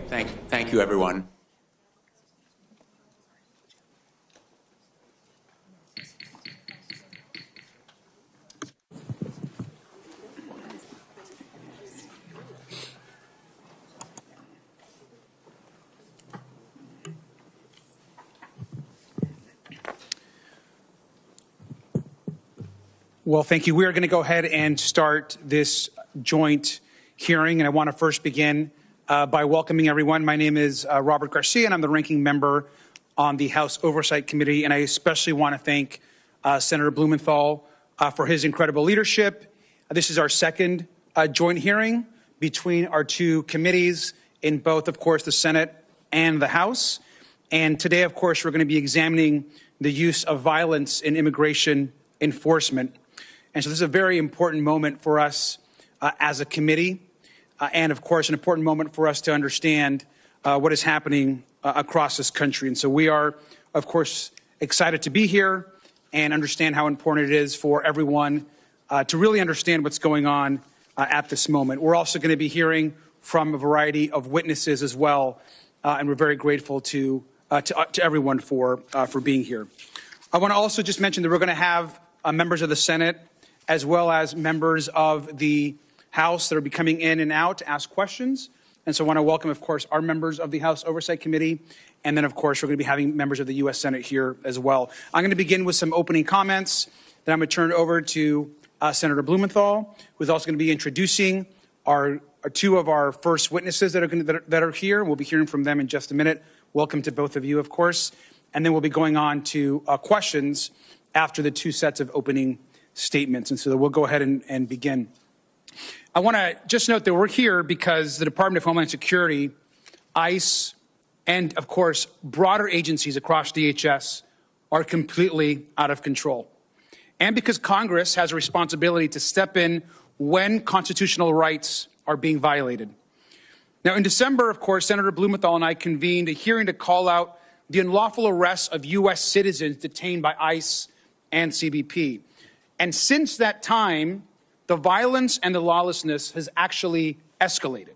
Thank you, everyone. Well, thank you. We are going to go ahead and start this joint hearing, and I want to first begin by welcoming everyone. My name is Robert Garcia, and I'm the ranking member on the House Oversight Committee, and I especially want to thank Senator Blumenthal for his incredible leadership. This is our second joint hearing between our two committees in both, of course, the Senate and the House. And today, of course, we're going to be examining the use of violence in immigration enforcement. And so this is a very important moment for us as a committee, and of course, an important moment for us to understand what is happening across this country. And so we are, of course, excited to be here and understand how important it is for everyone to really understand what's going on at this moment. We're also going to be hearing from a variety of witnesses as well, and we're very grateful to everyone for being here. I want to also just mention that we're going to have members of the Senate as well as members of the House that are be coming in and out to ask questions. And so I want to welcome, of course, our members of the House Oversight Committee. And then, of course, we're going to be having members of the U.S. Senate here as well. I'm going to begin with some opening comments. Then I'm going to turn it over to Senator Blumenthal, who's also going to be introducing two of our first witnesses that are here. We'll be hearing from them in just a minute. Welcome to both of you, of course. And then we'll be going on to questions after the two sets of opening statements. And so we'll go ahead and begin. I want to just note that we're here because the Department of Homeland Security, ICE, and of course, broader agencies across DHS are completely out of control. And because Congress has a responsibility to step in when constitutional rights are being violated. Now, in December, of course, Senator Blumenthal and I convened a hearing to call out the unlawful arrests of U.S. citizens detained by ICE and CBP. And since that time, the violence and the lawlessness has actually escalated.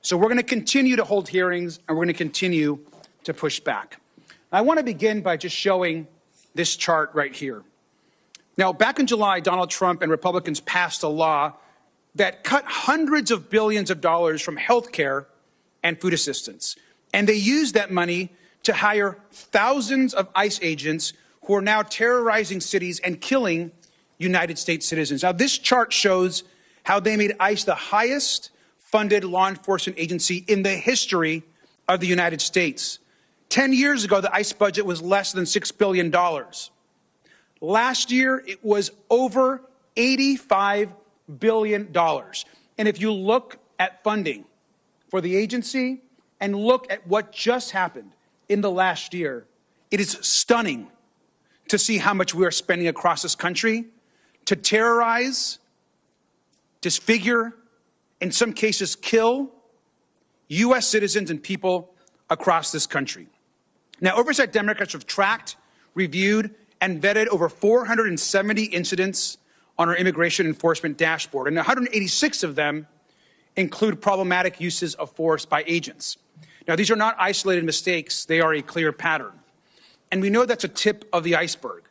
So we're going to continue to hold hearings, and we're going to continue to push back. I want to begin by just showing this chart right here. Now, back in July, Donald Trump and Republicans passed a law that cut hundreds of billions of dollars from health care and food assistance. And they used that money to hire thousands of ICE agents who are now terrorizing cities and killing United States citizens. Now, this chart shows how they made ICE the highest funded law enforcement agency in the history of the United States. 10 years ago, the ICE budget was less than $6 billion. Last year, it was over $85 billion. And if you look at funding for the agency and look at what just happened in the last year, it is stunning to see how much we are spending across this country to terrorize, disfigure, in some cases kill U.S. citizens and people across this country. Now, Oversight Democrats have tracked, reviewed, and vetted over 470 incidents on our immigration enforcement dashboard, and 186 of them include problematic uses of force by agents. Now, these are not isolated mistakes. They are a clear pattern. And we know that's a tip of the iceberg.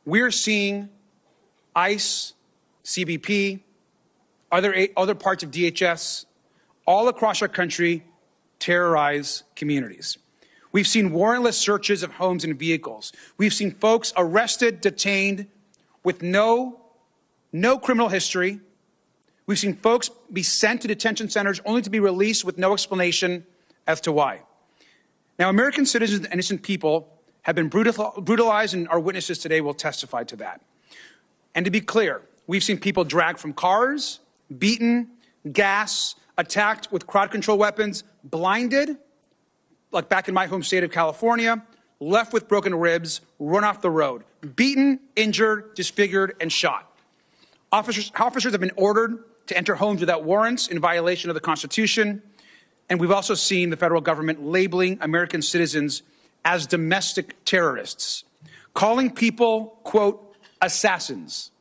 We're seeing ICE, CBP, other parts of DHS, all across our country terrorize communities. We've seen warrantless searches of homes and vehicles. We've seen folks arrested, detained with no criminal history. We've seen folks be sent to detention centers only to be released with no explanation as to why. Now, American citizens and innocent people have been brutalized, and our witnesses today will testify to that. And to be clear, we've seen people dragged from cars, beaten, gassed, attacked with crowd control weapons, blinded, like back in my home state of California, left with broken ribs, run off the road, beaten, injured, disfigured, and shot. Officers have been ordered to enter homes without warrants in violation of the Constitution. And we've also seen the federal government labeling American citizens as domestic terrorists, calling people, quote, assassins,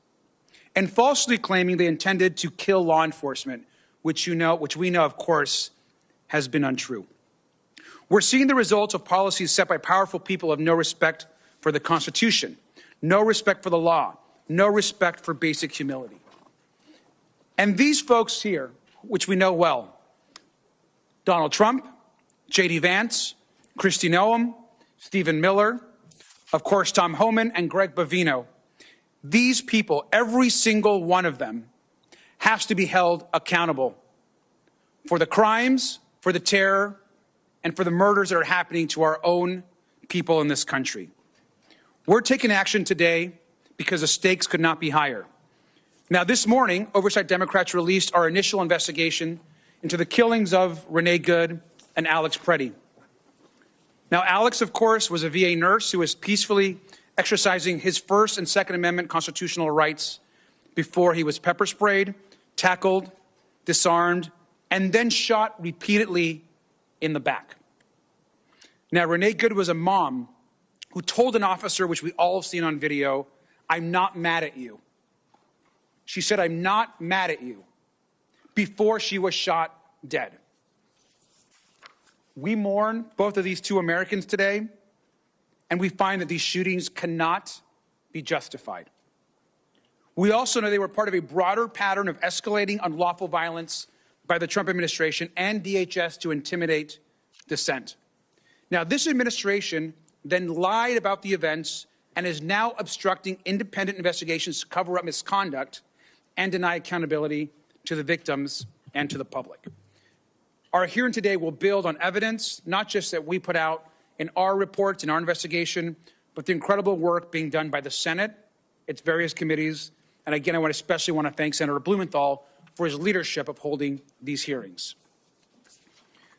and falsely claiming they intended to kill law enforcement, which we know, of course, has been untrue. We're seeing the results of policies set by powerful people of no respect for the Constitution, no respect for the law, no respect for basic humility. And these folks here, which we know well, Donald Trump, J.D. Vance, Kristi Noem, Stephen Miller, of course, Tom Homan and Greg Bovino, these people, every single one of them, has to be held accountable for the crimes, for the terror, and for the murders that are happening to our own people in this country. We're taking action today because the stakes could not be higher. Now, this morning, Oversight Democrats released our initial investigation into the killings of Renee Good and Alex Preddy. Now, Alex, of course, was a VA nurse who was peacefully exercising his First and Second Amendment constitutional rights before he was pepper sprayed, tackled, disarmed, and then shot repeatedly in the back. Now, Renee Good was a mom who told an officer, which we all have seen on video, "I'm not mad at you." She said, "I'm not mad at you," before she was shot dead. We mourn both of these two Americans today, and we find that these shootings cannot be justified. We also know they were part of a broader pattern of escalating unlawful violence by the Trump administration and DHS to intimidate dissent. Now, this administration then lied about the events and is now obstructing independent investigations to cover up misconduct and deny accountability to the victims and to the public. Our hearing today will build on evidence, not just that we put out in our reports, in our investigation, but the incredible work being done by the Senate, its various committees. And again, I especially want to thank Senator Blumenthal for his leadership of holding these hearings.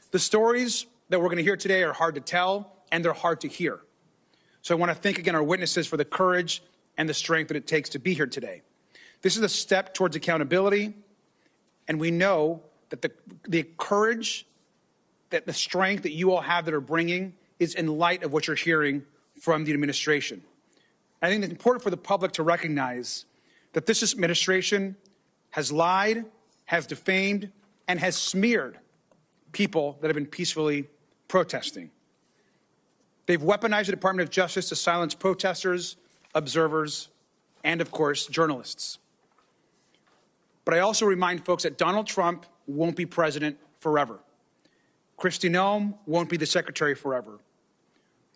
The stories that we're going to hear today are hard to tell, and they're hard to hear. So I want to thank again our witnesses for the courage and the strength that it takes to be here today. This is a step towards accountability, and we know that the courage, that the strength that you all have that are bringing is in light of what you're hearing from the administration. I think it's important for the public to recognize that this administration has lied, has defamed, and has smeared people that have been peacefully protesting. They've weaponized the Department of Justice to silence protesters, observers, and, of course, journalists. But I also remind folks that Donald Trump won't be president forever. Kristi Noem won't be the secretary forever.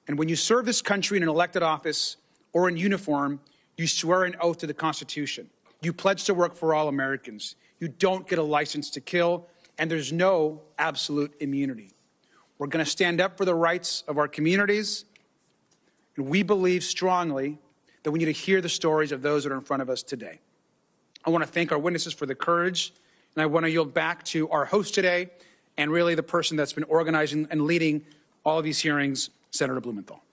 And when you serve this country in an elected office or in uniform, you swear an oath to the Constitution. You pledge to work for all Americans. You don't get a license to kill, and there's no absolute immunity. We're going to stand up for the rights of our communities, and we believe strongly that we need to hear the stories of those that are in front of us today. I want to thank our witnesses for the courage, and I want to yield back to our host today, and really the person that's been organizing and leading all of these hearings, Senator Blumenthal.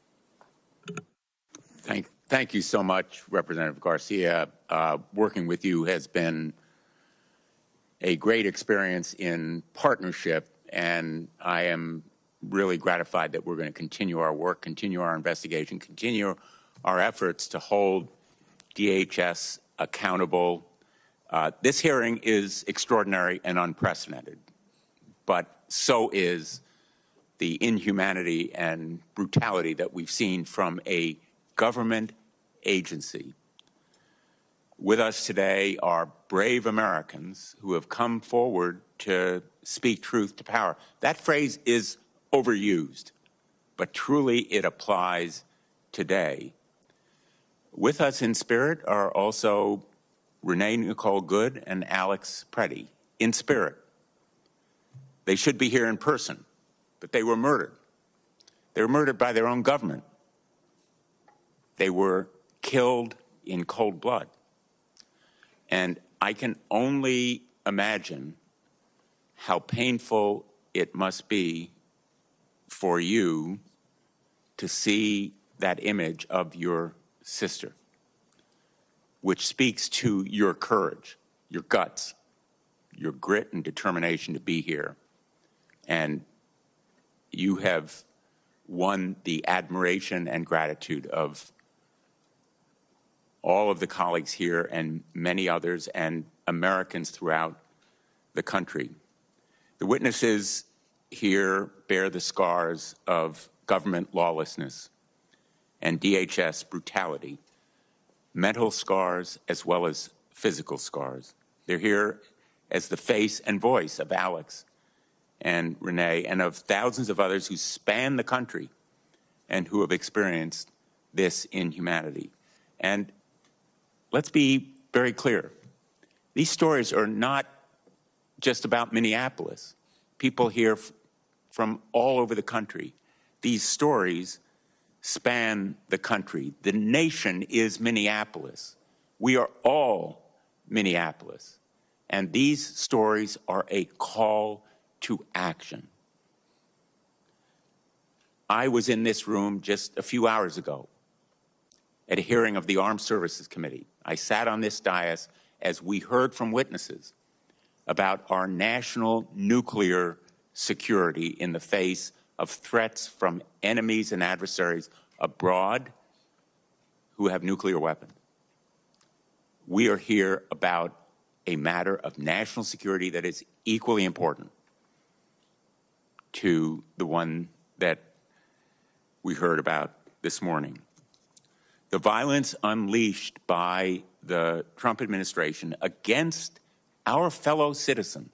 Thank you so much, Representative Garcia. Working with you has been a great experience in partnership, and I am really gratified that we're going to continue our work, continue our investigation, continue our efforts to hold DHS accountable. This hearing is extraordinary and unprecedented, but so is the inhumanity and brutality that we've seen from a government agency. With us today are brave Americans who have come forward to speak truth to power. That phrase is overused, but truly it applies today. With us in spirit are also Renee Nicole Good and Alex Preddy, in spirit. They should be here in person, but they were murdered. They were murdered by their own government. They were killed in cold blood. And I can only imagine how painful it must be for you to see that image of your sister, which speaks to your courage, your guts, your grit and determination to be here. And you have won the admiration and gratitude of all of the colleagues here and many others and Americans throughout the country. The witnesses here bear the scars of government lawlessness and DHS brutality, mental scars as well as physical scars. They're here as the face and voice of Alex and Renee and of thousands of others who span the country and who have experienced this inhumanity. And let's be very clear. These stories are not just about Minneapolis. People here from all over the country. These stories span the country. The nation is Minneapolis. We are all Minneapolis. And these stories are a call to action. I was in this room just a few hours ago at a hearing of the Armed Services Committee. I sat on this dais as we heard from witnesses about our national nuclear security in the face of threats from enemies and adversaries abroad who have nuclear weapons. We are here about a matter of national security that is equally important to the one that we heard about this morning. The violence unleashed by the Trump administration against our fellow citizen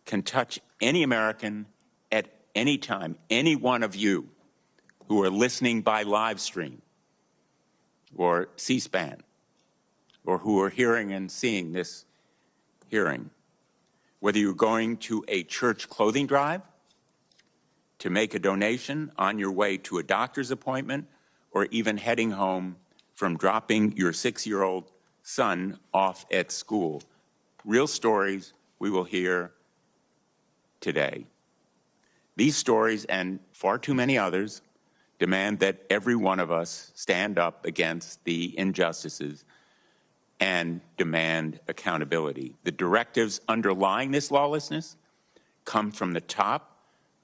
can touch any American at any time, any one of you who are listening by live stream or C-SPAN or who are hearing and seeing this hearing. Whether you're going to a church clothing drive, to make a donation on your way to a doctor's appointment, or even heading home from dropping your 6-year-old son off at school. Real stories we will hear today. These stories, and far too many others, demand that every one of us stand up against the injustices and demand accountability. The directives underlying this lawlessness come from the top.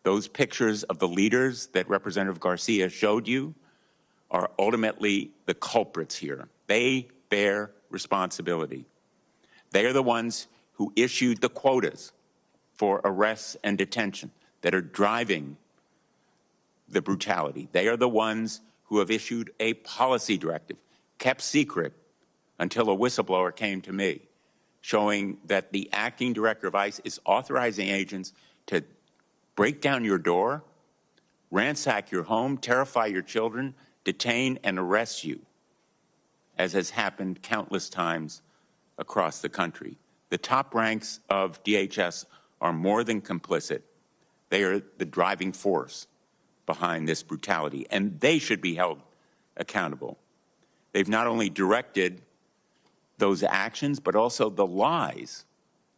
Those pictures of the leaders that Representative Garcia showed you are ultimately the culprits here. They bear responsibility. They are the ones who issued the quotas for arrests and detention that are driving the brutality. They are the ones who have issued a policy directive, kept secret until a whistleblower came to me, showing that the acting director of ICE is authorizing agents to break down your door, ransack your home, terrify your children, detain and arrest you, as has happened countless times across the country. The top ranks of DHS are more than complicit. They are the driving force behind this brutality, and they should be held accountable. They've not only directed those actions, but also the lies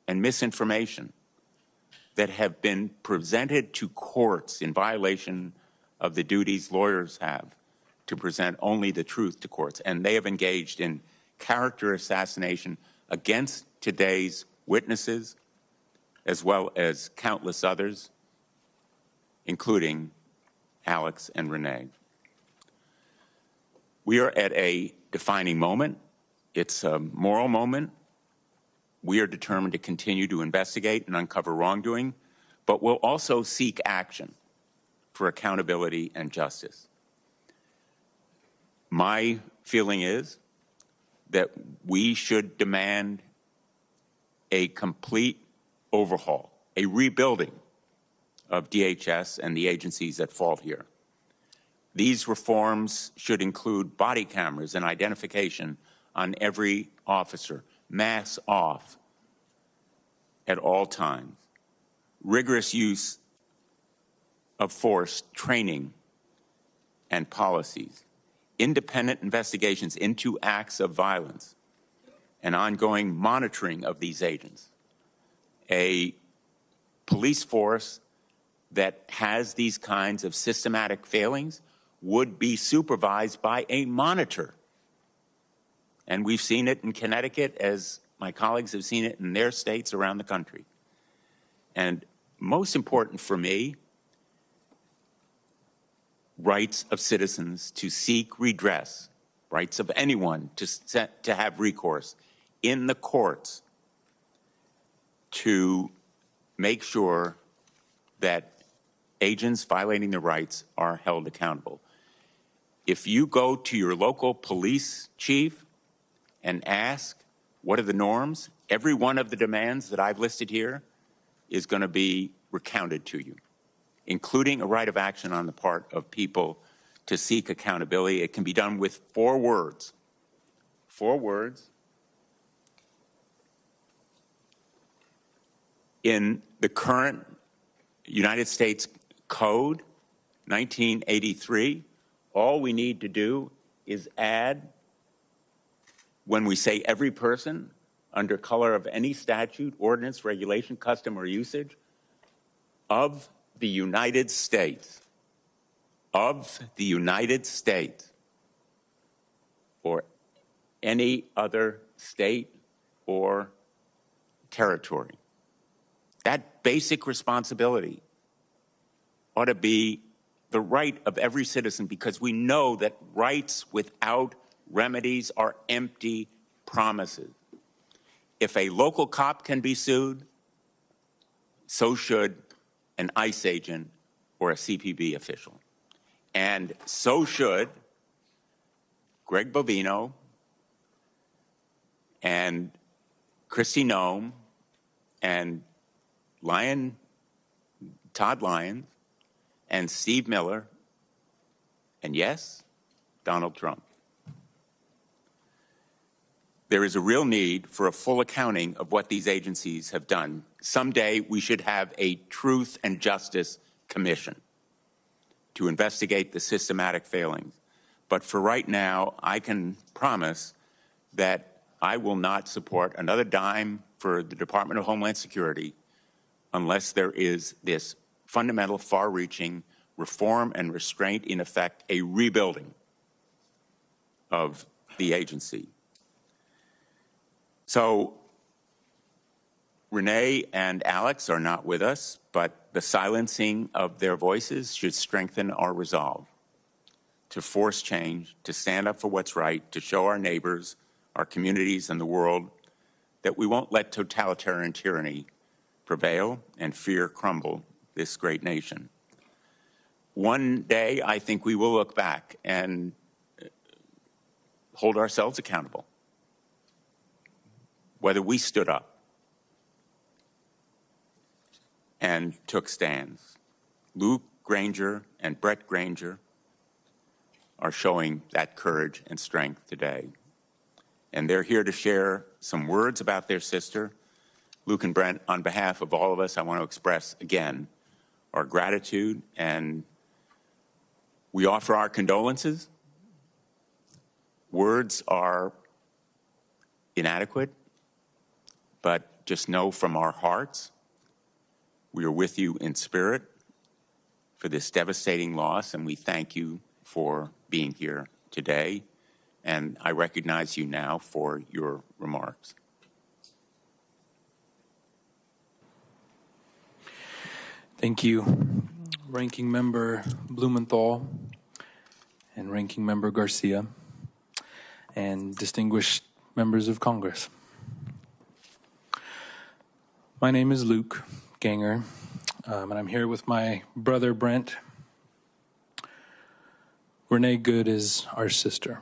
and misinformation that have been presented to courts in violation of the duties lawyers have to present only the truth to courts. And they have engaged in character assassination against today's witnesses, as well as countless others, including Alex and Renee. We are at a defining moment. It's a moral moment. We are determined to continue to investigate and uncover wrongdoing, but we'll also seek action for accountability and justice. My feeling is that we should demand a complete overhaul, a rebuilding of DHS and the agencies that fall here. These reforms should include body cameras and identification on every officer, masks off at all times, rigorous use of force training and policies, independent investigations into acts of violence, and ongoing monitoring of these agents, a police force that has these kinds of systematic failings would be supervised by a monitor. And we've seen it in Connecticut, as my colleagues have seen it in their states around the country. And most important for me, rights of citizens to seek redress, rights of anyone to have recourse in the courts to make sure that agents violating their rights are held accountable. If you go to your local police chief and ask, what are the norms? Every one of the demands that I've listed here is going to be recounted to you, including a right of action on the part of people to seek accountability. It can be done with 4 words. 4 words. In the current United States Code, 1983, all we need to do is add, when we say every person, under color of any statute, ordinance, regulation, custom, or usage, of the United States, of the United States, or any other state or territory. That basic responsibility ought to be the right of every citizen, because we know that rights without remedies are empty promises. If a local cop can be sued, so should an ICE agent or a CPB official. And so should Greg Bovino and Kristi Noem and Todd Lyons and Steve Miller, and yes, Donald Trump. There is a real need for a full accounting of what these agencies have done. Someday we should have a Truth and Justice Commission to investigate the systematic failings. But for right now, I can promise that I will not support another dime for the Department of Homeland Security unless there is this fundamental, far-reaching reform and restraint, in effect, a rebuilding of the agency. So Renee and Alex are not with us, but the silencing of their voices should strengthen our resolve to force change, to stand up for what's right, to show our neighbors, our communities, and the world that we won't let totalitarian tyranny prevail and fear crumble this great nation. One day, I think we will look back and hold ourselves accountable, whether we stood up and took stands. Luke Granger and Brett Granger are showing that courage and strength today. And they're here to share some words about their sister. Luke and Brent, on behalf of all of us, I want to express again our gratitude, and we offer our condolences. Words are inadequate, but just know from our hearts, we are with you in spirit for this devastating loss, and we thank you for being here today. And I recognize you now for your remarks. Thank you, Ranking Member Blumenthal and Ranking Member Garcia, and distinguished members of Congress. My name is Luke Ganger, and I'm here with my brother Brent. Renee Good is our sister.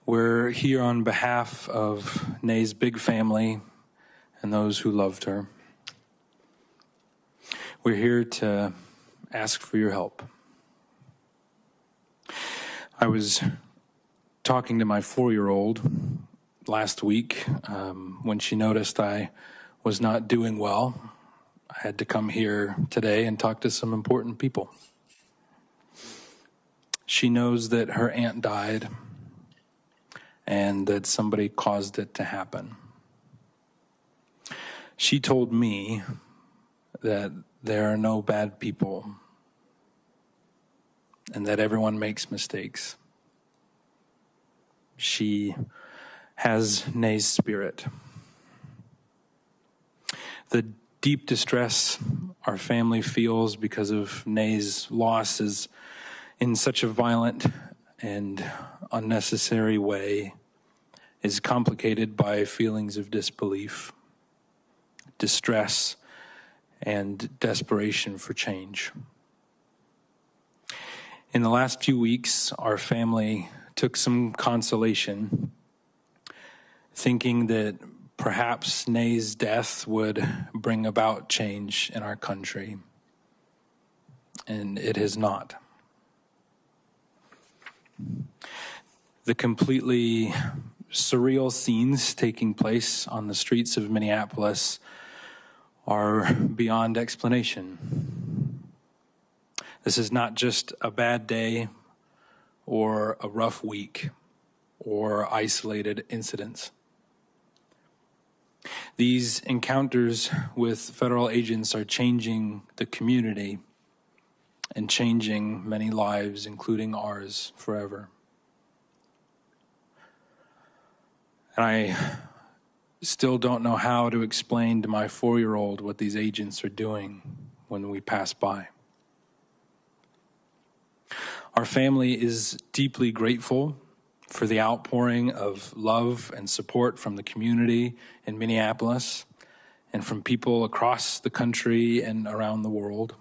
We're here on behalf of Nae's big family and those who loved her. We're here to ask for your help. I was talking to my 4-year-old last week when she noticed I was not doing well. I had to come here today and talk to some important people. She knows that her aunt died and that somebody caused it to happen. She told me that there are no bad people and that everyone makes mistakes. She has Nae's spirit. The deep distress our family feels because of Nae's loss is in such a violent and unnecessary way is complicated by feelings of disbelief, distress, and desperation for change. In the last few weeks, our family took some consolation, thinking that perhaps Renee's death would bring about change in our country, and it has not. The completely surreal scenes taking place on the streets of Minneapolis are beyond explanation. This is not just a bad day or a rough week or isolated incidents. These encounters with federal agents are changing the community and changing many lives, including ours, forever. And I still don't know how to explain to my 4-year-old what these agents are doing when we pass by. Our family is deeply grateful for the outpouring of love and support from the community in Minneapolis and from people across the country and around the world.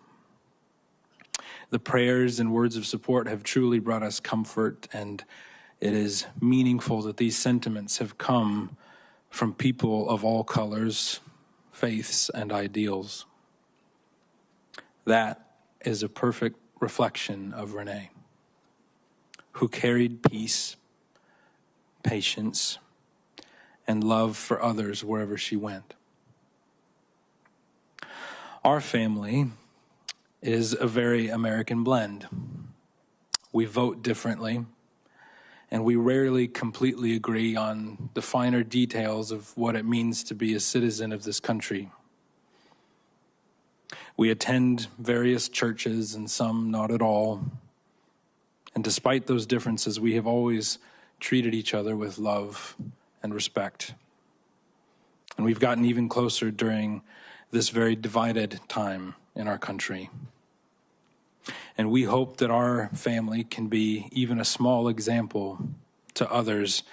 The prayers and words of support have truly brought us comfort, and it is meaningful that these sentiments have come from people of all colors, faiths, and ideals. That is a perfect reflection of Renee, who carried peace, patience, and love for others wherever she went. Our family is a very American blend. We vote differently, and we rarely completely agree on the finer details of what it means to be a citizen of this country. We attend various churches and some not at all. And despite those differences, we have always treated each other with love and respect. And we've gotten even closer during this very divided time in our country. And we hope that our family can be even a small example to others,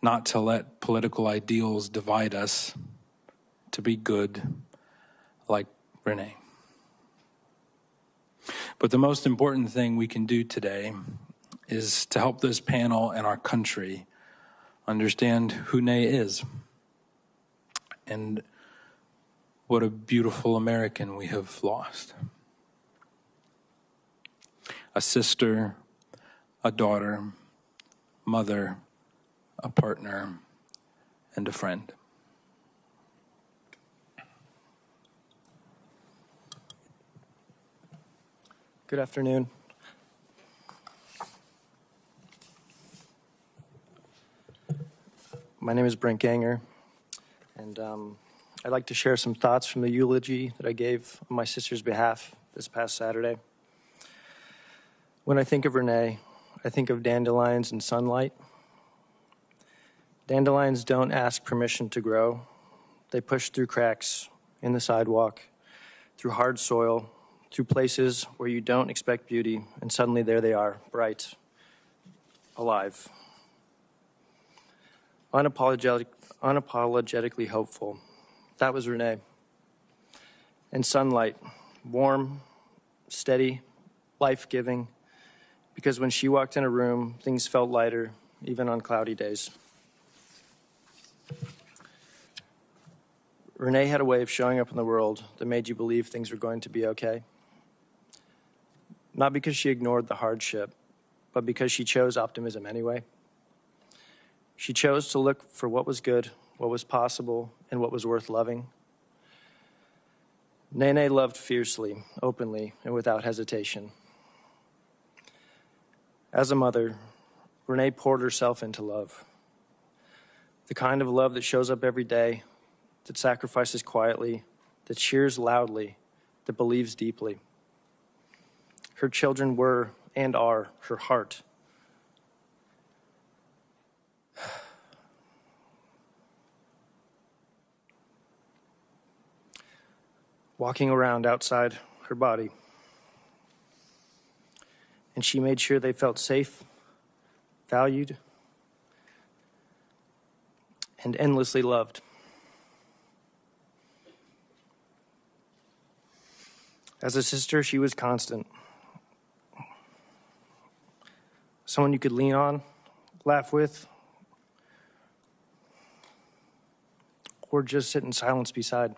not to let political ideals divide us, to be good like Renee. But the most important thing we can do today is to help this panel and our country understand who Renee is and what a beautiful American we have lost. A sister, a daughter, mother, a partner, and a friend. Good afternoon. My name is Brent Ganger, and I'd like to share some thoughts from the eulogy that I gave on my sister's behalf this past Saturday. When I think of Renee, I think of dandelions and sunlight. Dandelions don't ask permission to grow. They push through cracks in the sidewalk, through hard soil, through places where you don't expect beauty, and suddenly there they are, bright, alive. Unapologetically hopeful. That was Renee. And sunlight, warm, steady, life-giving, because when she walked in a room, things felt lighter, even on cloudy days. Renee had a way of showing up in the world that made you believe things were going to be okay. Not because she ignored the hardship, but because she chose optimism anyway. She chose to look for what was good, what was possible, and what was worth loving. Renee loved fiercely, openly, and without hesitation. As a mother, Renee poured herself into love. The kind of love that shows up every day, that sacrifices quietly, that cheers loudly, that believes deeply. Her children were and are her heart. Walking around outside her body. And she made sure they felt safe, valued, and endlessly loved. As a sister, she was constant. Someone you could lean on, laugh with, or just sit in silence beside.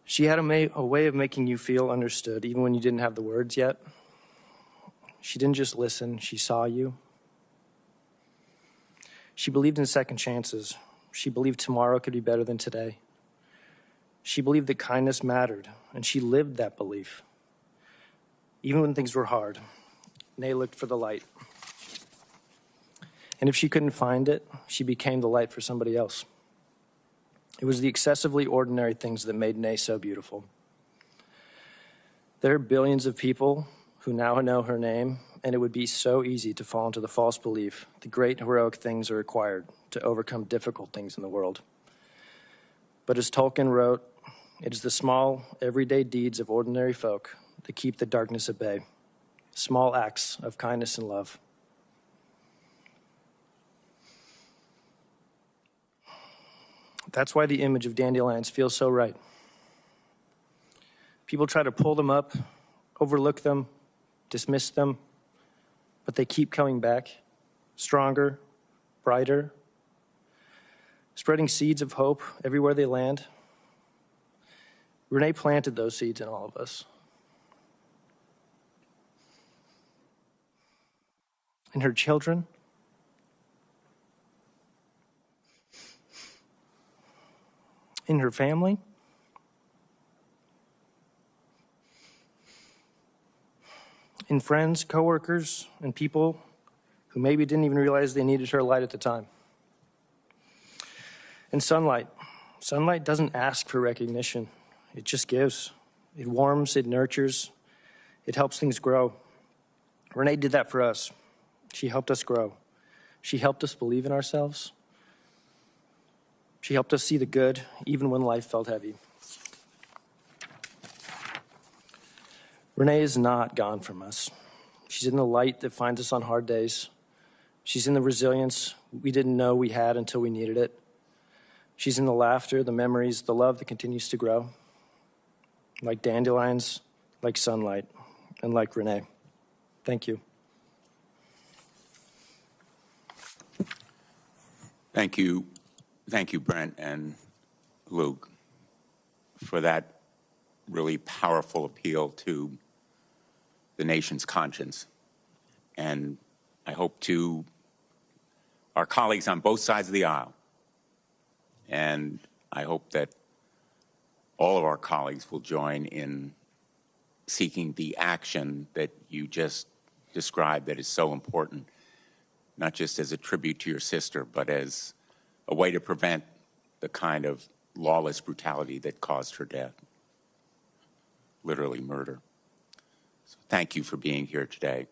She had a way of making you feel understood, even when you didn't have the words yet. She didn't just listen, she saw you. She believed in second chances. She believed tomorrow could be better than today. She believed that kindness mattered, and she lived that belief. Even when things were hard, Renee looked for the light. And if she couldn't find it, she became the light for somebody else. It was the excessively ordinary things that made Renee so beautiful. There are billions of people who now know her name, and it would be so easy to fall into the false belief that great heroic things are required to overcome difficult things in the world. But as Tolkien wrote, it is the small, everyday deeds of ordinary folk that keep the darkness at bay, small acts of kindness and love. That's why the image of dandelions feels so right. People try to pull them up, overlook them, dismiss them, but they keep coming back, stronger, brighter, spreading seeds of hope everywhere they land. Renee planted those seeds in all of us. In her children, in her family, in friends, coworkers, and people who maybe didn't even realize they needed her light at the time. And sunlight. Sunlight doesn't ask for recognition. It just gives. It warms, it nurtures, it helps things grow. Renee did that for us. She helped us grow. She helped us believe in ourselves. She helped us see the good, even when life felt heavy. Renee is not gone from us. She's in the light that finds us on hard days. She's in the resilience we didn't know we had until we needed it. She's in the laughter, the memories, the love that continues to grow. Like dandelions, like sunlight, and like Renee. Thank you. Thank you. Thank you, Brent and Luke, for that really powerful appeal to the nation's conscience. And I hope to our colleagues on both sides of the aisle, and I hope that all of our colleagues will join in seeking the action that you just described that is so important, not just as a tribute to your sister, but as a way to prevent the kind of lawless brutality that caused her death, literally murder. So thank you for being here today.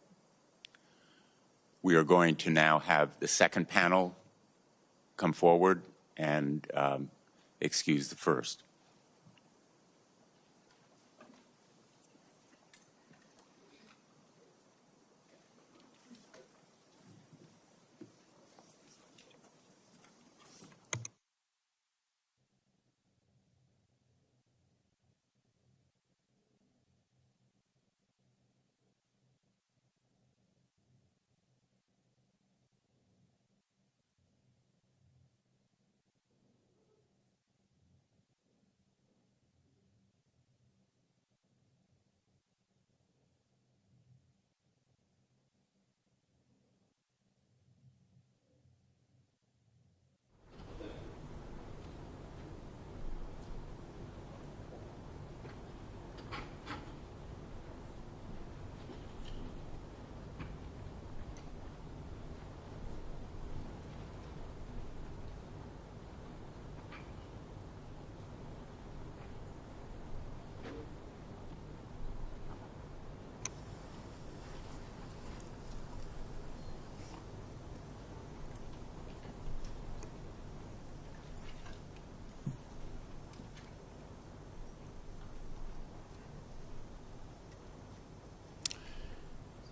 We are going to now have the second panel come forward and excuse the first.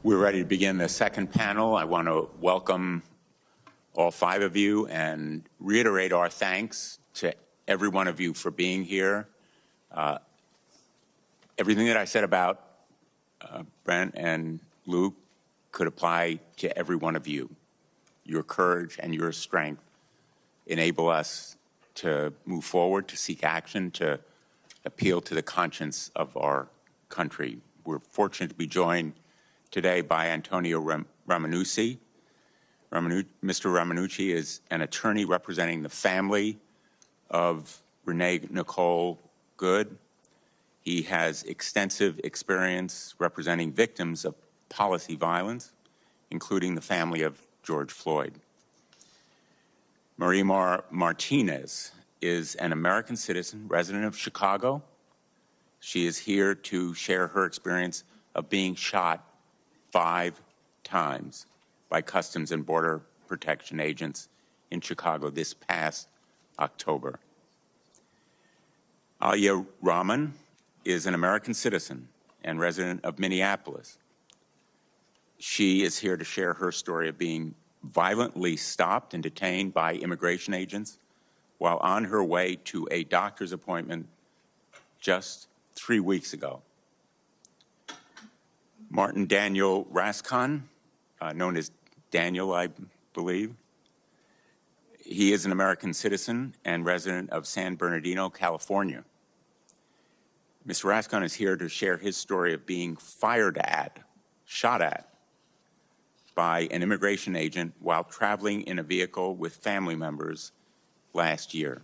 We're ready to begin the second panel. I want to welcome all five of you and reiterate our thanks to every one of you for being here. Everything that I said about Brent and Luke could apply to every one of you. Your courage and your strength enable us to move forward, to seek action, to appeal to the conscience of our country. We're fortunate to be joined today by Antonio Ramanucci. Mr. Ramanucci is an attorney representing the family of Renee Nicole Good. He has extensive experience representing victims of policy violence, including the family of George Floyd. Marimar Martinez is an American citizen, resident of Chicago. She is here to share her experience of being shot 5 times by Customs and Border Protection agents in Chicago this past October. Alia Rahman is an American citizen and resident of Minneapolis. She is here to share her story of being violently stopped and detained by immigration agents while on her way to a doctor's appointment just 3 weeks ago. Martin Daniel Rascon, known as Daniel, I believe. He is an American citizen and resident of San Bernardino, California. Mr. Rascon is here to share his story of being fired at, shot at, by an immigration agent while traveling in a vehicle with family members last year.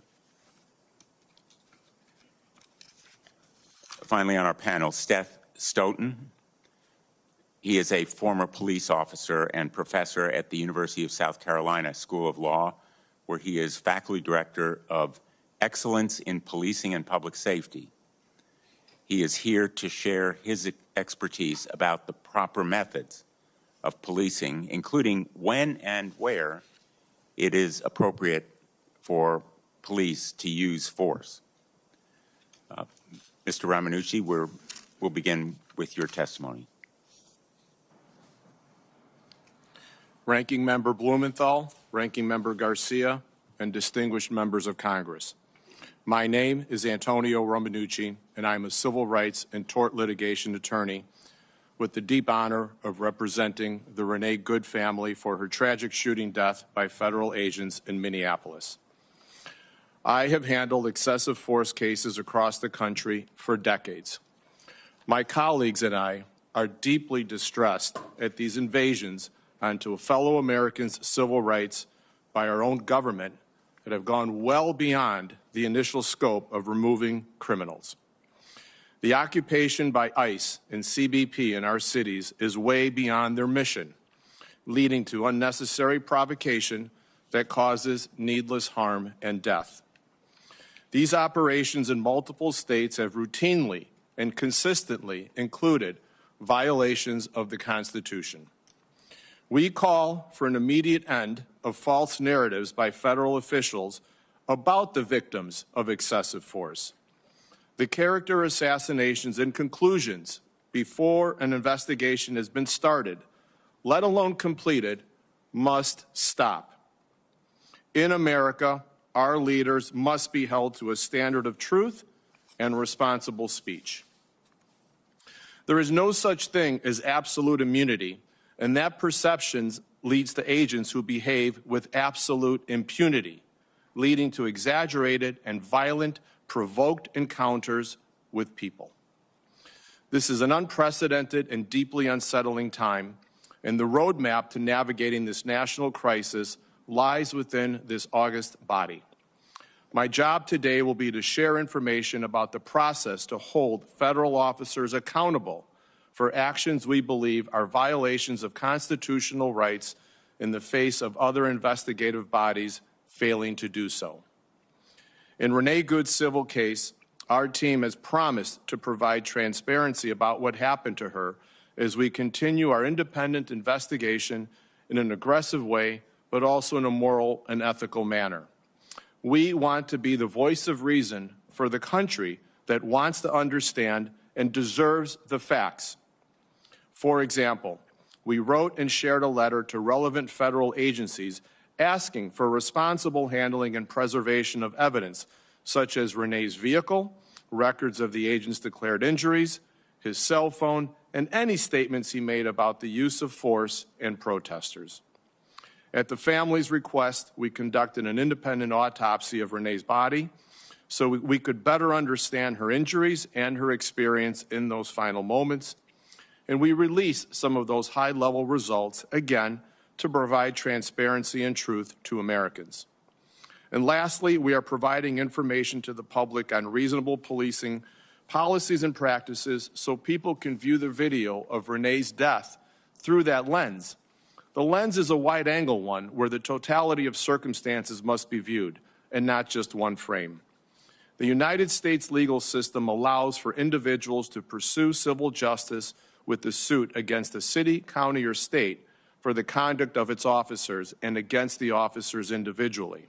Finally, on our panel, Steph Stoughton. He is a former police officer and professor at the University of South Carolina School of Law, where he is faculty director of Excellence in Policing and Public Safety. He is here to share his expertise about the proper methods of policing, including when and where it is appropriate for police to use force. Mr. Ramanucci, we'll begin with your testimony. Ranking Member Blumenthal, Ranking Member Garcia, and distinguished members of Congress. My name is Antonio Ramanucci, and I am a civil rights and tort litigation attorney with the deep honor of representing the Renee Good family for her tragic shooting death by federal agents in Minneapolis. I have handled excessive force cases across the country for decades. My colleagues and I are deeply distressed at these invasions onto fellow Americans' civil rights by our own government that have gone well beyond the initial scope of removing criminals. The occupation by ICE and CBP in our cities is way beyond their mission, leading to unnecessary provocation that causes needless harm and death. These operations in multiple states have routinely and consistently included violations of the Constitution. We call for an immediate end of false narratives by federal officials about the victims of excessive force. The character assassinations and conclusions before an investigation has been started, let alone completed, must stop. In America, our leaders must be held to a standard of truth and responsible speech. There is no such thing as absolute immunity, and that perception leads to agents who behave with absolute impunity, leading to exaggerated and violent, provoked encounters with people. This is an unprecedented and deeply unsettling time, and the roadmap to navigating this national crisis lies within this august body. My job today will be to share information about the process to hold federal officers accountable for actions we believe are violations of constitutional rights in the face of other investigative bodies failing to do so. In Renee Good's civil case, our team has promised to provide transparency about what happened to her as we continue our independent investigation in an aggressive way, but also in a moral and ethical manner. We want to be the voice of reason for the country that wants to understand and deserves the facts. For example, we wrote and shared a letter to relevant federal agencies asking for responsible handling and preservation of evidence such as Renee's vehicle, records of the agent's declared injuries, his cell phone, and any statements he made about the use of force and protesters. At the family's request, we conducted an independent autopsy of Renee's body so we could better understand her injuries and her experience in those final moments. And we released some of those high-level results, again, to provide transparency and truth to Americans. And lastly, we are providing information to the public on reasonable policing policies and practices so people can view the video of Renee's death through that lens. The lens is a wide-angle one where the totality of circumstances must be viewed and not just one frame. The United States legal system allows for individuals to pursue civil justice with the suit against a city, county, or state for the conduct of its officers and against the officers individually.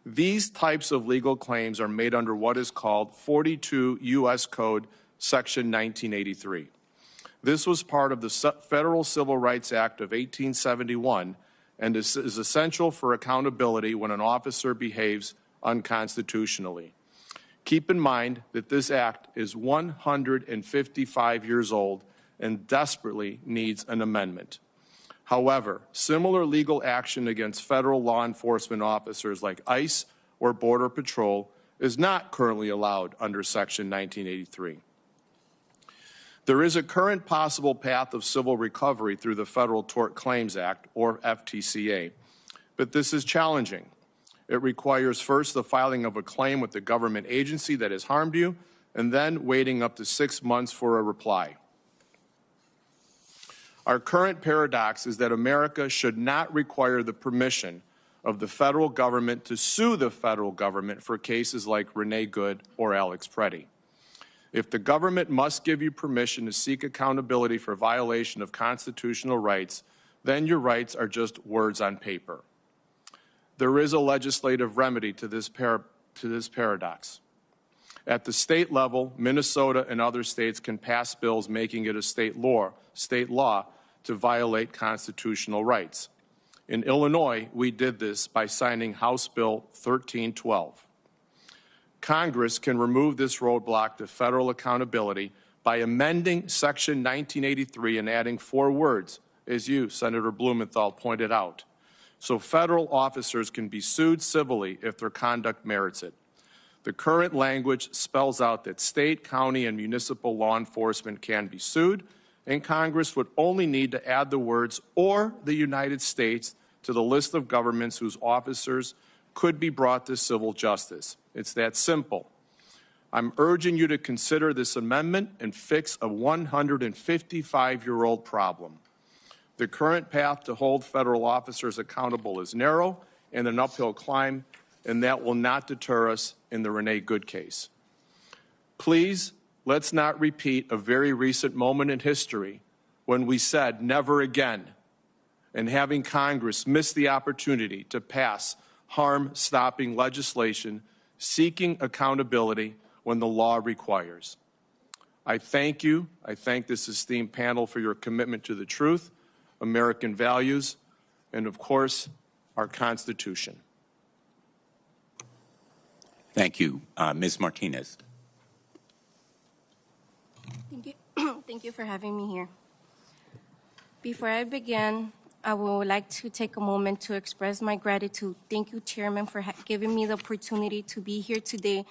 These types of legal claims are made under what is called 42 U.S. Code Section 1983. This was part of the Federal Civil Rights Act of 1871 and is essential for accountability when an officer behaves unconstitutionally. Keep in mind that this act is 155 years old and desperately needs an amendment. However, similar legal action against federal law enforcement officers like ICE or Border Patrol is not currently allowed under Section 1983. There is a current possible path of civil recovery through the Federal Tort Claims Act, or FTCA, but this is challenging. It requires first the filing of a claim with the government agency that has harmed you, and then waiting up to 6 months for a reply. Our current paradox is that America should not require the permission of the federal government to sue the federal government for cases like Renee Good or Alex Preddy. If the government must give you permission to seek accountability for violation of constitutional rights, then your rights are just words on paper. There is a legislative remedy to this paradox. At the state level, Minnesota and other states can pass bills making it a state law to violate constitutional rights. In Illinois, we did this by signing House Bill 1312. Congress can remove this roadblock to federal accountability by amending Section 1983 and adding 4 words, as you, Senator Blumenthal, pointed out, so federal officers can be sued civilly if their conduct merits it. The current language spells out that state, county, and municipal law enforcement can be sued, and Congress would only need to add the words "or the United States" to the list of governments whose officers could be brought to civil justice. It's that simple. I'm urging you to consider this amendment and fix a 155-year-old problem. The current path to hold federal officers accountable is narrow and an uphill climb, and that will not deter us in the Renee Good case. Please, let's not repeat a very recent moment in history when we said never again, and having Congress miss the opportunity to pass harm-stopping legislation seeking accountability when the law requires. I thank you. I thank this esteemed panel for your commitment to the truth, American values, and of course, our Constitution. Thank you. Ms. Martinez. Thank you. Thank you for having me here. Before I begin, I would like to take a moment to express my gratitude. Thank you, Chairman, for giving me the opportunity to be here today,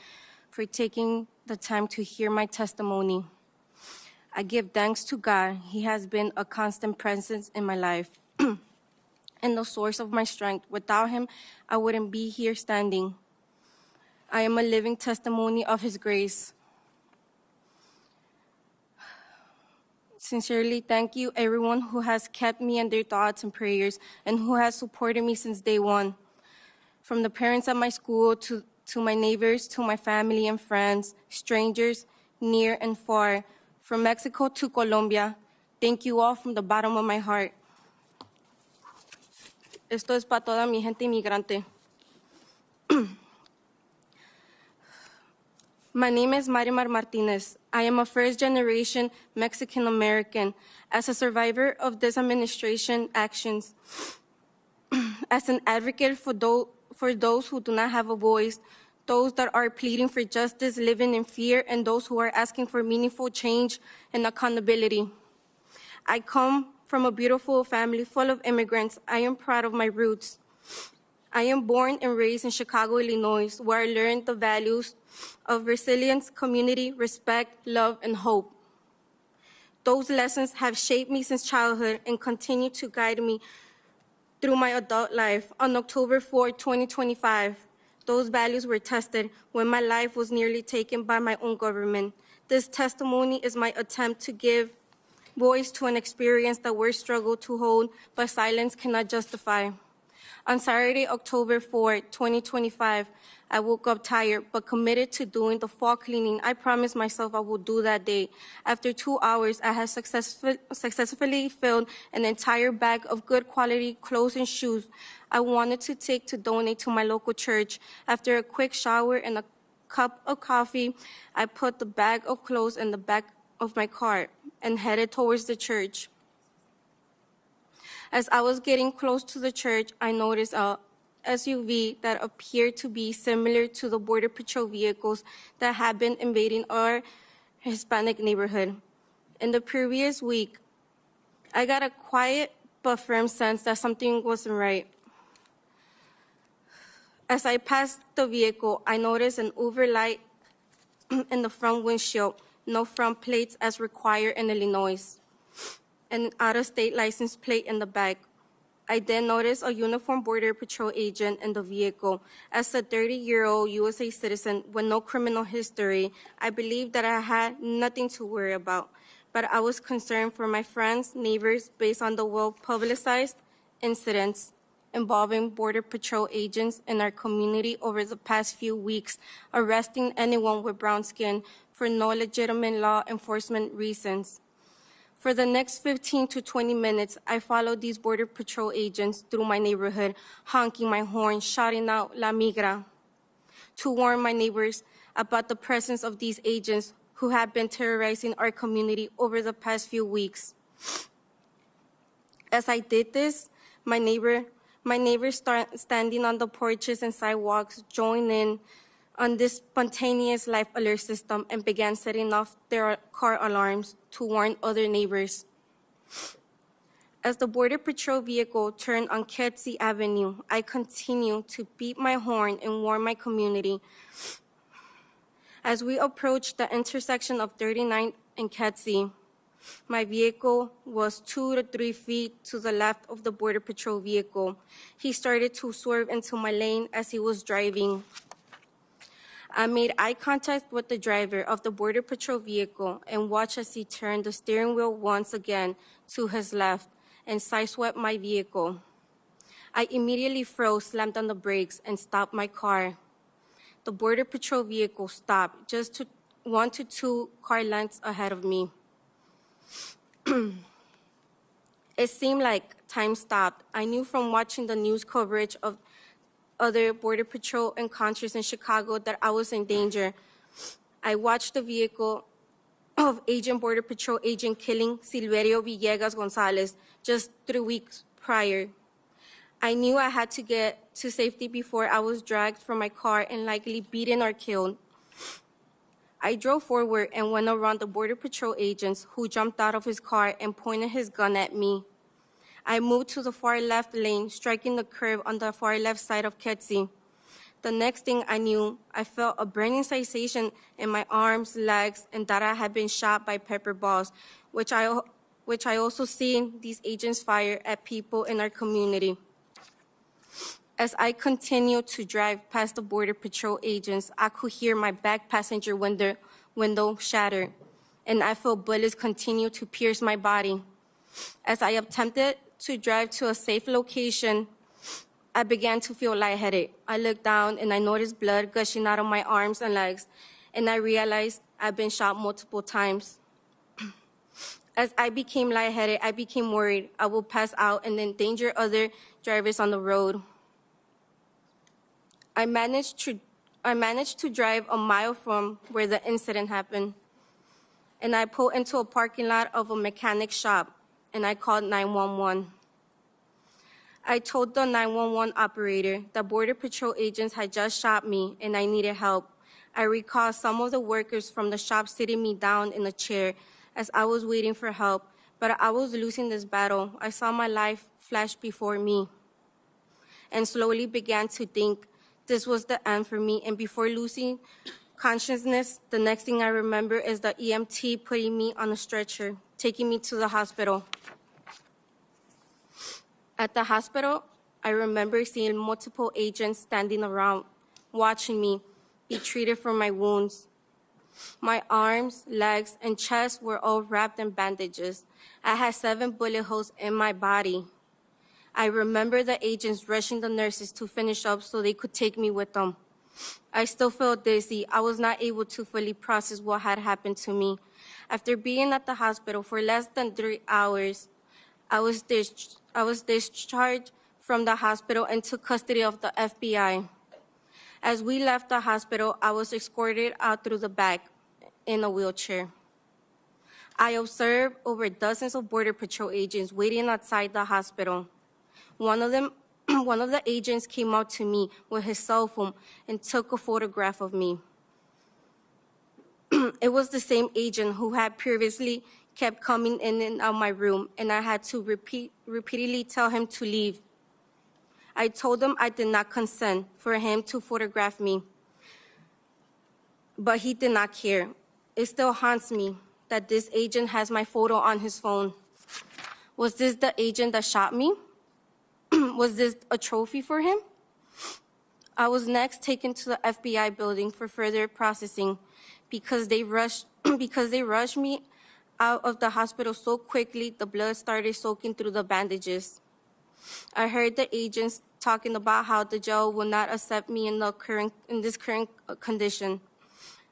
for taking the time to hear my testimony. I give thanks to God. He has been a constant presence in my life and the source of my strength. Without him, I wouldn't be here standing. I am a living testimony of his grace. Sincerely, thank you, everyone who has kept me in their thoughts and prayers and who has supported me since day one. From the parents at my school to my neighbors, to my family and friends, strangers near and far, from Mexico to Colombia, thank you all from the bottom of my heart. Esto es para toda mi gente inmigrante. My name is Marimar Martinez. I am a first-generation Mexican-American. As a survivor of this administration actions, as an advocate for those who do not have a voice, those that are pleading for justice, living in fear, and those who are asking for meaningful change and accountability. I come from a beautiful family full of immigrants. I am proud of my roots. I am born and raised in Chicago, Illinois, where I learned the values of resilience, community, respect, love, and hope. Those lessons have shaped me since childhood and continue to guide me through my adult life. On October 4, 2025, those values were tested when my life was nearly taken by my own government. This testimony is my attempt to give voice to an experience that words struggle to hold, but silence cannot justify. On Saturday, October 4, 2025, I woke up tired but committed to doing the fall cleaning I promised myself I would do that day. After 2 hours, I had successfully filled an entire bag of good quality clothes and shoes I wanted to take to donate to my local church. After a quick shower and a cup of coffee, I put the bag of clothes in the back of my car and headed towards the church. As I was getting close to the church, I noticed a SUV that appeared to be similar to the Border Patrol vehicles that had been invading our Hispanic neighborhood. In the previous week, I got a quiet but firm sense that something wasn't right. As I passed the vehicle, I noticed an overlight in the front windshield, no front plates as required in Illinois, and an out-of-state license plate in the back. I then noticed a uniformed Border Patrol agent in the vehicle. As a 30-year-old USA citizen with no criminal history, I believed that I had nothing to worry about, but I was concerned for my friends, neighbors, based on the well-publicized incidents involving Border Patrol agents in our community over the past few weeks, arresting anyone with brown skin for no legitimate law enforcement reasons. For the next 15 to 20 minutes, I followed these Border Patrol agents through my neighborhood, honking my horn, shouting out "La Migra," to warn my neighbors about the presence of these agents who have been terrorizing our community over the past few weeks. As I did this, my neighbors standing on the porches and sidewalks joined in on this spontaneous life alert system and began setting off their car alarms to warn other neighbors. As the Border Patrol vehicle turned on Kedzie Avenue, I continued to beat my horn and warn my community. As we approached the intersection of 39th and Kedzie, my vehicle was 2 to 3 feet to the left of the Border Patrol vehicle. He started to swerve into my lane as he was driving. I made eye contact with the driver of the Border Patrol vehicle and watched as he turned the steering wheel once again to his left and sideswept my vehicle. I immediately froze, slammed on the brakes, and stopped my car. The Border Patrol vehicle stopped just 1 to 2 car lengths ahead of me. It seemed like time stopped. I knew from watching the news coverage of other Border Patrol encounters in Chicago that I was in danger. I watched the vehicle of Border Patrol agent killing Silverio Villegas Gonzalez just 3 weeks prior. I knew I had to get to safety before I was dragged from my car and likely beaten or killed. I drove forward and went around the Border Patrol agents, who jumped out of his car and pointed his gun at me. I moved to the far left lane, striking the curb on the far left side of Kedzie. The next thing I knew, I felt a burning sensation in my arms, legs, and that I had been shot by pepper balls, which I also seen these agents fire at people in our community. As I continued to drive past the Border Patrol agents, I could hear my back passenger window shatter, and I felt bullets continue to pierce my body. As I attempted to drive to a safe location, I began to feel lightheaded. I looked down and I noticed blood gushing out of my arms and legs, and I realized I'd been shot multiple times. As I became lightheaded, I became worried I would pass out and endanger other drivers on the road. I managed to drive a mile from where the incident happened, and I pulled into a parking lot of a mechanic shop, and I called 911. I told the 911 operator that Border Patrol agents had just shot me and I needed help. I recall some of the workers from the shop sitting me down in a chair as I was waiting for help, but I was losing this battle. I saw my life flash before me and slowly began to think this was the end for me. And before losing consciousness, the next thing I remember is the EMT putting me on a stretcher, taking me to the hospital. At the hospital, I remember seeing multiple agents standing around, watching me be treated for my wounds. My arms, legs, and chest were all wrapped in bandages. I had 7 bullet holes in my body. I remember the agents rushing the nurses to finish up so they could take me with them. I still felt dizzy. I was not able to fully process what had happened to me. After being at the hospital for less than 3 hours, I was discharged from the hospital and took custody of the FBI. As we left the hospital, I was escorted out through the back in a wheelchair. I observed over dozens of Border Patrol agents waiting outside the hospital. One of the agents came up to me with his cell phone and took a photograph of me. It was the same agent who had previously kept coming in and out my room, and I had to repeatedly tell him to leave. I told him I did not consent for him to photograph me, but he did not care. It still haunts me that this agent has my photo on his phone. Was this the agent that shot me? Was this a trophy for him? I was next taken to the FBI building for further processing because they rushed me out of the hospital so quickly the blood started soaking through the bandages. I heard the agents talking about how the jail will not accept me in this current condition.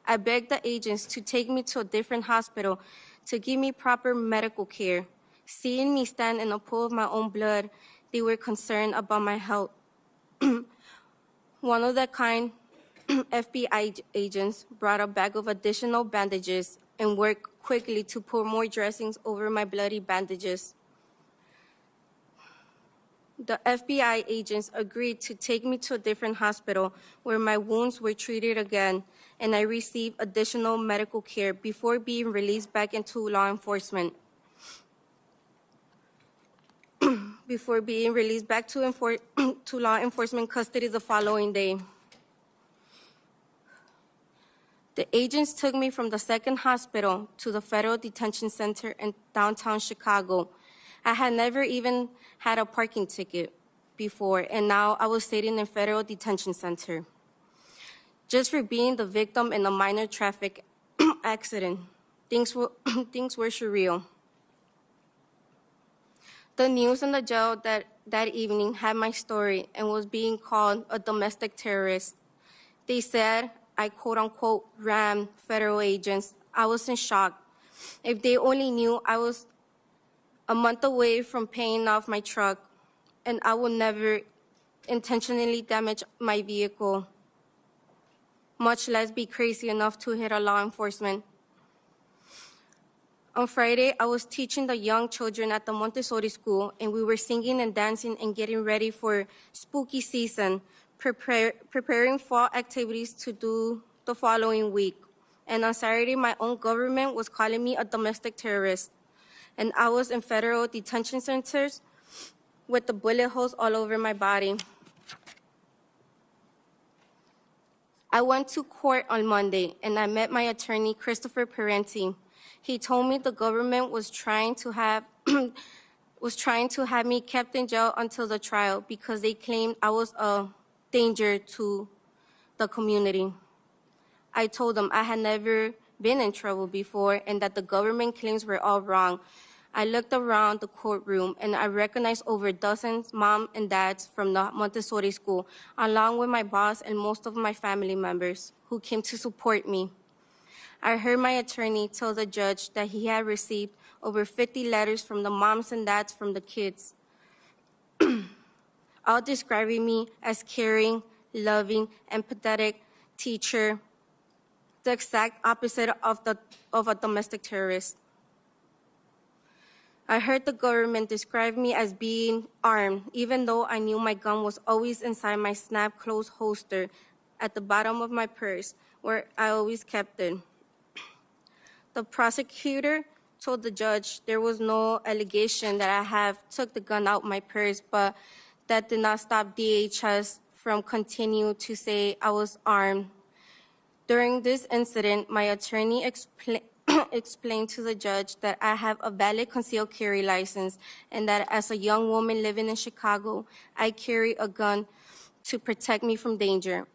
I begged the agents to take me to a different hospital to give me proper medical care. Seeing me stand in a pool of my own blood, they were concerned about my health. One of the kind FBI agents brought a bag of additional bandages and worked quickly to pour more dressings over my bloody bandages. The FBI agents agreed to take me to a different hospital where my wounds were treated again, and I received additional medical care before being released back into law enforcement. Before being released back to law enforcement custody the following day. The agents took me from the second hospital to the federal detention center in downtown Chicago. I had never even had a parking ticket before, and now I was sitting in federal detention center just for being the victim in a minor traffic accident. Things were surreal. The news in the jail that evening had my story and was being called a domestic terrorist. They said I quote-unquote rammed federal agents. I was in shock. If they only knew I was a month away from paying off my truck and I would never intentionally damage my vehicle, much less be crazy enough to hit a law enforcement. On Friday, I was teaching the young children at the Montessori school, and we were singing and dancing and getting ready for spooky season, preparing fall activities to do the following week. And on Saturday, my own government was calling me a domestic terrorist, and I was in federal detention centers with the bullet holes all over my body. I went to court on Monday, and I met my attorney, Christopher Parenti. He told me the government was trying to have me kept in jail until the trial because they claimed I was a danger to the community. I told them I had never been in trouble before and that the government claims were all wrong. I looked around the courtroom and I recognized over dozens moms and dads from the Montessori school, along with my boss and most of my family members who came to support me. I heard my attorney tell the judge that he had received over 50 letters from the moms and dads from the kids, all describing me as caring, loving, empathetic teacher, the exact opposite of a domestic terrorist. I heard the government describe me as being armed, even though I knew my gun was always inside my snap-closed holster at the bottom of my purse, where I always kept it. The prosecutor told the judge there was no allegation that I have took the gun out my purse, but that did not stop DHS from continuing to say I was armed. During this incident, my attorney explained to the judge that I have a valid concealed carry license and that as a young woman living in Chicago, I carry a gun to protect me from danger.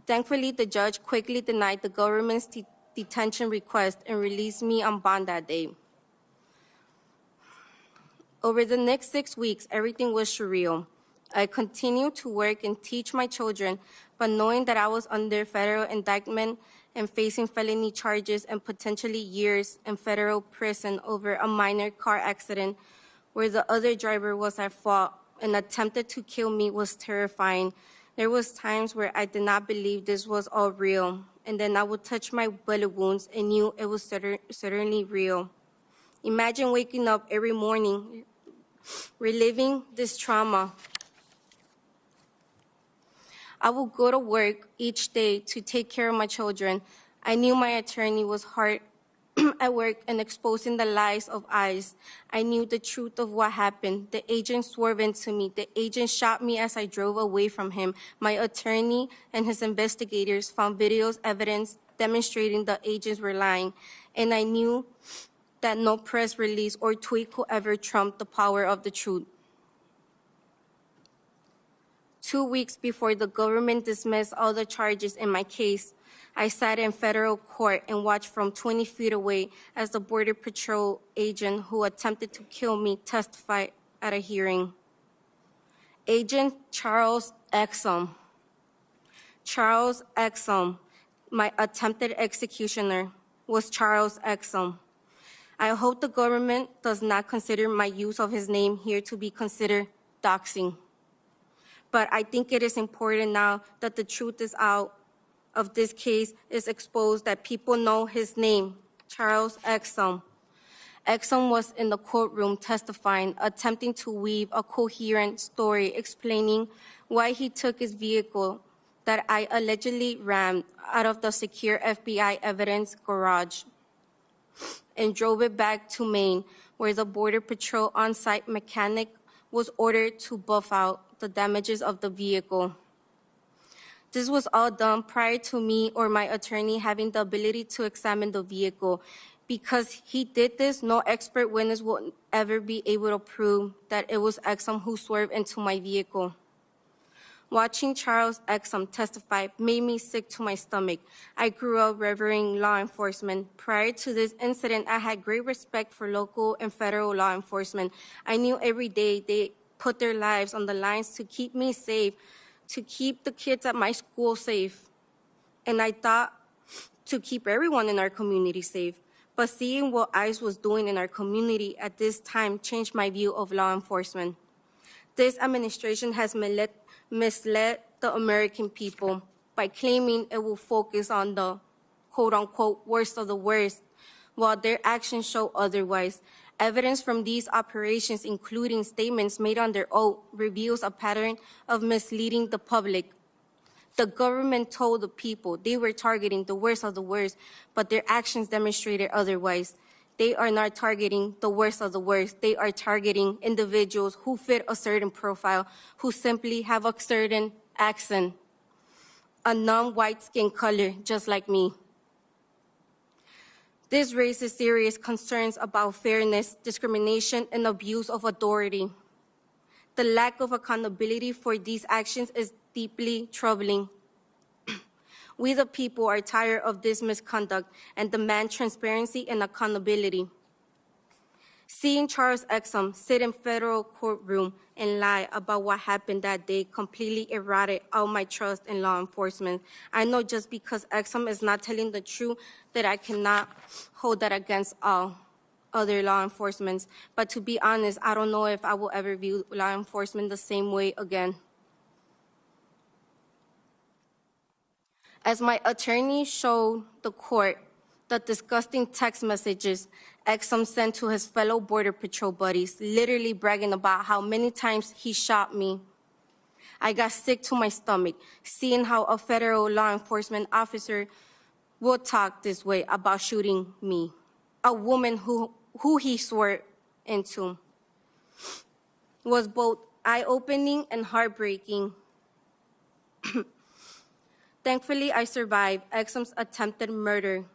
Thankfully, the judge quickly denied the government's detention request and released me on bond that day. Over the next 6 weeks, everything was surreal. I continued to work and teach my children, but knowing that I was under federal indictment and facing felony charges and potentially years in federal prison over a minor car accident where the other driver was at fault and attempted to kill me was terrifying. There was times where I did not believe this was all real, and then I would touch my bullet wounds and knew it was certainly real. Imagine waking up every morning, reliving this trauma. I would go to work each day to take care of my children. I knew my attorney was hard at work and exposing the lies of eyes. I knew the truth of what happened. The agent swerved into me. The agent shot me as I drove away from him. My attorney and his investigators found videos, evidence demonstrating the agents were lying. And I knew that no press release or tweet could ever trump the power of the truth. 2 weeks before the government dismissed all the charges in my case, I sat in federal court and watched from 20 feet away as the Border Patrol agent who attempted to kill me testified at a hearing. Agent Charles Exum. Charles Exum, my attempted executioner, was Charles Exum. I hope the government does not consider my use of his name here to be considered doxing. But I think it is important now that the truth is out of this case is exposed, that people know his name, Charles Exum. Exum was in the courtroom testifying, attempting to weave a coherent story explaining why he took his vehicle that I allegedly rammed out of the secure FBI evidence garage and drove it back to Maine, where the Border Patrol on-site mechanic was ordered to buff out the damages of the vehicle. This was all done prior to me or my attorney having the ability to examine the vehicle. Because he did this, no expert witness will ever be able to prove that it was Exum who swerved into my vehicle. Watching Charles Exum testify made me sick to my stomach. I grew up revering law enforcement. Prior to this incident, I had great respect for local and federal law enforcement. I knew every day they put their lives on the lines to keep me safe, to keep the kids at my school safe. And I thought to keep everyone in our community safe. But seeing what ICE was doing in our community at this time changed my view of law enforcement. This administration has misled the American people by claiming it will focus on the quote-unquote worst of the worst, while their actions show otherwise. Evidence from these operations, including statements made under oath, reveals a pattern of misleading the public. The government told the people they were targeting the worst of the worst, but their actions demonstrated otherwise. They are not targeting the worst of the worst. They are targeting individuals who fit a certain profile, who simply have a certain accent, a non-white skin color, just like me. This raises serious concerns about fairness, discrimination, and abuse of authority. The lack of accountability for these actions is deeply troubling. We, the people, are tired of this misconduct and demand transparency and accountability. Seeing Charles Exum sit in federal courtroom and lie about what happened that day completely eroded all my trust in law enforcement. I know just because Exum is not telling the truth that I cannot hold that against all other law enforcement. But to be honest, I don't know if I will ever view law enforcement the same way again. As my attorney showed the court the disgusting text messages Exum sent to his fellow Border Patrol buddies, literally bragging about how many times he shot me. I got sick to my stomach, seeing how a federal law enforcement officer will talk this way about shooting me, a woman who he swore into. Was both eye-opening and heartbreaking. Thankfully, I survived Exum's attempted murder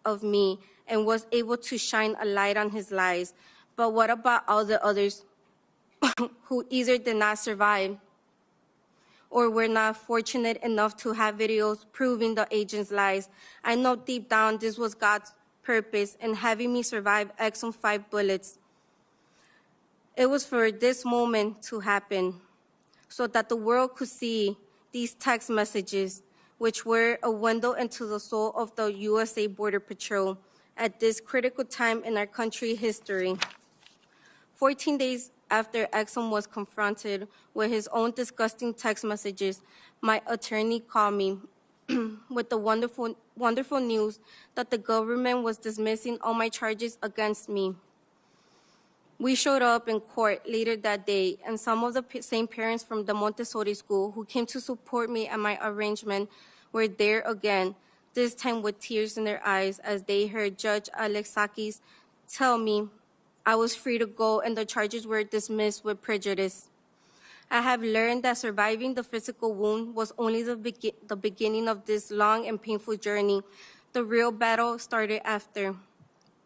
of me and was able to shine a light on his lies. But what about all the others who either did not survive or were not fortunate enough to have videos proving the agent's lies? I know deep down this was God's purpose in having me survive Exum 5 bullets. It was for this moment to happen so that the world could see these text messages, which were a window into the soul of the USA Border Patrol at this critical time in our country's history. 14 days after Exum was confronted with his own disgusting text messages, my attorney called me with the wonderful news that the government was dismissing all my charges against me. We showed up in court later that day, and some of the same parents from the Montessori school who came to support me at my arraignment were there again, this time with tears in their eyes as they heard Judge Alexakis tell me I was free to go and the charges were dismissed with prejudice. I have learned that surviving the physical wound was only the beginning of this long and painful journey. The real battle started after.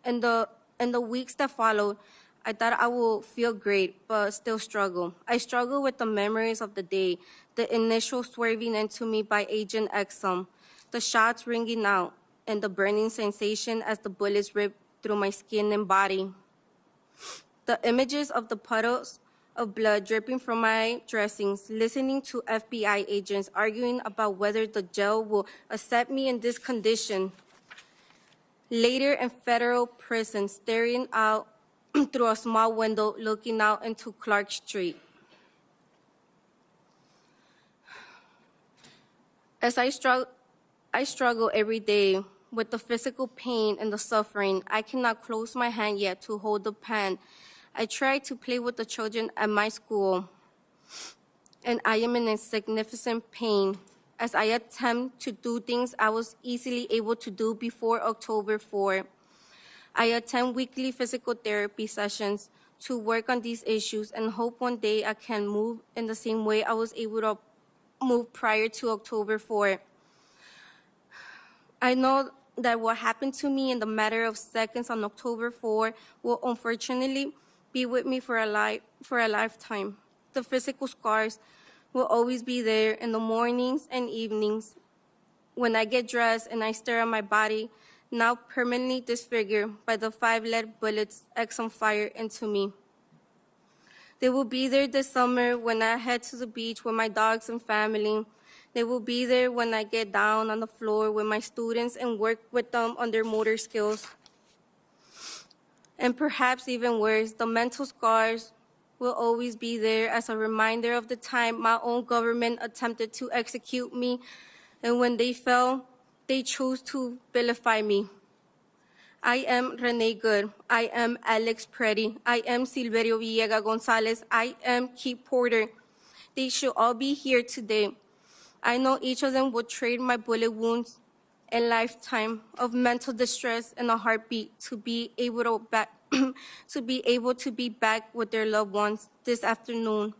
In the weeks that followed, I thought I would feel great, but still struggle. I struggle with the memories of the day, the initial swerving into me by Agent Exum, the shots ringing out, and the burning sensation as the bullets ripped through my skin and body. The images of the puddles of blood dripping from my dressings, listening to FBI agents arguing about whether the jail will accept me in this condition. Later in federal prison, staring out through a small window looking out into Clark Street. As I struggle every day with the physical pain and the suffering, I cannot close my hand yet to hold the pen. I try to play with the children at my school, and I am in significant pain as I attempt to do things I was easily able to do before October 4. I attend weekly physical therapy sessions to work on these issues and hope one day I can move in the same way I was able to move prior to October 4. I know that what happened to me in the matter of seconds on October 4 will unfortunately be with me for a lifetime. The physical scars will always be there in the mornings and evenings when I get dressed and I stare at my body, now permanently disfigured by the 5 lead bullets Exum fired into me. They will be there this summer when I head to the beach with my dogs and family. They will be there when I get down on the floor with my students and work with them on their motor skills. And perhaps even worse, the mental scars will always be there as a reminder of the time my own government attempted to execute me, and when they fell, they chose to vilify me. I am Renee Good. I am Alex Preddy. I am Silverio Villegas Gonzalez. I am Keith Porter. They should all be here today. I know each of them would trade my bullet wounds a lifetime of mental distress and a heartbeat to be able to be back with their loved ones this afternoon.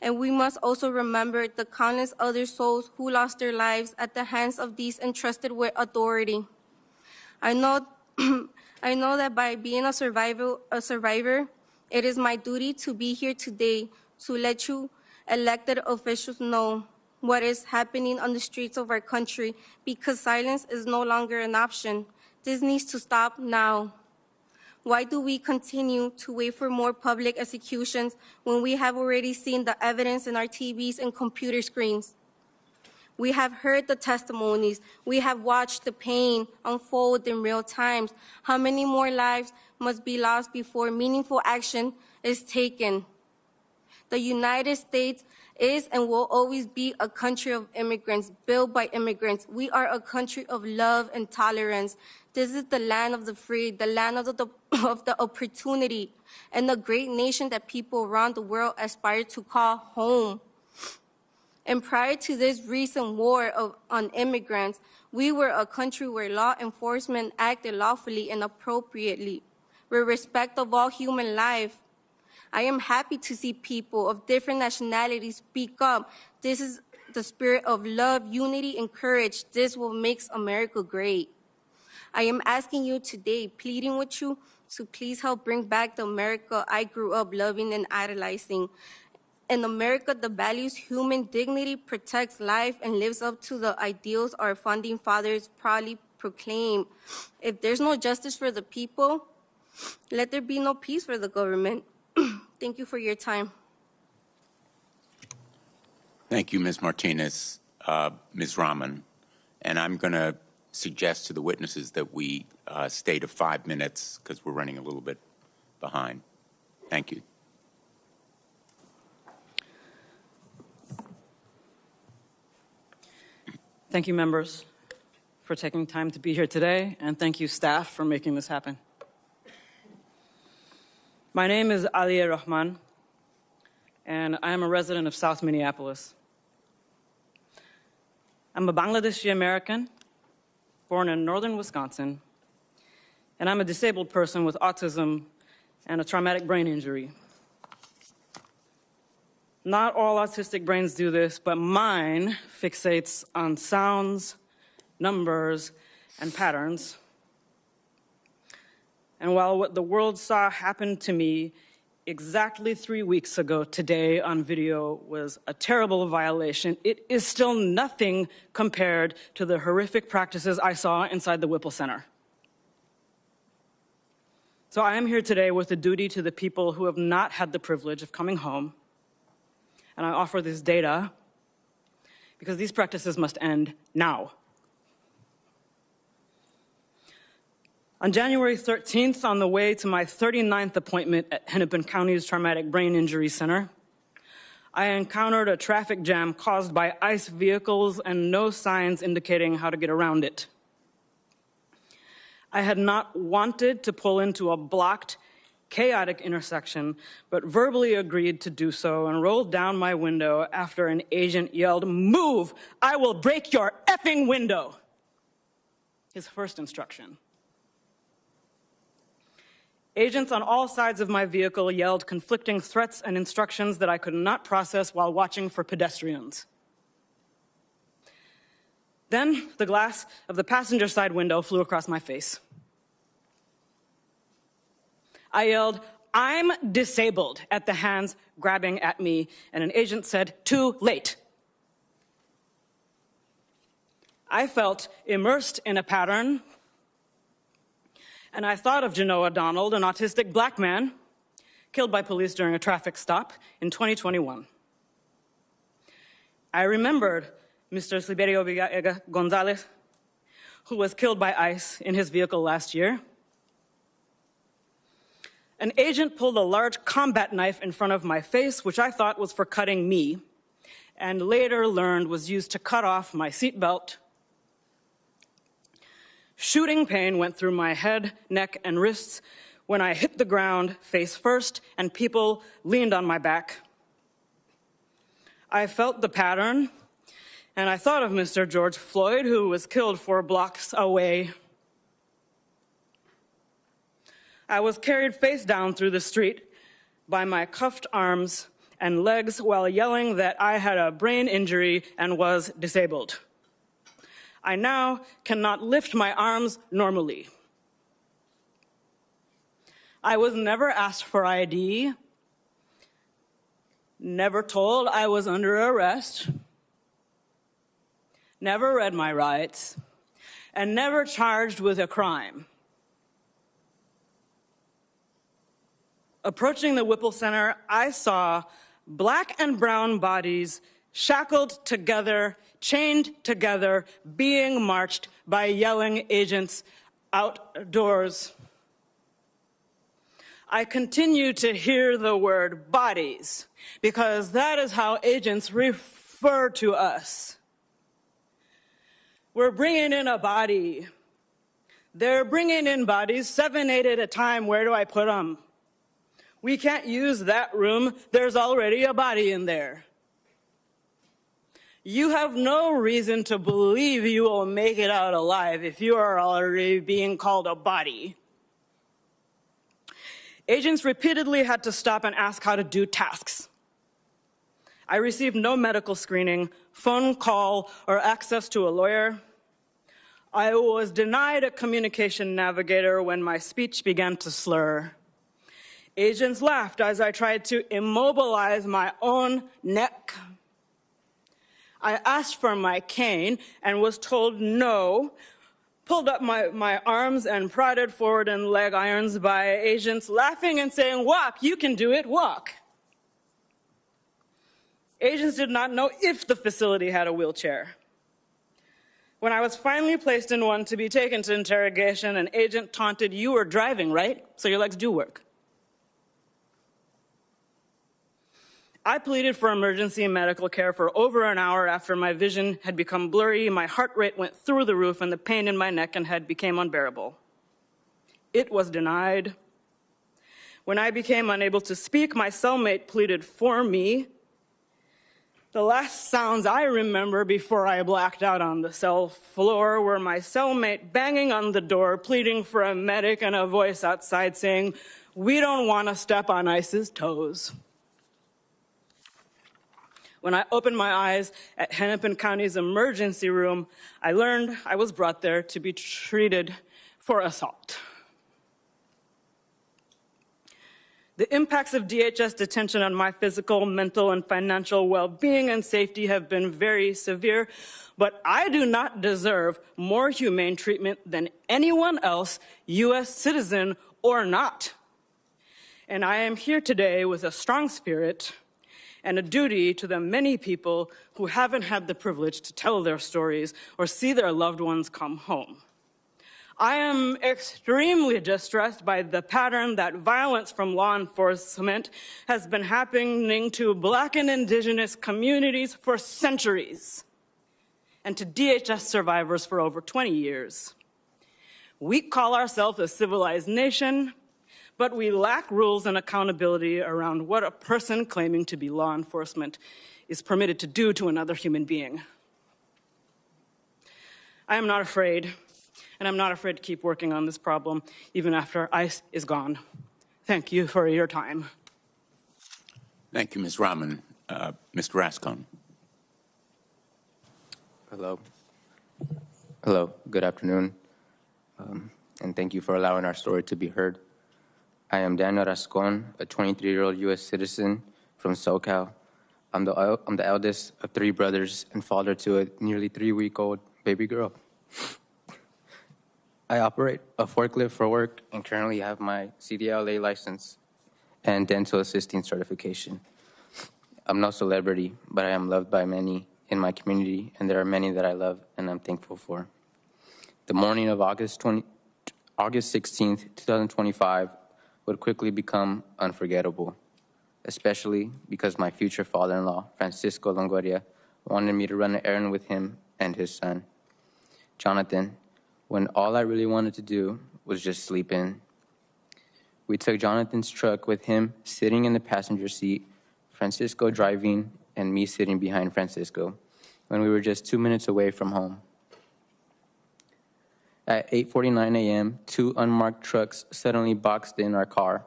And we must also remember the countless other souls who lost their lives at the hands of these entrusted with authority. I know that by being a survivor, it is my duty to be here today to let you elected officials know what is happening on the streets of our country, because silence is no longer an option. This needs to stop now. Why do we continue to wait for more public executions when we have already seen the evidence in our TVs and computer screens? We have heard the testimonies. We have watched the pain unfold in real time. How many more lives must be lost before meaningful action is taken? The United States is and will always be a country of immigrants, built by immigrants. We are a country of love and tolerance. This is the land of the free, the land of the opportunity, and the great nation that people around the world aspire to call home. And prior to this recent war on immigrants, we were a country where law enforcement acted lawfully and appropriately, with respect of all human life. I am happy to see people of different nationalities speak up. This is the spirit of love, unity, and courage. This will make America great. I am asking you today, pleading with you, to please help bring back the America I grew up loving and idolizing. In America that values human dignity, protects life, and lives up to the ideals our founding fathers proudly proclaimed. If there's no justice for the people, let there be no peace for the government. Thank you for your time. Thank you, Ms. Martinez, Ms. Rahman. And I'm going to suggest to the witnesses that we stay to 5 minutes because we're running a little bit behind. Thank you. Thank you, members, for taking time to be here today, and thank you, staff, for making this happen. My name is Alia Rahman, and I am a resident of South Minneapolis. I'm a Bangladeshi American, born in northern Wisconsin, and I'm a disabled person with autism and a traumatic brain injury. Not all autistic brains do this, but mine fixates on sounds, numbers, and patterns. And while what the world saw happen to me exactly 3 weeks ago today on video was a terrible violation, it is still nothing compared to the horrific practices I saw inside the Whipple Center. So I am here today with a duty to the people who have not had the privilege of coming home, and I offer this data because these practices must end now. On January 13th, on the way to my 39th appointment at Hennepin County's Traumatic Brain Injury Center, I encountered a traffic jam caused by ICE vehicles and no signs indicating how to get around it. I had not wanted to pull into a blocked, chaotic intersection, but verbally agreed to do so and rolled down my window after an agent yelled, "Move! I will break your effing window!" His first instruction. Agents on all sides of my vehicle yelled conflicting threats and instructions that I could not process while watching for pedestrians. Then the glass of the passenger side window flew across my face. I yelled, "I'm disabled," at the hands grabbing at me, and an agent said, "Too late." I felt immersed in a pattern, and I thought of Genoa Donald, an autistic black man killed by police during a traffic stop in 2021. I remembered Mr. Sliberio Villa Gonzalez, who was killed by ICE in his vehicle last year. An agent pulled a large combat knife in front of my face, which I thought was for cutting me, and later learned was used to cut off my seatbelt. Shooting pain went through my head, neck, and wrists when I hit the ground face first and people leaned on my back. I felt the pattern, and I thought of Mr. George Floyd, who was killed 4 blocks away. I was carried face down through the street by my cuffed arms and legs while yelling that I had a brain injury and was disabled. I now cannot lift my arms normally. I was never asked for ID, never told I was under arrest, never read my rights, and never charged with a crime. Approaching the Whipple Center, I saw black and brown bodies shackled together, chained together, being marched by yelling agents outdoors. I continue to hear the word bodies because that is how agents refer to us. We're bringing in a body. They're bringing in bodies, 7, 8 at a time. Where do I put them? We can't use that room. There's already a body in there. You have no reason to believe you will make it out alive if you are already being called a body. Agents repeatedly had to stop and ask how to do tasks. I received no medical screening, phone call, or access to a lawyer. I was denied a communication navigator when my speech began to slur. Agents laughed as I tried to immobilize my own neck. I asked for my cane and was told no, pulled up my arms and prodded forward in leg irons by agents laughing and saying, "Walk, you can do it, walk." Agents did not know if the facility had a wheelchair. When I was finally placed in one to be taken to interrogation, an agent taunted, "You were driving, right? So your legs do work." I pleaded for emergency medical care for over an hour after my vision had become blurry, my heart rate went through the roof, and the pain in my neck and head became unbearable. It was denied. When I became unable to speak, my cellmate pleaded for me. The last sounds I remember before I blacked out on the cell floor were my cellmate banging on the door, pleading for a medic, and a voice outside saying, "We don't want to step on ICE's toes." When I opened my eyes at Hennepin County's emergency room, I learned I was brought there to be treated for assault. The impacts of DHS detention on my physical, mental, and financial well-being and safety have been very severe, but I do not deserve more humane treatment than anyone else, U.S. citizen or not. And I am here today with a strong spirit and a duty to the many people who haven't had the privilege to tell their stories or see their loved ones come home. I am extremely distressed by the pattern that violence from law enforcement has been happening to Black and Indigenous communities for centuries, and to DHS survivors for over 20 years. We call ourselves a civilized nation, but we lack rules and accountability around what a person claiming to be law enforcement is permitted to do to another human being. I am not afraid, and I'm not afraid to keep working on this problem even after ICE is gone. Thank you for your time. Thank you, Ms. Rahman. Mr. Rascon. Hello. Hello, good afternoon, and thank you for allowing our story to be heard. I am Daniel Rascon, a 23-year-old U.S. citizen from SoCal. I'm the eldest of 3 brothers and father to a nearly 3-week-old baby girl. I operate a forklift for work and currently have my CDLA license and dental assisting certification. I'm no celebrity, but I am loved by many in my community, and there are many that I love and I'm thankful for. The morning of August 16th, 2025 would quickly become unforgettable, especially because my future father-in-law, Francisco Longoria, wanted me to run an errand with him and his son, Jonathan, when all I really wanted to do was just sleep in. We took Jonathan's truck with him sitting in the passenger seat, Francisco driving, and me sitting behind Francisco, when we were just 2 minutes away from home. At 8:49 a.m., 2 unmarked trucks suddenly boxed in our car.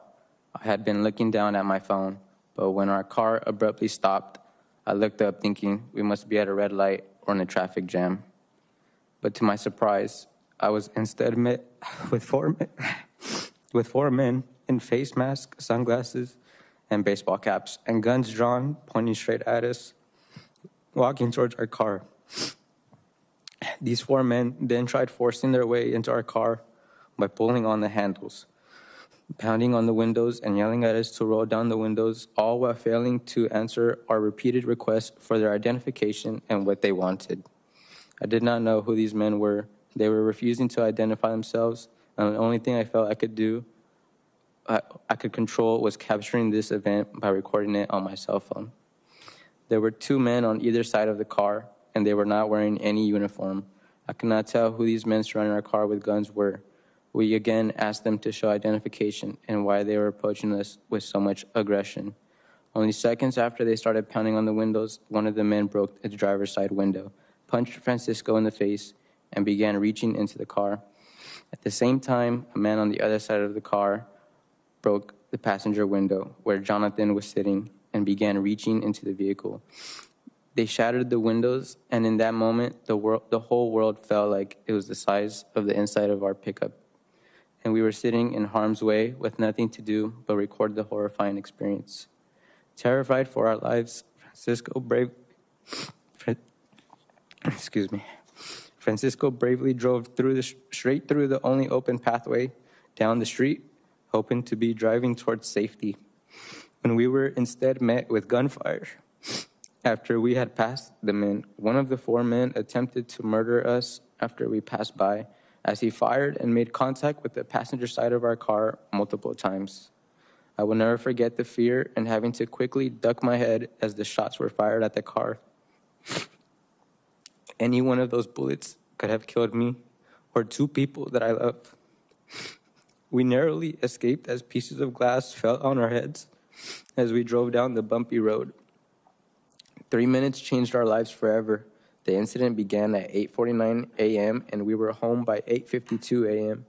I had been looking down at my phone, but when our car abruptly stopped, I looked up thinking we must be at a red light or in a traffic jam. But to my surprise, I was instead met with four men in face masks, sunglasses, and baseball caps, and guns drawn, pointing straight at us, walking towards our car. These 4 men then tried forcing their way into our car by pulling on the handles, pounding on the windows, and yelling at us to roll down the windows, all while failing to answer our repeated requests for their identification and what they wanted. I did not know who these men were. They were refusing to identify themselves, and the only thing I felt I could do I could control was capturing this event by recording it on my cell phone. There were two men on either side of the car, and they were not wearing any uniform. I could not tell who these men surrounding our car with guns were. We again asked them to show identification and why they were approaching us with so much aggression. Only seconds after they started pounding on the windows, one of the men broke the driver's side window, punched Francisco in the face, and began reaching into the car. At the same time, a man on the other side of the car broke the passenger window where Jonathan was sitting and began reaching into the vehicle. They shattered the windows, and in that moment, the whole world felt like it was the size of the inside of our pickup. And we were sitting in harm's way with nothing to do but record the horrifying experience. Terrified for our lives, Francisco bravely drove straight through the only open pathway down the street, hoping to be driving towards safety, when we were instead met with gunfire. After we had passed the men, one of the four men attempted to murder us after we passed by, as he fired and made contact with the passenger side of our car multiple times. I will never forget the fear and having to quickly duck my head as the shots were fired at the car. Any one of those bullets could have killed me or two people that I love. We narrowly escaped as pieces of glass fell on our heads as we drove down the bumpy road. 3 minutes changed our lives forever. The incident began at 8:49 a.m. and we were home by 8:52 a.m.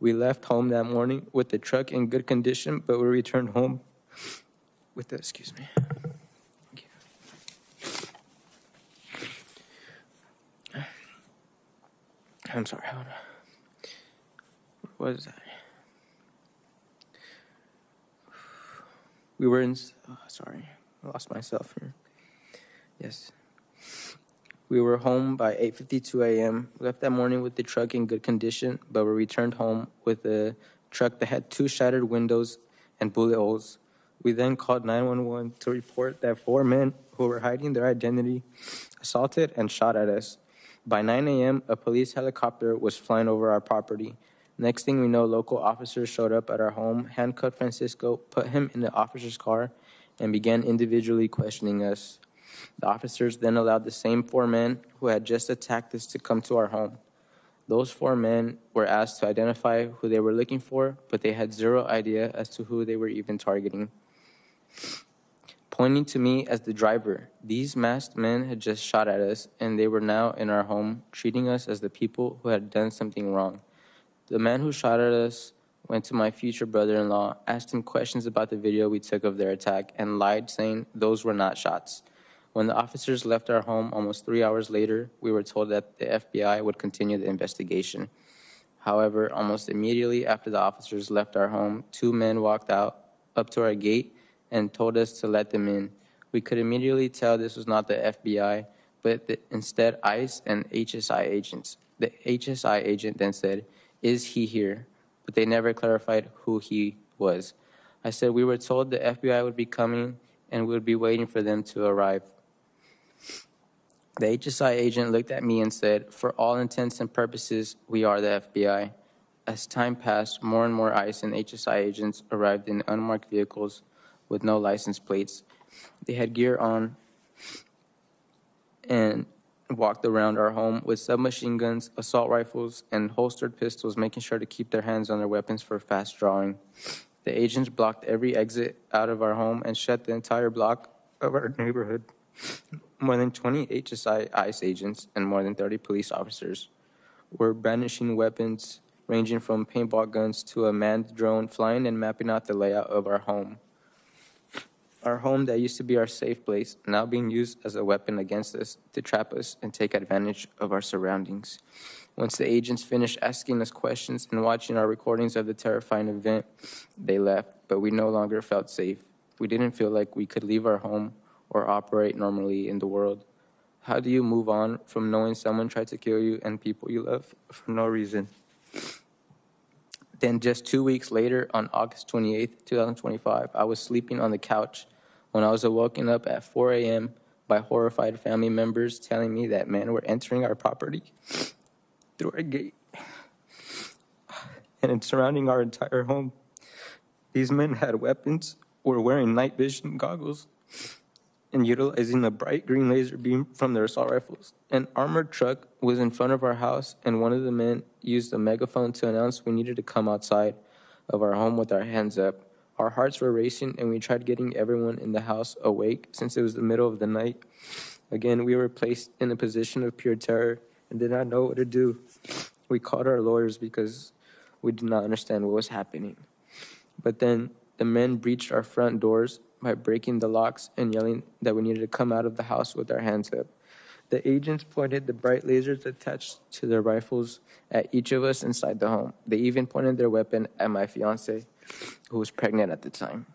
We left home that morning with the truck in good condition, but we returned home with the, I'm sorry, hold on. What was that? We were in, sorry, I lost myself here. Yes. We were home by 8:52 a.m. We left that morning with the truck in good condition, but we returned home with a truck that had 2 shattered windows and bullet holes. We then called 911 to report that 4 men who were hiding their identity assaulted and shot at us. By 9 a.m., a police helicopter was flying over our property. Next thing we know, local officers showed up at our home, handcuffed Francisco, put him in the officer's car, and began individually questioning us. The officers then allowed the same 4 men who had just attacked us to come to our home. Those 4 men were asked to identify who they were looking for, but they had zero idea as to who they were even targeting. Pointing to me as the driver, these masked men had just shot at us, and they were now in our home, treating us as the people who had done something wrong. The man who shot at us went to my future brother-in-law, asked him questions about the video we took of their attack, and lied, saying those were not shots. When the officers left our home almost 3 hours later, we were told that the FBI would continue the investigation. However, almost immediately after the officers left our home, 2 men walked up to our gate and told us to let them in. We could immediately tell this was not the FBI, but instead ICE and HSI agents. The HSI agent then said, "Is he here?" But they never clarified who he was. I said we were told the FBI would be coming and we would be waiting for them to arrive. The HSI agent looked at me and said, "For all intents and purposes, we are the FBI." As time passed, more and more ICE and HSI agents arrived in unmarked vehicles with no license plates. They had gear on and walked around our home with submachine guns, assault rifles, and holstered pistols, making sure to keep their hands on their weapons for fast drawing. The agents blocked every exit out of our home and shut the entire block of our neighborhood. More than 20 HSI ICE agents and more than 30 police officers were brandishing weapons ranging from paintball guns to a manned drone flying and mapping out the layout of our home. Our home that used to be our safe place, now being used as a weapon against us to trap us and take advantage of our surroundings. Once the agents finished asking us questions and watching our recordings of the terrifying event, they left, but we no longer felt safe. We didn't feel like we could leave our home or operate normally in the world. How do you move on from knowing someone tried to kill you and people you love for no reason? Then just 2 weeks later, on August 28th, 2025, I was sleeping on the couch when I was woken up at 4 a.m. by horrified family members telling me that men were entering our property through our gate and surrounding our entire home. These men had weapons, were wearing night vision goggles, and utilizing a bright green laser beam from their assault rifles. An armored truck was in front of our house, and one of the men used a megaphone to announce we needed to come outside of our home with our hands up. Our hearts were racing, and we tried getting everyone in the house awake since it was the middle of the night. Again, we were placed in a position of pure terror and did not know what to do. We called our lawyers because we did not understand what was happening. But then the men breached our front doors by breaking the locks and yelling that we needed to come out of the house with our hands up. The agents pointed the bright lasers attached to their rifles at each of us inside the home. They even pointed their weapon at my fiance, who was pregnant at the time.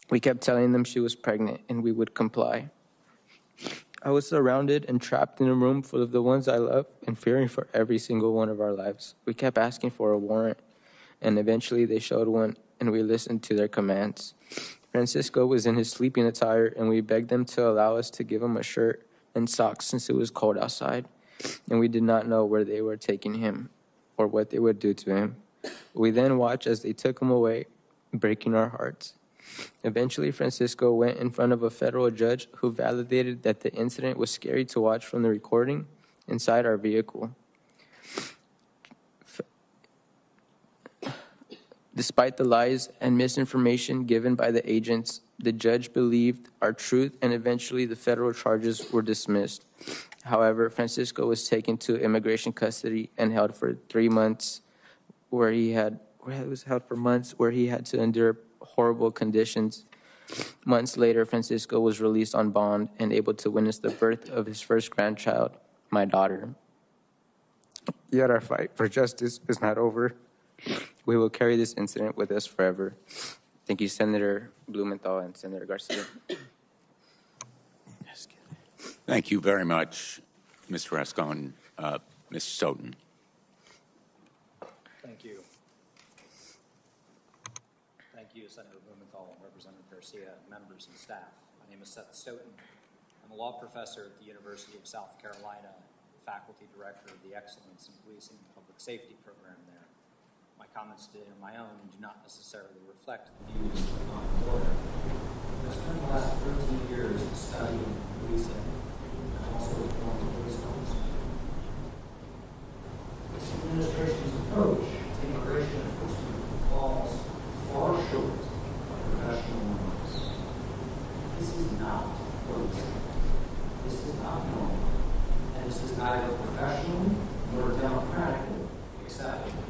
We kept telling them she was pregnant and we would comply. I was surrounded and trapped in a room full of the ones I love and fearing for every single one of our lives. We kept asking for a warrant, and eventually they showed one, and we listened to their commands. Francisco was in his sleeping attire, and we begged them to allow us to give him a shirt and socks since it was cold outside, and we did not know where they were taking him or what they would do to him. We then watched as they took him away, breaking our hearts. Eventually, Francisco went in front of a federal judge who validated that the incident was scary to watch from the recording inside our vehicle. Despite the lies and misinformation given by the agents, the judge believed our truth, and eventually the federal charges were dismissed. However, Francisco was taken to immigration custody and held for 3 months, where he had to endure horrible conditions. Months later, Francisco was released on bond and able to witness the birth of his first grandchild, my daughter. Yet our fight for justice is not over. We will carry this incident with us forever. Thank you, Senator Blumenthal and Senator Garcia. Thank you very much, Mr. Rascon. Mr. Stoughton. Thank you. Thank you, Senator Blumenthal, Representative Garcia, members and staff. My name is Seth Stoughton. I'm a law professor at the University of South Carolina, faculty director of the Excellence in Policing and Public Safety program there. My comments today are my own and do not necessarily reflect the views of my employer. I've spent the last 13 years studying policing and also as a former police officer. This administration's approach to immigration enforcement falls far short of professional norms. This is not policing. This is not normal. And this is neither professionally nor democratically acceptable.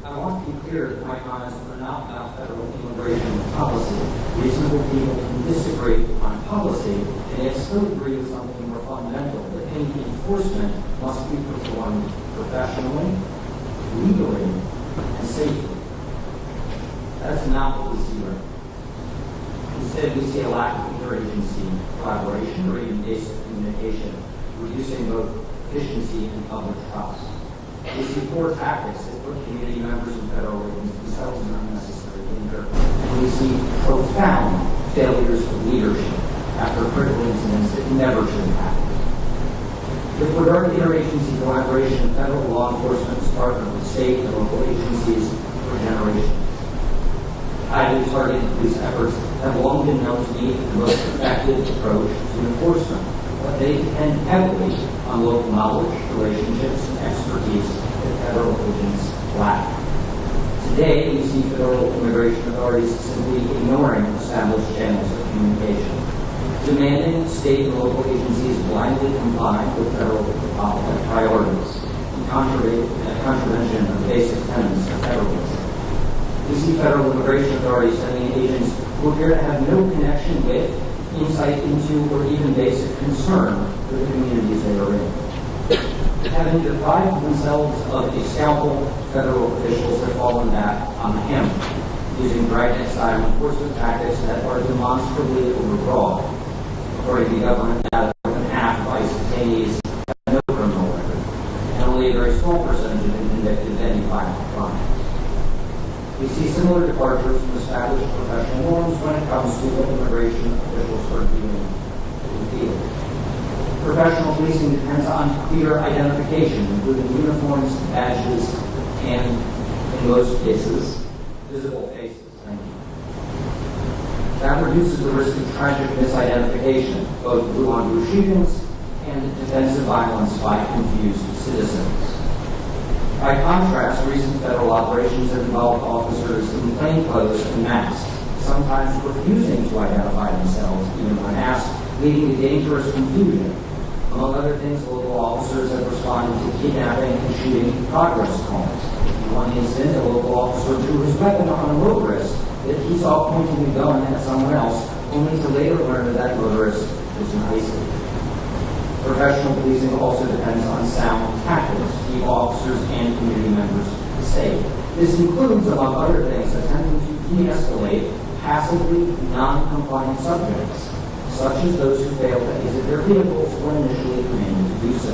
I want to be clear that my comments are not about federal immigration policy. Reasonable people can disagree on policy and yet still agree with something more fundamental, that any enforcement must be performed professionally, legally, and safely. That's not what we see right now. Instead, we see a lack of interagency collaboration or even basic communication, reducing both efficiency and public trust. We see poor tactics that put community members and federal agents themselves in unnecessary danger. And we see profound failures of leadership after critical incidents that never should have happened. With regard to interagency collaboration, federal law enforcement has partnered with state and local agencies for generations. Highly targeted police efforts have long been known to be the most effective approach to enforcement, but they depend heavily on local knowledge, relationships, and expertise that federal agents lack. Today, we see federal immigration authorities simply ignoring established channels of communication, demanding state and local agencies blindly comply with federal priorities in contravention of the basic tenets of federalism. We see federal immigration authorities sending agents who appear to have no connection with, insight into, or even basic concern for the communities they are in. Having deprived themselves of a scalpel, federal officials have fallen back on the hammer, using dragnet-style enforcement tactics that are demonstrably overbroad. According to government data, more than half of ICE detainees have no criminal record, and only a very small percentage have been convicted of any violent crime. We see similar departures from established professional norms when it comes to what immigration officials are doing in the field. Professional policing depends on clear identification, including uniforms, badges, and, in most cases, visible faces. Thank you. That reduces the risk of tragic misidentification, both blue-on-blue shootings and defensive violence by confused citizens. By contrast, recent federal operations have involved officers in plainclothes and masks, sometimes refusing to identify themselves even when asked, leading to dangerous confusion. Among other things, local officers have responded to kidnapping and shooting progress calls. In one incident, a local officer drew his weapon on a motorist that he saw pointing a gun at someone else, only to later learn that that motorist was an ISIL. Professional policing also depends on sound tactics to keep officers and community members safe. This includes, among other things, attempting to de-escalate passively non-compliant subjects, such as those who fail to exit their vehicles when initially commanded to do so.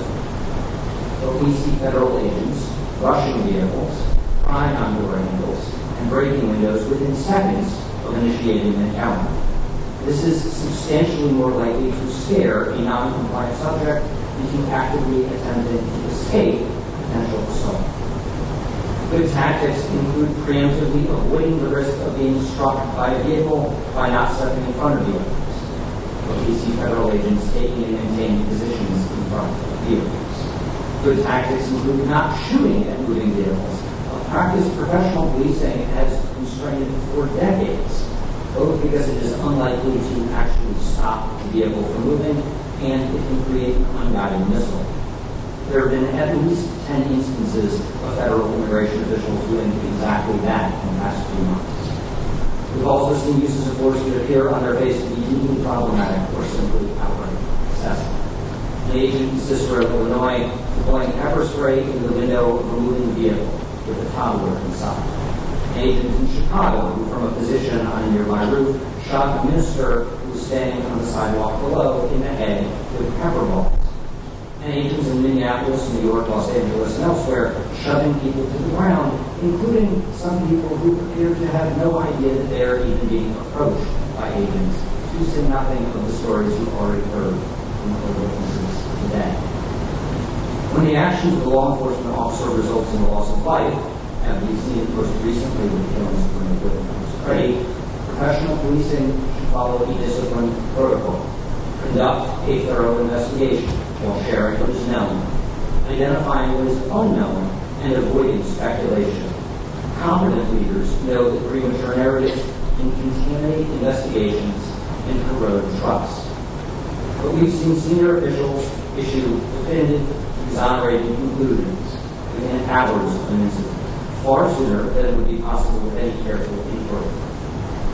But we see federal agents rushing vehicles, prying on door handles, and breaking windows within seconds of initiating an encounter. This is substantially more likely to scare a non-compliant subject into actively attempting to escape potential assault. Good tactics include preemptively avoiding the risk of being struck by a vehicle by not stepping in front of vehicles. But we see federal agents taking and maintaining positions in front of vehicles. Good tactics include not shooting at moving vehicles, a practice professional policing has constrained for decades, both because it is unlikely to actually stop the vehicle from moving and it can create an unguided missile. There have been at least 10 instances of federal immigration officials doing exactly that in the past few months. We've also seen uses of force that appear on their face to be deeply problematic or simply outright excessive. An agent in Cicero, Illinois, deploying pepper spray into the window of a moving vehicle with a toddler inside. An agent in Chicago, who from a position on a nearby roof shot a minister who was standing on the sidewalk below in the head with pepper balls. And agents in Minneapolis, New York, Los Angeles, and elsewhere shoving people to the ground, including some people who appear to have no idea that they are even being approached by agents, to say nothing of the stories you've already heard from other witnesses today. When the actions of the law enforcement officer results in the loss of life, and we've seen it most recently with the killings of Renee, professional policing should follow a disciplined protocol, conduct a thorough investigation while sharing what is known, identifying what is unknown, and avoiding speculation. Competent leaders know that premature narratives can contaminate investigations and corrode trust. But we've seen senior officials issue definitive, exonerating conclusions within hours of an incident, far sooner than it would be possible with any careful inquiry.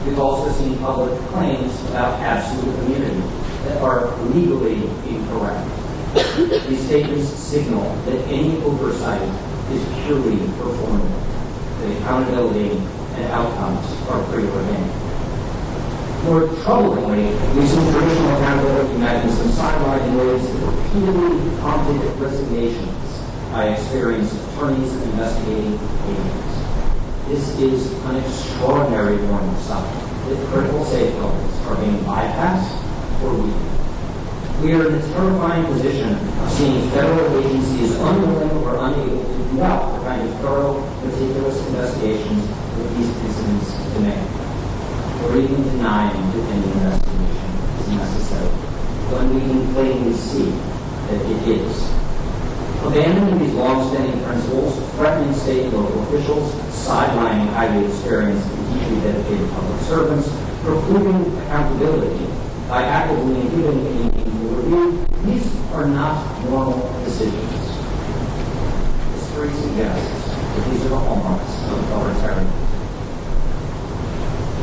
We've also seen public claims about absolute immunity that are legally incorrect. These statements signal that any oversight is purely performative, that accountability and outcomes are preordained. More troublingly, we've seen traditional accountability mechanisms sidelined in ways that repeatedly prompted resignations by experienced attorneys and investigating agents. This is an extraordinary warning sign that critical safeguards are being bypassed or weakened. We are in a terrifying position of seeing federal agencies unwilling or unable to conduct the kind of thorough, meticulous investigations that these incidents demand, or even denying that any investigation is necessary, when we can plainly see that it is. Abandoning these long-standing principles, threatening state and local officials, sidelining highly experienced and deeply dedicated public servants, precluding accountability by actively including any meaningful review, these are not normal decisions. History suggests that these are the hallmarks of authoritarianism.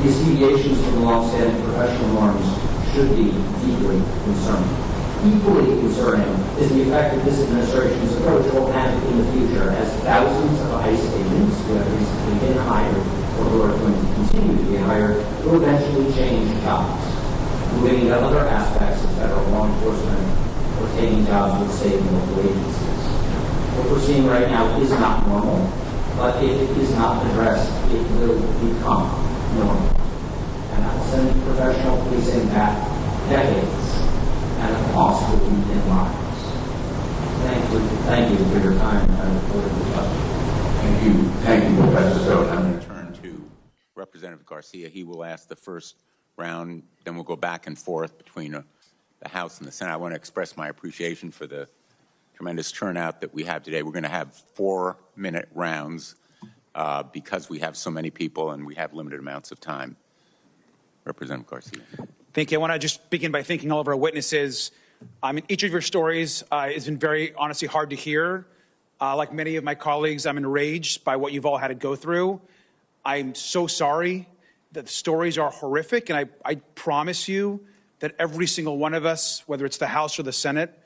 These deviations from long-standing professional norms should be deeply concerning. Equally concerning is the effect that this administration's approach will have in the future as thousands of ICE agents who have recently been hired or who are going to continue to be hired will eventually change jobs, moving into other aspects of federal law enforcement or taking jobs with state and local agencies. What we're seeing right now is not normal, but if it is not addressed, it will become normal. And that will send professional policing back decades at a cost will be in lives. Thank you for your time. I look forward to the Thank you, Professor Stone. I'm going to turn to Representative Garcia. He will ask the first round, then we'll go back and forth between the House and the Senate. I want to express my appreciation for the tremendous turnout that we have today. We're going to have 4-minute rounds because we have so many people and we have limited amounts of time. Representative Garcia. Thank you. I want to just begin by thanking all of our witnesses. Each of your stories has been very, honestly, hard to hear. Like many of my colleagues, I'm enraged by what you've all had to go through. I'm so sorry that the stories are horrific, and I promise you that every single one of us, whether it's the House or the Senate,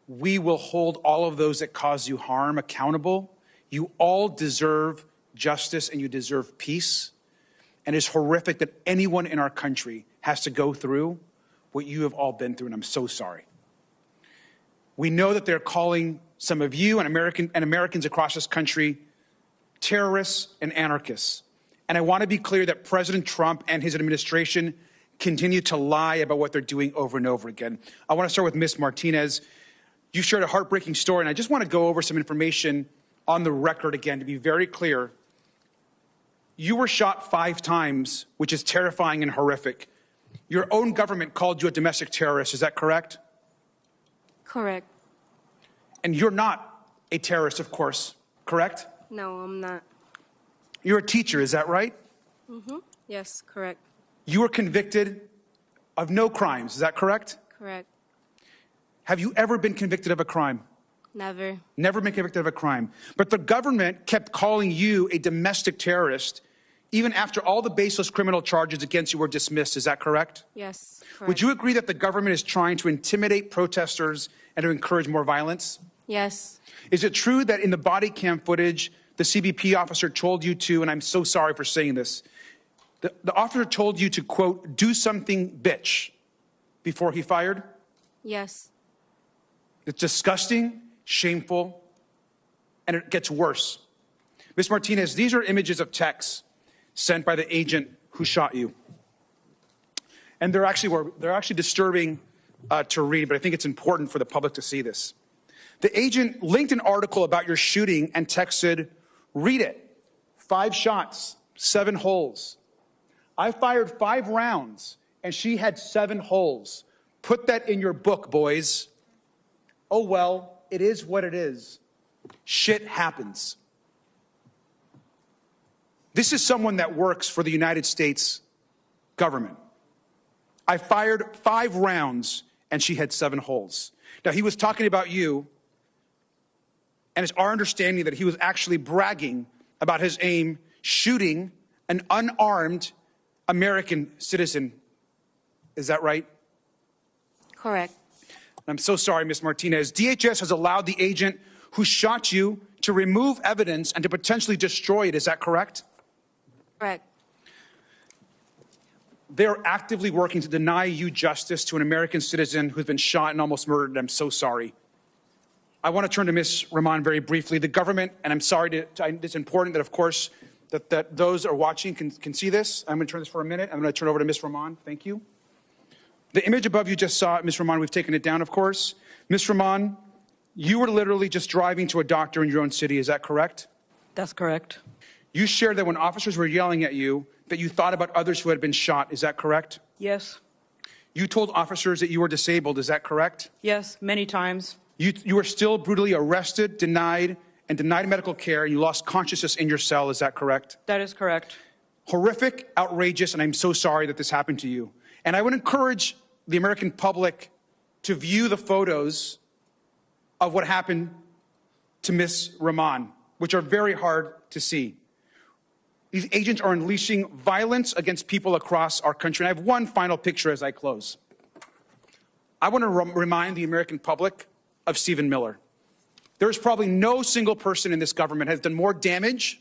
we will hold all of those that cause you harm accountable. You all deserve justice and you deserve peace. And it's horrific that anyone in our country has to go through what you have all been through, and I'm so sorry. We know that they're calling some of you and Americans across this country terrorists and anarchists. And I want to be clear that President Trump and his administration continue to lie about what they're doing over and over again. I want to start with Ms. Martinez. You shared a heartbreaking story, and I just want to go over some information on the record again to be very clear. You were shot 5 times, which is terrifying and horrific. Your own government called you a domestic terrorist. Is that correct? Correct. And you're not a terrorist, of course, correct? No, I'm not. You're a teacher, is that right? Mm-hmm. Yes, correct. You were convicted of no crimes, is that correct? Correct. Have you ever been convicted of a crime? Never. Never been convicted of a crime. But the government kept calling you a domestic terrorist even after all the baseless criminal charges against you were dismissed, is that correct? Yes, correct. Would you agree that the government is trying to intimidate protesters and to encourage more violence? Yes. Is it true that in the body cam footage, the CBP officer told you to, and I'm so sorry for saying this, the officer told you to, quote, do something, bitch, before he fired? Yes. It's disgusting, shameful, and it gets worse. Ms. Martinez, these are images of texts sent by the agent who shot you. And they're actually disturbing to read, but I think it's important for the public to see this. The agent linked an article about your shooting and texted, read it. 5 shots, 7 holes. I fired 5 rounds and she had 7 holes. Put that in your book, boys. Oh, well, it is what it is. Shit happens. This is someone that works for the United States government. I fired 5 rounds and she had 7 holes. Now, he was talking about you, and it's our understanding that he was actually bragging about his aim shooting an unarmed American citizen. Is that right? Correct. I'm so sorry, Ms. Martinez. DHS has allowed the agent who shot you to remove evidence and to potentially destroy it. Is that correct? Correct. They're actively working to deny you justice to an American citizen who's been shot and almost murdered. I'm so sorry. I want to turn to Ms. Rahman very briefly. The government, and I'm sorry, it's important that, of course, that those are watching can see this. I'm going to turn this for a minute. I'm going to turn over to Ms. Rahman. Thank you. The image above you just saw, Ms. Rahman, we've taken it down, of course. Ms. Rahman, you were literally just driving to a doctor in your own city. Is that correct? That's correct. You shared that when officers were yelling at you, that you thought about others who had been shot. Is that correct? Yes. You told officers that you were disabled. Is that correct? Yes, many times. You were still brutally arrested, denied medical care, and you lost consciousness in your cell. Is that correct? That is correct. Horrific, outrageous, and I'm so sorry that this happened to you. And I would encourage the American public to view the photos of what happened to Ms. Rahman, which are very hard to see. These agents are unleashing violence against people across our country. And I have one final picture as I close. I want to remind the American public of Stephen Miller. There is probably no single person in this government has done more damage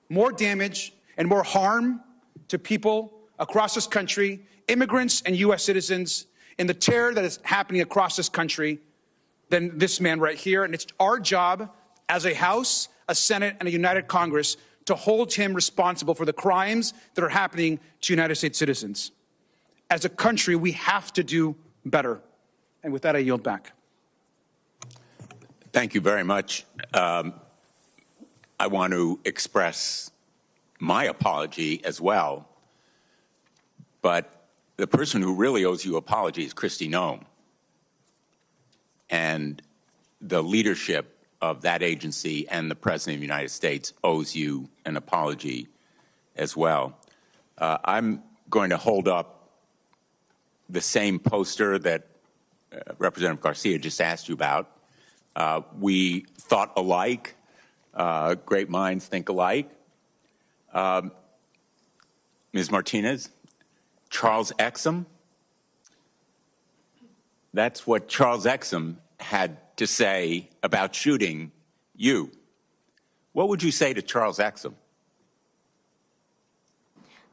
and more harm to people across this country, immigrants and U.S. citizens, in the terror that is happening across this country than this man right here. And it's our job as a House, a Senate, and a united Congress to hold him responsible for the crimes that are happening to United States citizens. As a country, we have to do better. And with that, I yield back. Thank you very much. I want to express my apology as well. But the person who really owes you an apology is Kristi Noem. And the leadership of that agency and the President of the United States owes you an apology as well. I'm going to hold up the same poster that Representative Garcia just asked you about. We thought alike. Great minds think alike. Ms. Martinez, Charles Exum. That's what Charles Exum had to say about shooting you. What would you say to Charles Exum?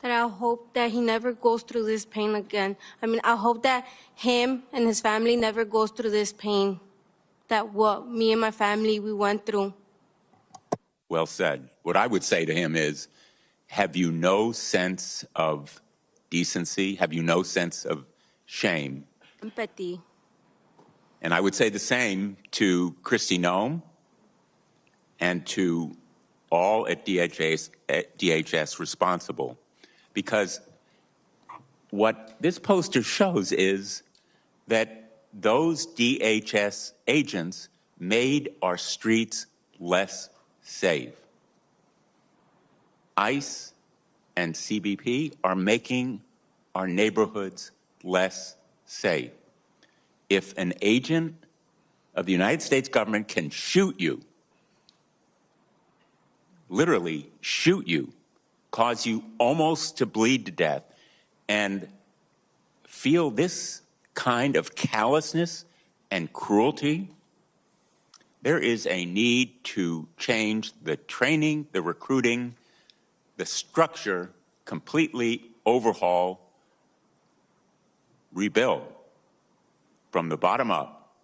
That I hope that he never goes through this pain again. I mean, I hope that him and his family never goes through this pain that what me and my family, we went through. Well said. What I would say to him is, have you no sense of decency? Have you no sense of shame? Empathy. And I would say the same to Kristi Noem and to all at DHS responsible. Because what this poster shows is that those DHS agents made our streets less safe. ICE and CBP are making our neighborhoods less safe. If an agent of the United States government can shoot you, literally shoot you, cause you almost to bleed to death, and feel this kind of callousness and cruelty, there is a need to change the training, the recruiting, the structure, completely overhaul, rebuild from the bottom up,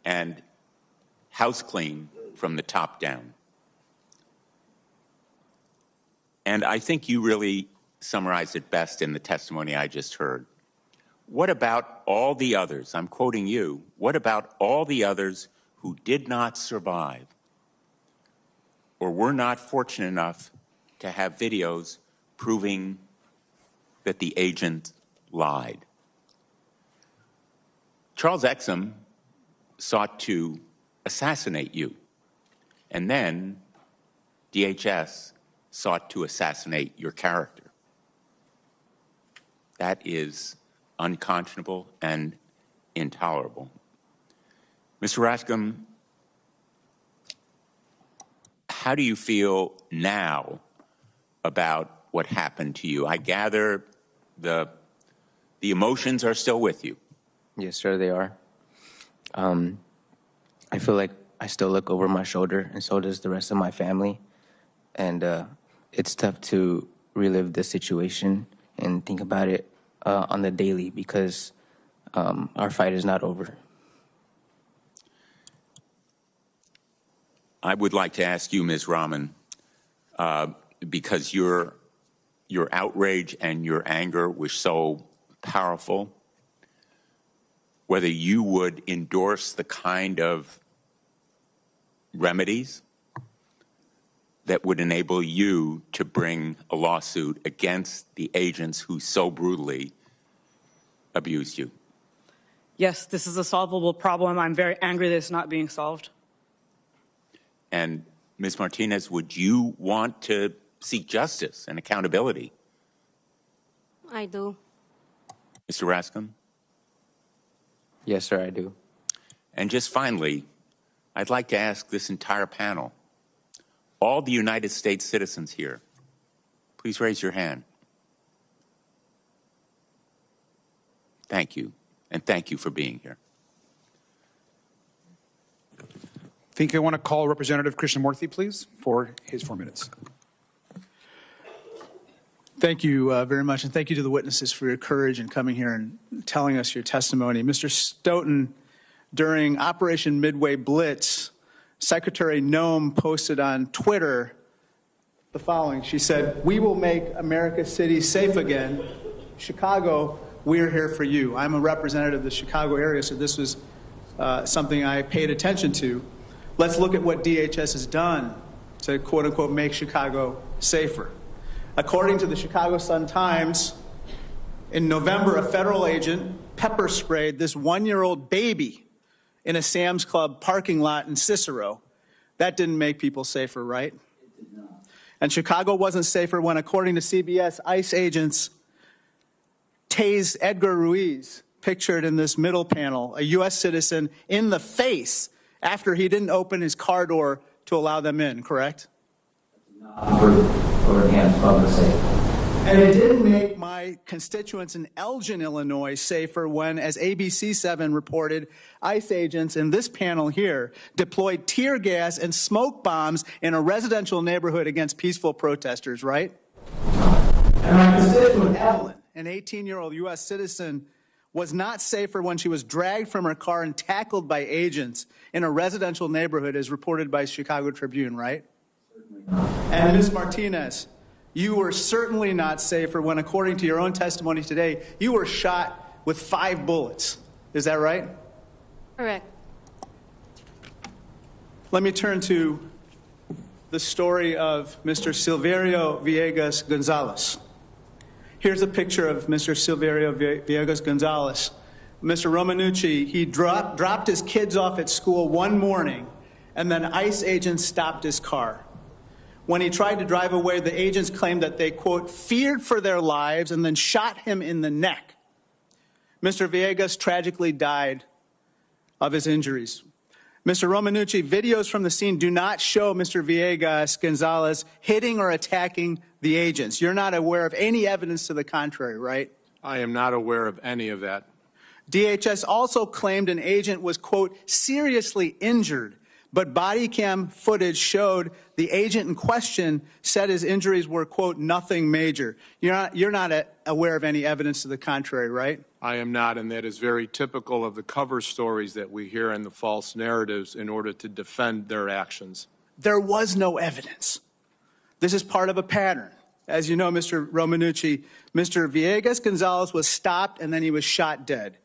and house clean from the top down. And I think you really summarized it best in the testimony I just heard. What about all the others? I'm quoting you. What about all the others who did not survive or were not fortunate enough to have videos proving that the agent lied? Charles Exum sought to assassinate you, and then DHS sought to assassinate your character. That is unconscionable and intolerable. Mr. Rascon, how do you feel now about what happened to you? I gather the emotions are still with you. Yes, sir, they are. I feel like I still look over my shoulder, and so does the rest of my family. And it's tough to relive the situation and think about it on the daily because our fight is not over. I would like to ask you, Ms. Rahman, because your outrage and your anger was so powerful, whether you would endorse the kind of remedies that would enable you to bring a lawsuit against the agents who so brutally abused you. Yes, this is a solvable problem. I'm very angry that it's not being solved. And Ms. Martinez, would you want to seek justice and accountability? I do. Mr. Rascon? Yes, sir, I do. And just finally, I'd like to ask this entire panel, all the United States citizens here, please raise your hand. Thank you, and thank you for being here. I think I want to call Representative Krishnamurthy, please, for his 4 minutes. Thank you very much, and thank you to the witnesses for your courage in coming here and telling us your testimony. Mr. Stoughton, during Operation Midway Blitz, Secretary Noem posted on Twitter the following. She said, "We will make America cities safe again. Chicago, we're here for you." I'm a representative of the Chicago area, so this was something I paid attention to. Let's look at what DHS has done to, quote unquote, make Chicago safer. According to the Chicago Sun-Times, in November, a federal agent pepper sprayed this 1-year-old baby in a Sam's Club parking lot in Cicero. That didn't make people safer, right? It did not. And Chicago wasn't safer when, according to CBS, ICE agents tased Edgar Ruiz, pictured in this middle panel, a U.S. citizen, in the face after he didn't open his car door to allow them in, correct? Or enhance public safety. And it didn't make my constituents in Elgin, Illinois, safer when, as ABC7 reported, ICE agents in this panel here deployed tear gas and smoke bombs in a residential neighborhood against peaceful protesters, right? And my constituent Evelyn, an 18-year-old U.S. citizen, was not safer when she was dragged from her car and tackled by agents in a residential neighborhood, as reported by Chicago Tribune, right? Certainly not. And Ms. Martinez, you were certainly not safer when, according to your own testimony today, you were shot with 5 bullets. Is that right? Correct. Let me turn to the story of Mr. Silverio Villegas Gonzalez. Here's a picture of Mr. Silverio Villegas Gonzalez. Mr. Romanucci, he dropped his kids off at school one morning, and then ICE agents stopped his car. When he tried to drive away, the agents claimed that they, quote, feared for their lives and then shot him in the neck. Mr. Villegas tragically died of his injuries. Mr. Romanucci, videos from the scene do not show Mr. Villegas Gonzalez hitting or attacking the agents. You're not aware of any evidence to the contrary, right? I am not aware of any of that. DHS also claimed an agent was, quote, seriously injured, but body cam footage showed the agent in question said his injuries were, quote, nothing major. You're not aware of any evidence to the contrary, right? I am not, and that is very typical of the cover stories that we hear in the false narratives in order to defend their actions. There was no evidence. This is part of a pattern. As you know, Mr. Romanucci, Mr. Villegas Gonzalez was stopped and then he was shot dead.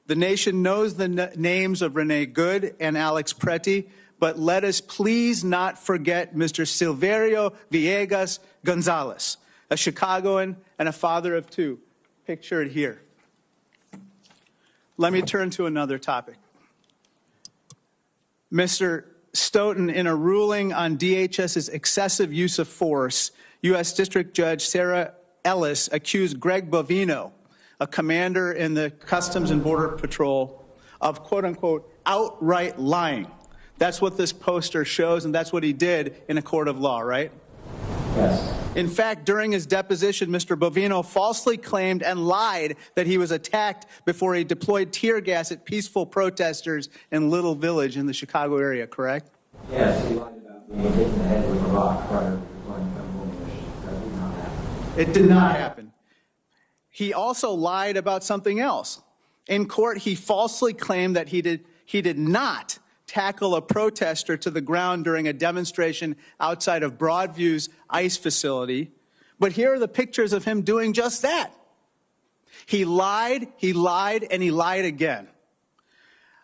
The nation knows the names of Renee Good and Alex Preti, but let us please not forget Mr. Silverio Villegas Gonzalez, a Chicagoan and a father of 2, pictured here. Let me turn to another topic. Mr. Stoughton, in a ruling on DHS's excessive use of force, U.S. District Judge Sarah Ellis accused Greg Bovino, a commander in the Customs and Border Patrol, of, quote unquote, outright lying. That's what this poster shows, and that's what he did in a court of law, right? Yes. In fact, during his deposition, Mr. Bovino falsely claimed and lied that he was attacked before he deployed tear gas at peaceful protesters in Little Village in the Chicago area, correct? Yes, he lied about being hit in the head with a rock prior to deploying chemical munitions. That did not happen. It did not happen. He also lied about something else. In court, he falsely claimed that he did not tackle a protester to the ground during a demonstration outside of Broadview's ICE facility. But here are the pictures of him doing just that. He lied, and he lied again.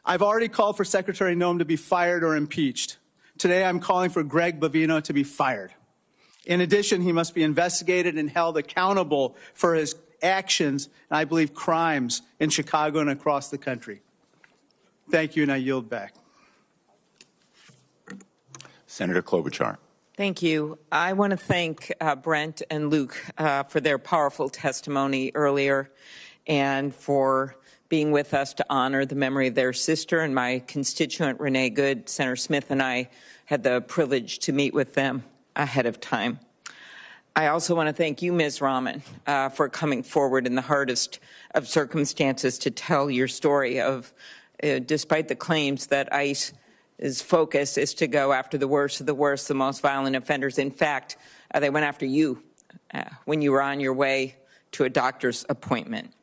I've already called for Secretary Noem to be fired or impeached. Today, I'm calling for Greg Bovino to be fired. In addition, he must be investigated and held accountable for his actions, and I believe crimes, in Chicago and across the country. Thank you, and I yield back. Senator Klobuchar. Thank you. I want to thank Brent and Luke for their powerful testimony earlier and for being with us to honor the memory of their sister and my constituent, Renee Good. Senator Smith and I had the privilege to meet with them ahead of time. I also want to thank you, Ms. Rahman, for coming forward in the hardest of circumstances to tell your story of, despite the claims that ICE's focus is to go after the worst, the most violent offenders. In fact, they went after you when you were on your way to a doctor's appointment.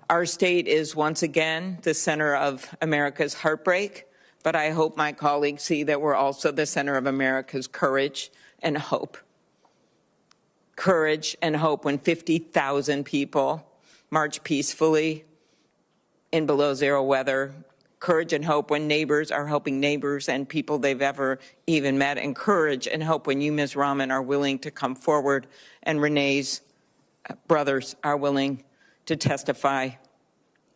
Our state is once again the center of America's heartbreak, but I hope my colleagues see that we're also the center of America's courage and hope. Courage and hope when 50,000 people march peacefully in below zero weather, courage and hope when neighbors are helping neighbors and people they've ever even met, and courage and hope when you, Ms. Rahman, are willing to come forward and Renee's brothers are willing to testify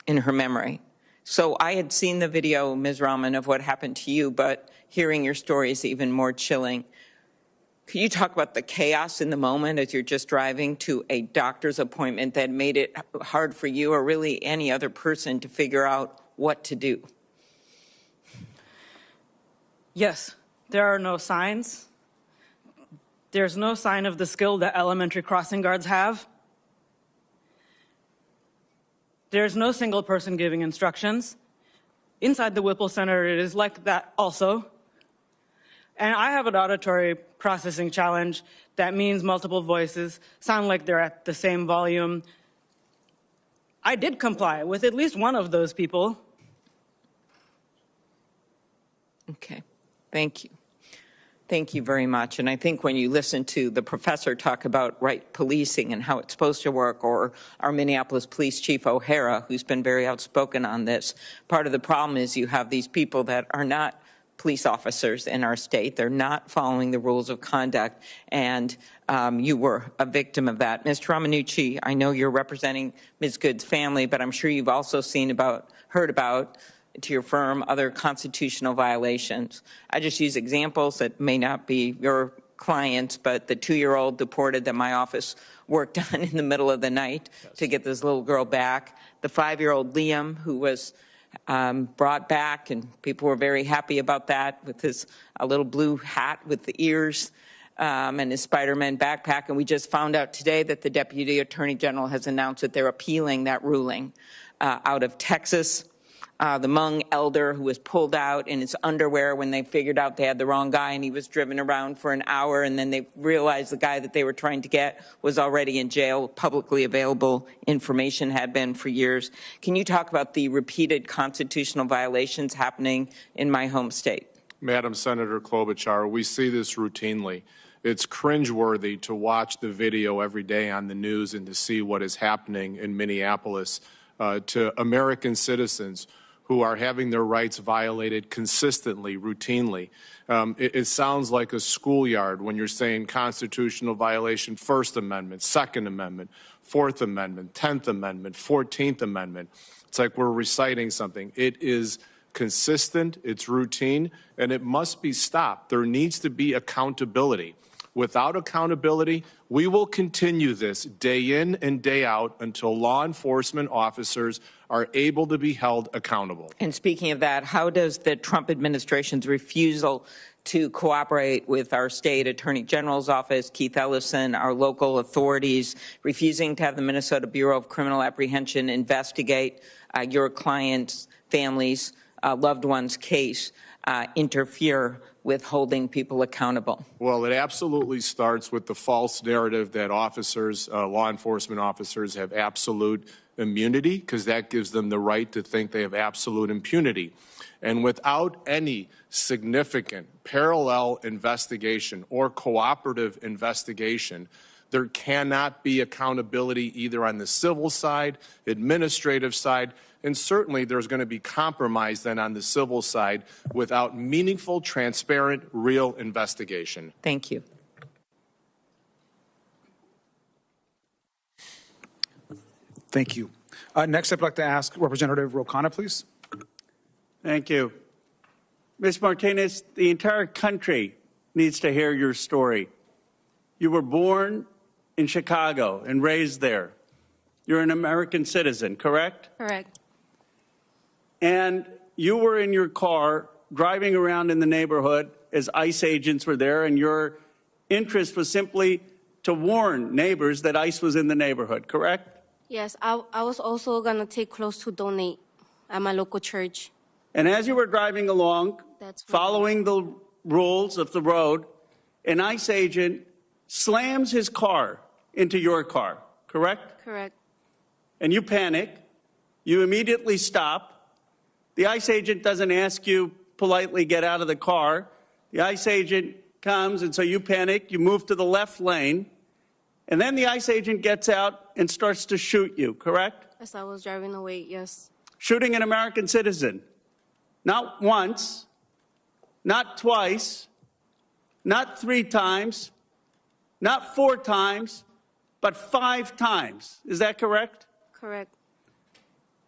in her memory. So I had seen the video, Ms. Rahman, of what happened to you, but hearing your story is even more chilling. Could you talk about the chaos in the moment as you're just driving to a doctor's appointment that made it hard for you or really any other person to figure out what to do? Yes, there are no signs. There's no sign of the skill that elementary crossing guards have. There's no single person giving instructions. Inside the Whipple Center, it is like that also. And I have an auditory processing challenge that means multiple voices sound like they're at the same volume. I did comply with at least one of those people. Okay, thank you. Thank you very much. And I think when you listen to the professor talk about right policing and how it's supposed to work, or our Minneapolis Police Chief O'Hara, who's been very outspoken on this, part of the problem is you have these people that are not police officers in our state. They're not following the rules of conduct, and you were a victim of that. Mr. Ramanucci, I know you're representing Ms. Good's family, but I'm sure you've also heard about to your firm other constitutional violations. I just use examples that may not be your clients, but the 2-year-old deported that my office worked on in the middle of the night to get this little girl back. The 5-year-old Liam, who was brought back, and people were very happy about that, with his little blue hat with the ears and his Spider-Man backpack. And we just found out today that the Deputy Attorney General has announced that they're appealing that ruling out of Texas. The Hmong elder who was pulled out in his underwear when they figured out they had the wrong guy, and he was driven around for an hour, and then they realized the guy that they were trying to get was already in jail. Publicly available information had been for years. Can you talk about the repeated constitutional violations happening in my home state? Madam Senator Klobuchar, we see this routinely. It's cringeworthy to watch the video every day on the news and to see what is happening in Minneapolis to American citizens who are having their rights violated consistently, routinely. It sounds like a schoolyard when you're saying constitutional violation, First Amendment, Second Amendment, Fourth Amendment, 10th Amendment, 14th Amendment. It's like we're reciting something. It is consistent, it's routine, and it must be stopped. There needs to be accountability. Without accountability, we will continue this day in and day out until law enforcement officers are able to be held accountable. And speaking of that, how does the Trump administration's refusal to cooperate with our state attorney general's office, Keith Ellison, our local authorities, refusing to have the Minnesota Bureau of Criminal Apprehension investigate your clients' families' loved ones' case, interfere with holding people accountable? Well, it absolutely starts with the false narrative that officers, law enforcement officers, have absolute immunity, because that gives them the right to think they have absolute impunity. And without any significant parallel investigation or cooperative investigation, there cannot be accountability either on the civil side, administrative side, and certainly there's going to be compromise then on the civil side without meaningful, transparent, real investigation. Thank you. Thank you. Next, I'd like to ask Representative Rocana, please. Thank you. Ms. Martinez, the entire country needs to hear your story. You were born in Chicago and raised there. You're an American citizen, correct? Correct. And you were in your car driving around in the neighborhood as ICE agents were there, and your interest was simply to warn neighbors that ICE was in the neighborhood, correct? Yes, I was also going to take clothes to donate at my local church. And as you were driving along, following the rules of the road, an ICE agent slams his car into your car, correct? Correct. And you panic. You immediately stop. The ICE agent doesn't ask you politely get out of the car. The ICE agent comes, and so you panic. You move to the left lane. And then the ICE agent gets out and starts to shoot you, correct? As I was driving away, yes. Shooting an American citizen. Not once, not twice, not 3 times, not 4 times, but 5 times. Is that correct? Correct.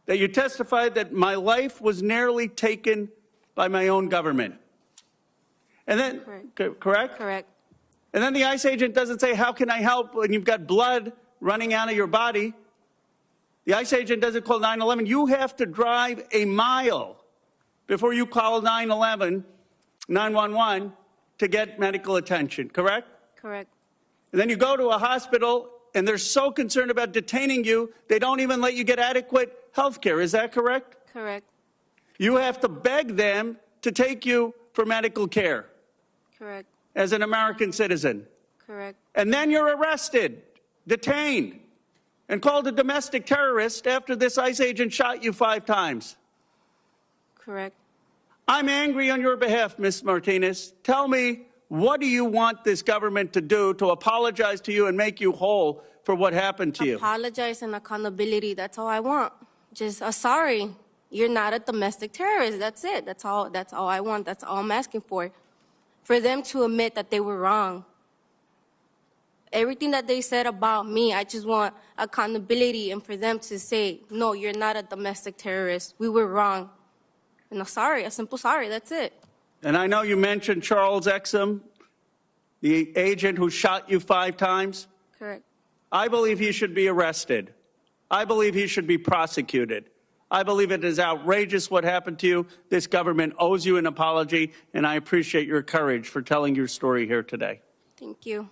That you testified that my life was nearly taken by my own government. And then, correct? Correct. And then the ICE agent doesn't say, how can I help, when you've got blood running out of your body. The ICE agent doesn't call 911. You have to drive a mile before you call 911 to get medical attention, correct? Correct. And then you go to a hospital, and they're so concerned about detaining you, they don't even let you get adequate health care. Is that correct? Correct. You have to beg them to take you for medical care Correct. as an American citizen. Correct. And then you're arrested, detained, and called a domestic terrorist after this ICE agent shot you 5 times. Correct. I'm angry on your behalf, Ms. Martinez. Tell me, what do you want this government to do to apologize to you and make you whole for what happened to you? Apologize and accountability. That's all I want. Just a sorry. You're not a domestic terrorist. That's it. That's all I want. That's all I'm asking for. For them to admit that they were wrong. Everything that they said about me, I just want accountability and for them to say, no, you're not a domestic terrorist. We were wrong. And a sorry, a simple sorry. That's it. And I know you mentioned Charles Exum, the agent who shot you 5 times. Correct. I believe he should be arrested. I believe he should be prosecuted. I believe it is outrageous what happened to you. This government owes you an apology, and I appreciate your courage for telling your story here today. Thank you.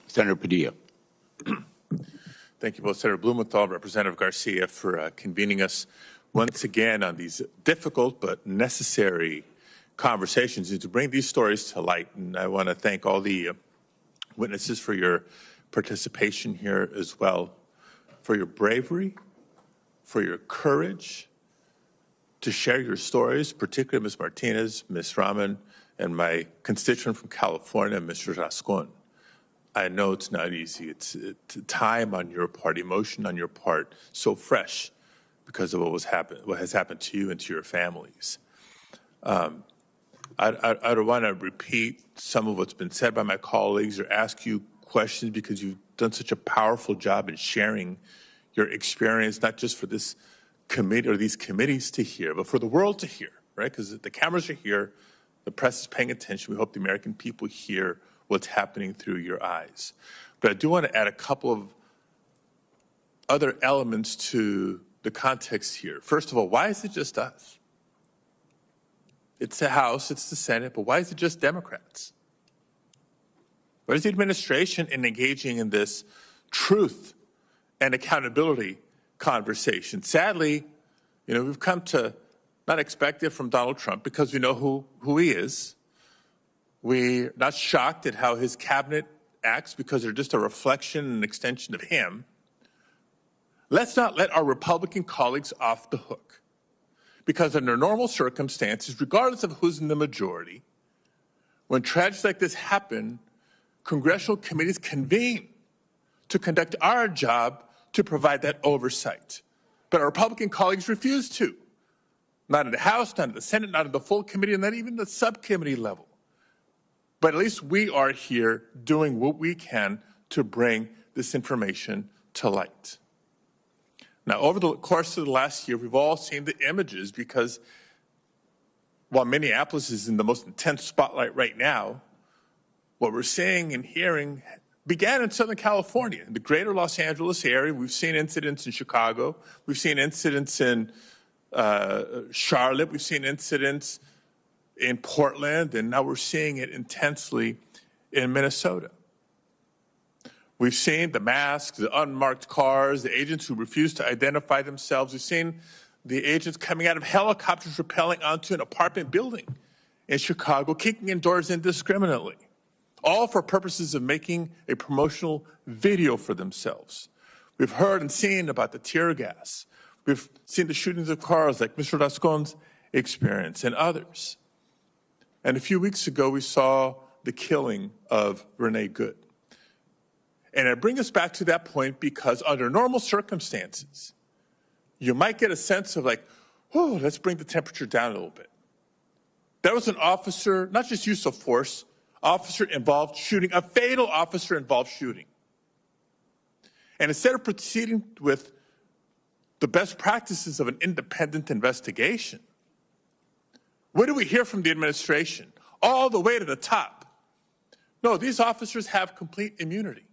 Senator Padilla. Thank you both, Senator Blumenthal, Representative Garcia, for convening us once again on these difficult but necessary conversations and to bring these stories to light. And I want to thank all the witnesses for your participation here as well, for your bravery, for your courage to share your stories, particularly Ms. Martinez, Ms. Rahman, and my constituent from California, Mr. Rascon. I know it's not easy. It's time on your part, emotion on your part, so fresh because of what has happened to you and to your families. I don't want to repeat some of what's been said by my colleagues or ask you questions because you've done such a powerful job in sharing your experience, not just for this committee or these committees to hear, but for the world to hear, right? Because the cameras are here, the press is paying attention. We hope the American people hear what's happening through your eyes. But I do want to add a couple of other elements to the context here. First of all, why is it just us? It's the House, it's the Senate, but why is it just Democrats? Why is the administration engaging in this truth and accountability conversation? Sadly, we've come to not expect it from Donald Trump because we know who he is. We're not shocked at how his cabinet acts because they're just a reflection and extension of him. Let's not let our Republican colleagues off the hook because under normal circumstances, regardless of who's in the majority, when tragedies like this happen, congressional committees convene to conduct our job to provide that oversight. But our Republican colleagues refuse to. Not in the House, not in the Senate, not in the full committee, and not even the subcommittee level. But at least we are here doing what we can to bring this information to light. Now, over the course of the last year, we've all seen the images because while Minneapolis is in the most intense spotlight right now, what we're seeing and hearing began in Southern California, in the greater Los Angeles area. We've seen incidents in Chicago. We've seen incidents in Charlotte. We've seen incidents in Portland, and now we're seeing it intensely in Minnesota. We've seen the masks, the unmarked cars, the agents who refuse to identify themselves. We've seen the agents coming out of helicopters rappelling onto an apartment building in Chicago, kicking in doors indiscriminately, all for purposes of making a promotional video for themselves. We've heard and seen about the tear gas. We've seen the shootings of cars like Mr. Rascon's experience and others. And a few weeks ago, we saw the killing of Renee Good. And I bring us back to that point because under normal circumstances, you might get a sense of like, oh, let's bring the temperature down a little bit. There was an officer, not just use of force, officer-involved shooting, a fatal officer-involved shooting. And instead of proceeding with the best practices of an independent investigation, what do we hear from the administration? All the way to the top. No, these officers have complete immunity.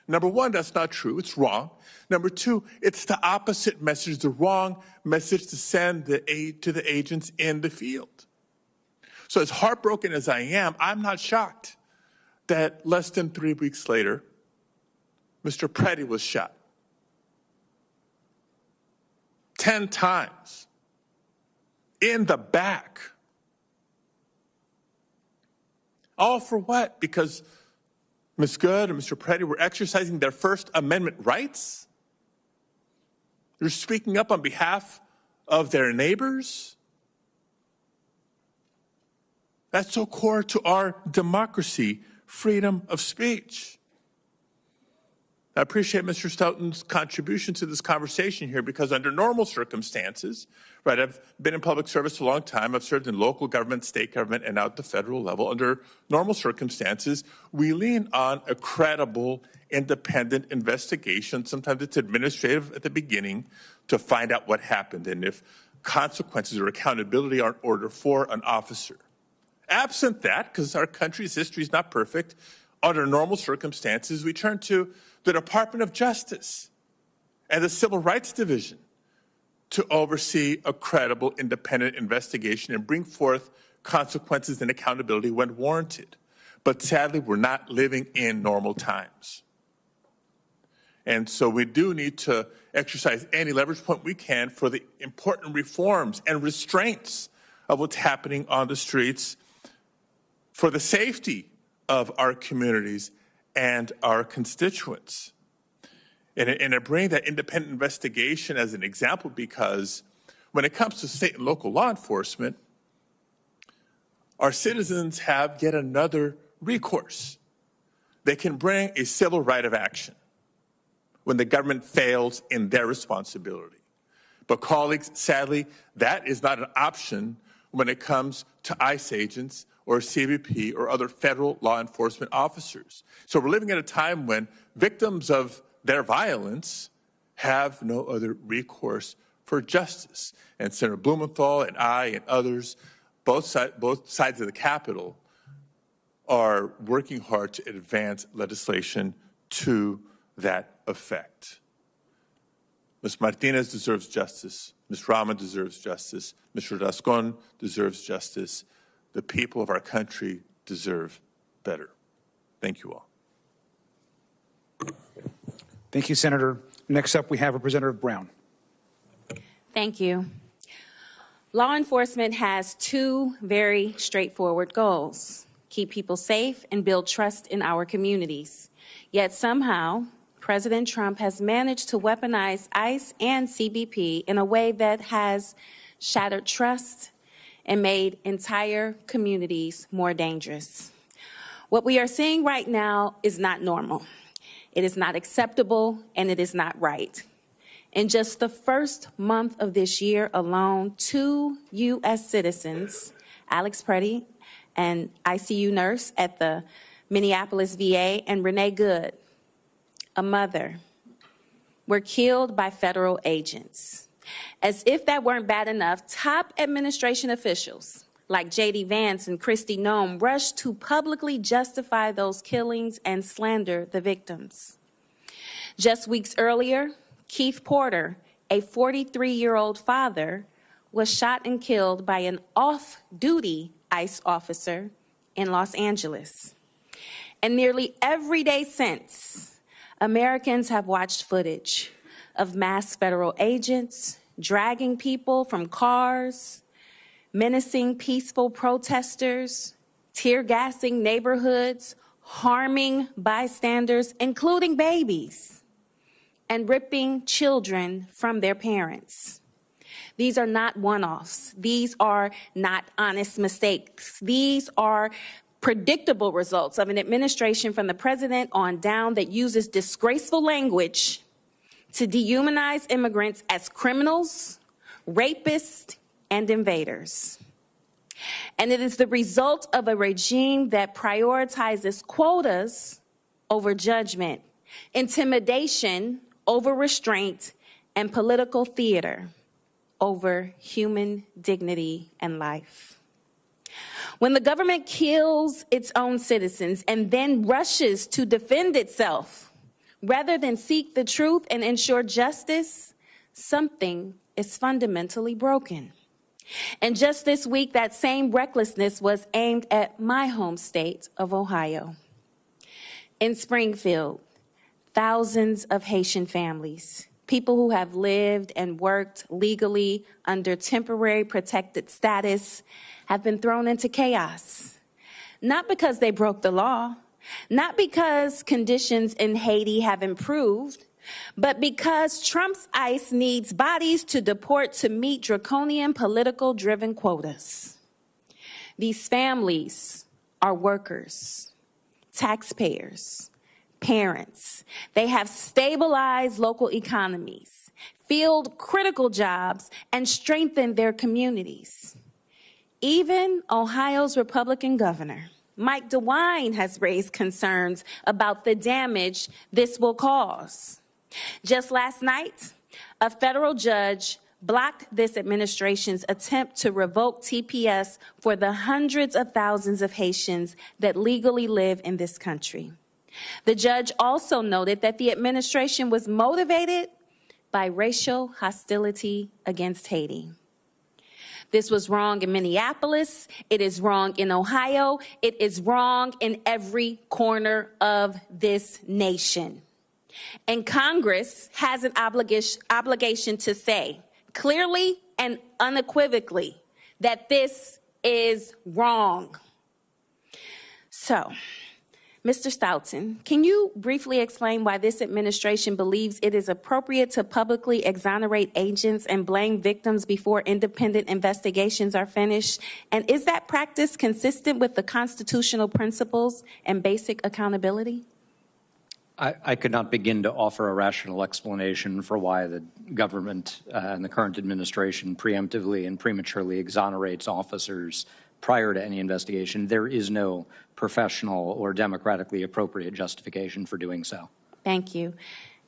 Number one, that's not true. It's wrong. Number two, it's the opposite message, the wrong message to send the aid to the agents in the field. So as heartbroken as I am, I'm not shocked that less than 3 weeks later, Mr. Preddy was shot 10 times in the back. All for what? Because Ms. Good and Mr. Preddy were exercising their First Amendment rights? They're speaking up on behalf of their neighbors? That's so core to our democracy, freedom of speech. I appreciate Mr. Stoughton's contribution to this conversation here because under normal circumstances, right, I've been in public service a long time. I've served in local government, state government, and out at the federal level. Under normal circumstances, we lean on a credible, independent investigation. Sometimes it's administrative at the beginning to find out what happened and if consequences or accountability are in order for an officer. Absent that, because our country's history is not perfect, under normal circumstances, we turn to the Department of Justice and the Civil Rights Division to oversee a credible, independent investigation and bring forth consequences and accountability when warranted. But sadly, we're not living in normal times. And so we do need to exercise any leverage point we can for the important reforms and restraints of what's happening on the streets for the safety of our communities and our constituents. And I bring that independent investigation as an example because when it comes to state and local law enforcement, our citizens have yet another recourse. They can bring a civil right of action when the government fails in their responsibility. But colleagues, sadly, that is not an option when it comes to ICE agents or CBP or other federal law enforcement officers. So we're living at a time when victims of their violence have no other recourse for justice. And Senator Blumenthal and I and others, both sides of the Capitol, are working hard to advance legislation to that effect. Ms. Martinez deserves justice. Ms. Rahman deserves justice. Mr. Rascon deserves justice. The people of our country deserve better. Thank you all. Thank you, Senator. Next up, we have Representative Brown. Thank you. Law enforcement has two very straightforward goals: keep people safe and build trust in our communities. Yet somehow, President Trump has managed to weaponize ICE and CBP in a way that has shattered trust and made entire communities more dangerous. What we are seeing right now is not normal. It is not acceptable, and it is not right. In just the first month of this year alone, 2 U.S. citizens, Alex Preddy, an ICU nurse at the Minneapolis VA, and Renee Good, a mother, were killed by federal agents. As if that weren't bad enough, top administration officials like J.D. Vance and Kristi Noem rushed to publicly justify those killings and slander the victims. Just weeks earlier, Keith Porter, a 43-year-old father, was shot and killed by an off-duty ICE officer in Los Angeles. And nearly every day since, Americans have watched footage of masked federal agents dragging people from cars, menacing peaceful protesters, tear gassing neighborhoods, harming bystanders, including babies, and ripping children from their parents. These are not one-offs. These are not honest mistakes. These are predictable results of an administration from the president on down that uses disgraceful language to dehumanize immigrants as criminals, rapists, and invaders. And it is the result of a regime that prioritizes quotas over judgment, intimidation over restraint, and political theater over human dignity and life. When the government kills its own citizens and then rushes to defend itself, rather than seek the truth and ensure justice, something is fundamentally broken. And just this week, that same recklessness was aimed at my home state of Ohio. In Springfield, thousands of Haitian families, people who have lived and worked legally under temporary protected status, have been thrown into chaos. Not because they broke the law, not because conditions in Haiti have improved, but because Trump's ICE needs bodies to deport to meet draconian political-driven quotas. These families are workers, taxpayers, parents. They have stabilized local economies, filled critical jobs, and strengthened their communities. Even Ohio's Republican governor, Mike DeWine, has raised concerns about the damage this will cause. Just last night, a federal judge blocked this administration's attempt to revoke TPS for the hundreds of thousands of Haitians that legally live in this country. The judge also noted that the administration was motivated by racial hostility against Haiti. This was wrong in Minneapolis. It is wrong in Ohio. It is wrong in every corner of this nation. And Congress has an obligation to say clearly and unequivocally that this is wrong. So, Mr. Stoughton, can you briefly explain why this administration believes it is appropriate to publicly exonerate agents and blame victims before independent investigations are finished? And is that practice consistent with the constitutional principles and basic accountability? I could not begin to offer a rational explanation for why the government and the current administration preemptively and prematurely exonerates officers prior to any investigation. There is no professional or democratically appropriate justification for doing so. Thank you.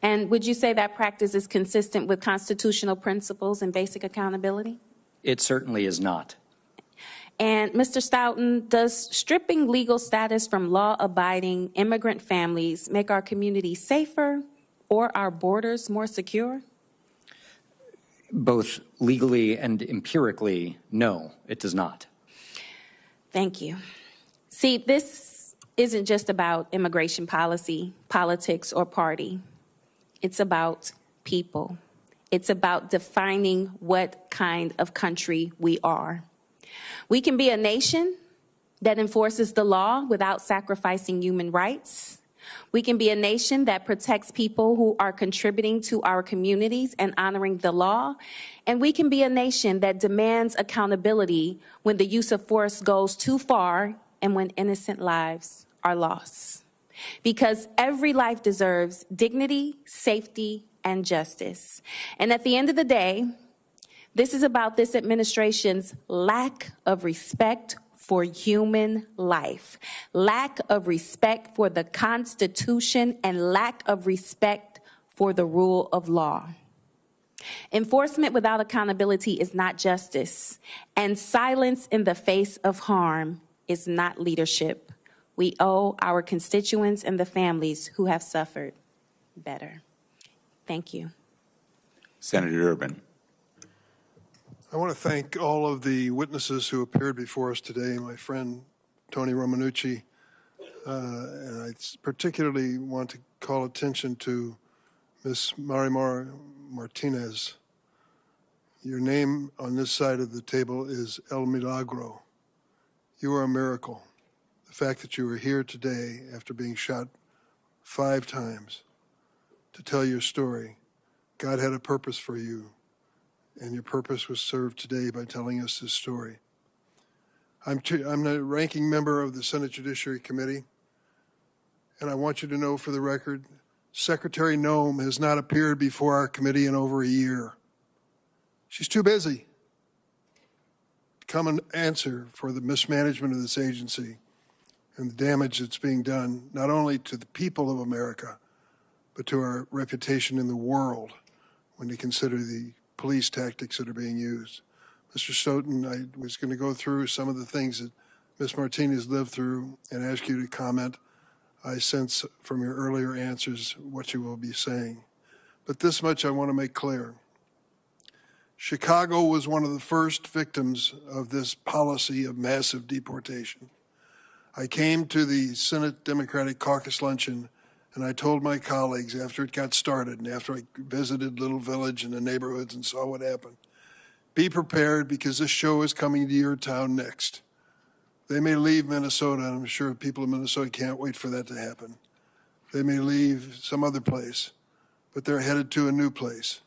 And would you say that practice is consistent with constitutional principles and basic accountability? It certainly is not. And Mr. Stoughton, does stripping legal status from law-abiding immigrant families make our communities safer or our borders more secure? Both legally and empirically, no, it does not. Thank you. See, this isn't just about immigration policy, politics, or party. It's about people. It's about defining what kind of country we are. We can be a nation that enforces the law without sacrificing human rights. We can be a nation that protects people who are contributing to our communities and honoring the law. And we can be a nation that demands accountability when the use of force goes too far and when innocent lives are lost. Because every life deserves dignity, safety, and justice. And at the end of the day, this is about this administration's lack of respect for human life, lack of respect for the Constitution, and lack of respect for the rule of law. Enforcement without accountability is not justice, and silence in the face of harm is not leadership. We owe our constituents and the families who have suffered better. Thank you. Senator Urban. I want to thank all of the witnesses who appeared before us today, my friend Tony Romanucci, and I particularly want to call attention to Ms. Marimar Martinez. Your name on this side of the table is El Milagro. You are a miracle. The fact that you are here today after being shot 5 times to tell your story, God had a purpose for you. And your purpose was served today by telling us this story. I'm the ranking member of the Senate Judiciary Committee, and I want you to know for the record Secretary Nome has not appeared before our committee in over a year. She's too busy to come and answer for the mismanagement of this agency and the damage that's being done, not only to the people of America, but to our reputation in the world when you consider the police tactics that are being used. Mr. Stoughton, I was going to go through some of the things that Ms. Martinez lived through and ask you to comment. I sense from your earlier answers what you will be saying. But this much I want to make clear. Chicago was one of the first victims of this policy of massive deportation. I came to the Senate Democratic Caucus luncheon and I told my colleagues after it got started and after I visited Little Village and the neighborhoods and saw what happened, be prepared because this show is coming to your town next. They may leave Minnesota, and I'm sure people in Minnesota can't wait for that to happen. They may leave some other place, but they're headed to a new place.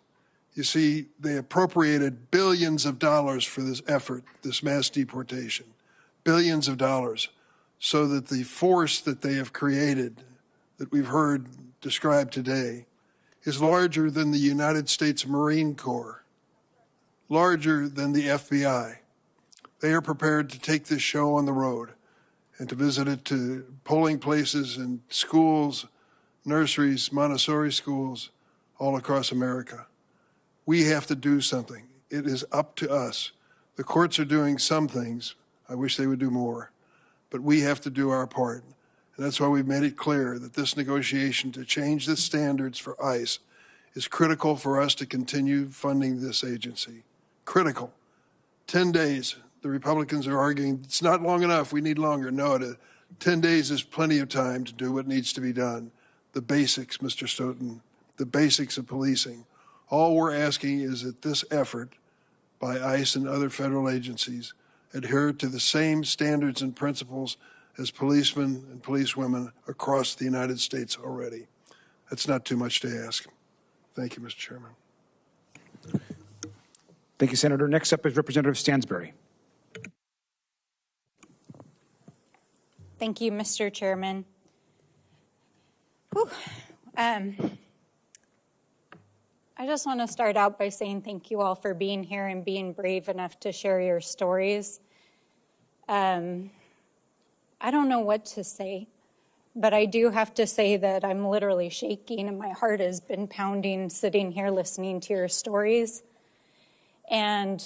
You see, they appropriated billions of dollars for this effort, this mass deportation, billions of dollars, so that the force that they have created, that we've heard described today, is larger than the United States Marine Corps, larger than the FBI. They are prepared to take this show on the road and to visit it to polling places and schools, nurseries, Montessori schools all across America. We have to do something. It is up to us. The courts are doing some things. I wish they would do more. But we have to do our part. And that's why we've made it clear that this negotiation to change the standards for ICE is critical for us to continue funding this agency. Critical. 10 days. The Republicans are arguing it's not long enough, we need longer. No, 10 days is plenty of time to do what needs to be done. The basics, Mr. Stoughton, the basics of policing. All we're asking is that this effort by ICE and other federal agencies adhere to the same standards and principles as policemen and policewomen across the United States already. That's not too much to ask. Thank you, Mr. Chairman. Thank you, Senator. Next up is Representative Stansbury. Thank you, Mr. Chairman. I just want to start out by saying thank you all for being here and being brave enough to share your stories. I don't know what to say, but I do have to say that I'm literally shaking and my heart has been pounding sitting here listening to your stories. And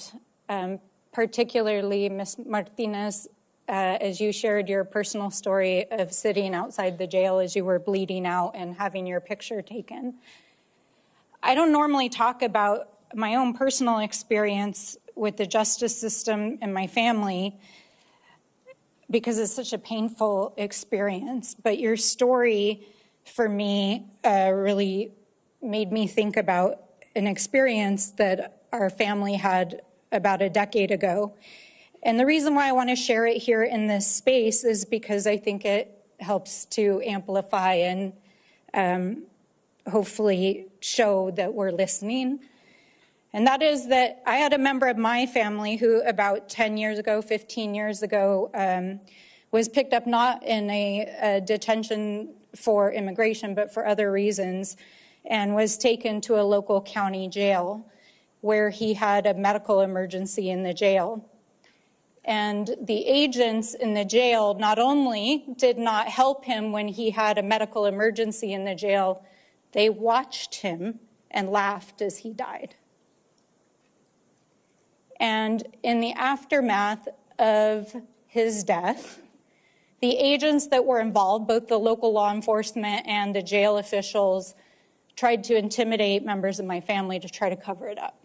particularly, Ms. Martinez, as you shared your personal story of sitting outside the jail as you were bleeding out and having your picture taken. I don't normally talk about my own personal experience with the justice system and my family because it's such a painful experience, but your story for me really made me think about an experience that our family had about a decade ago. And the reason why I want to share it here in this space is because I think it helps to amplify and hopefully show that we're listening. And that is that I had a member of my family who about 10 years ago, 15 years ago, was picked up not in a detention for immigration, but for other reasons, and was taken to a local county jail where he had a medical emergency in the jail. And the agents in the jail not only did not help him when he had a medical emergency in the jail, they watched him and laughed as he died. And in the aftermath of his death, the agents that were involved, both the local law enforcement and the jail officials, tried to intimidate members of my family to try to cover it up.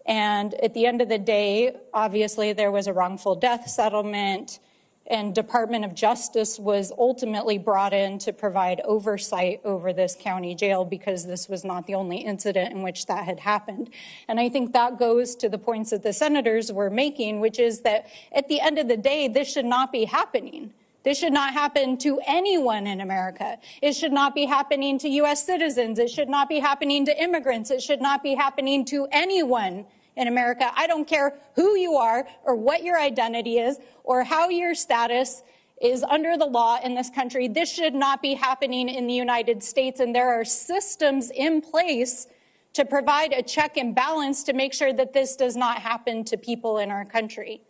And at the end of the day, obviously there was a wrongful death settlement, and Department of Justice was ultimately brought in to provide oversight over this county jail because this was not the only incident in which that had happened. And I think that goes to the points that the senators were making, which is that at the end of the day, this should not be happening. This should not happen to anyone in America. It should not be happening to U.S. citizens. It should not be happening to immigrants. It should not be happening to anyone in America. I don't care who you are or what your identity is or how your status is under the law in this country. This should not be happening in the United States, and there are systems in place to provide a check and balance to make sure that this does not happen to people in our country.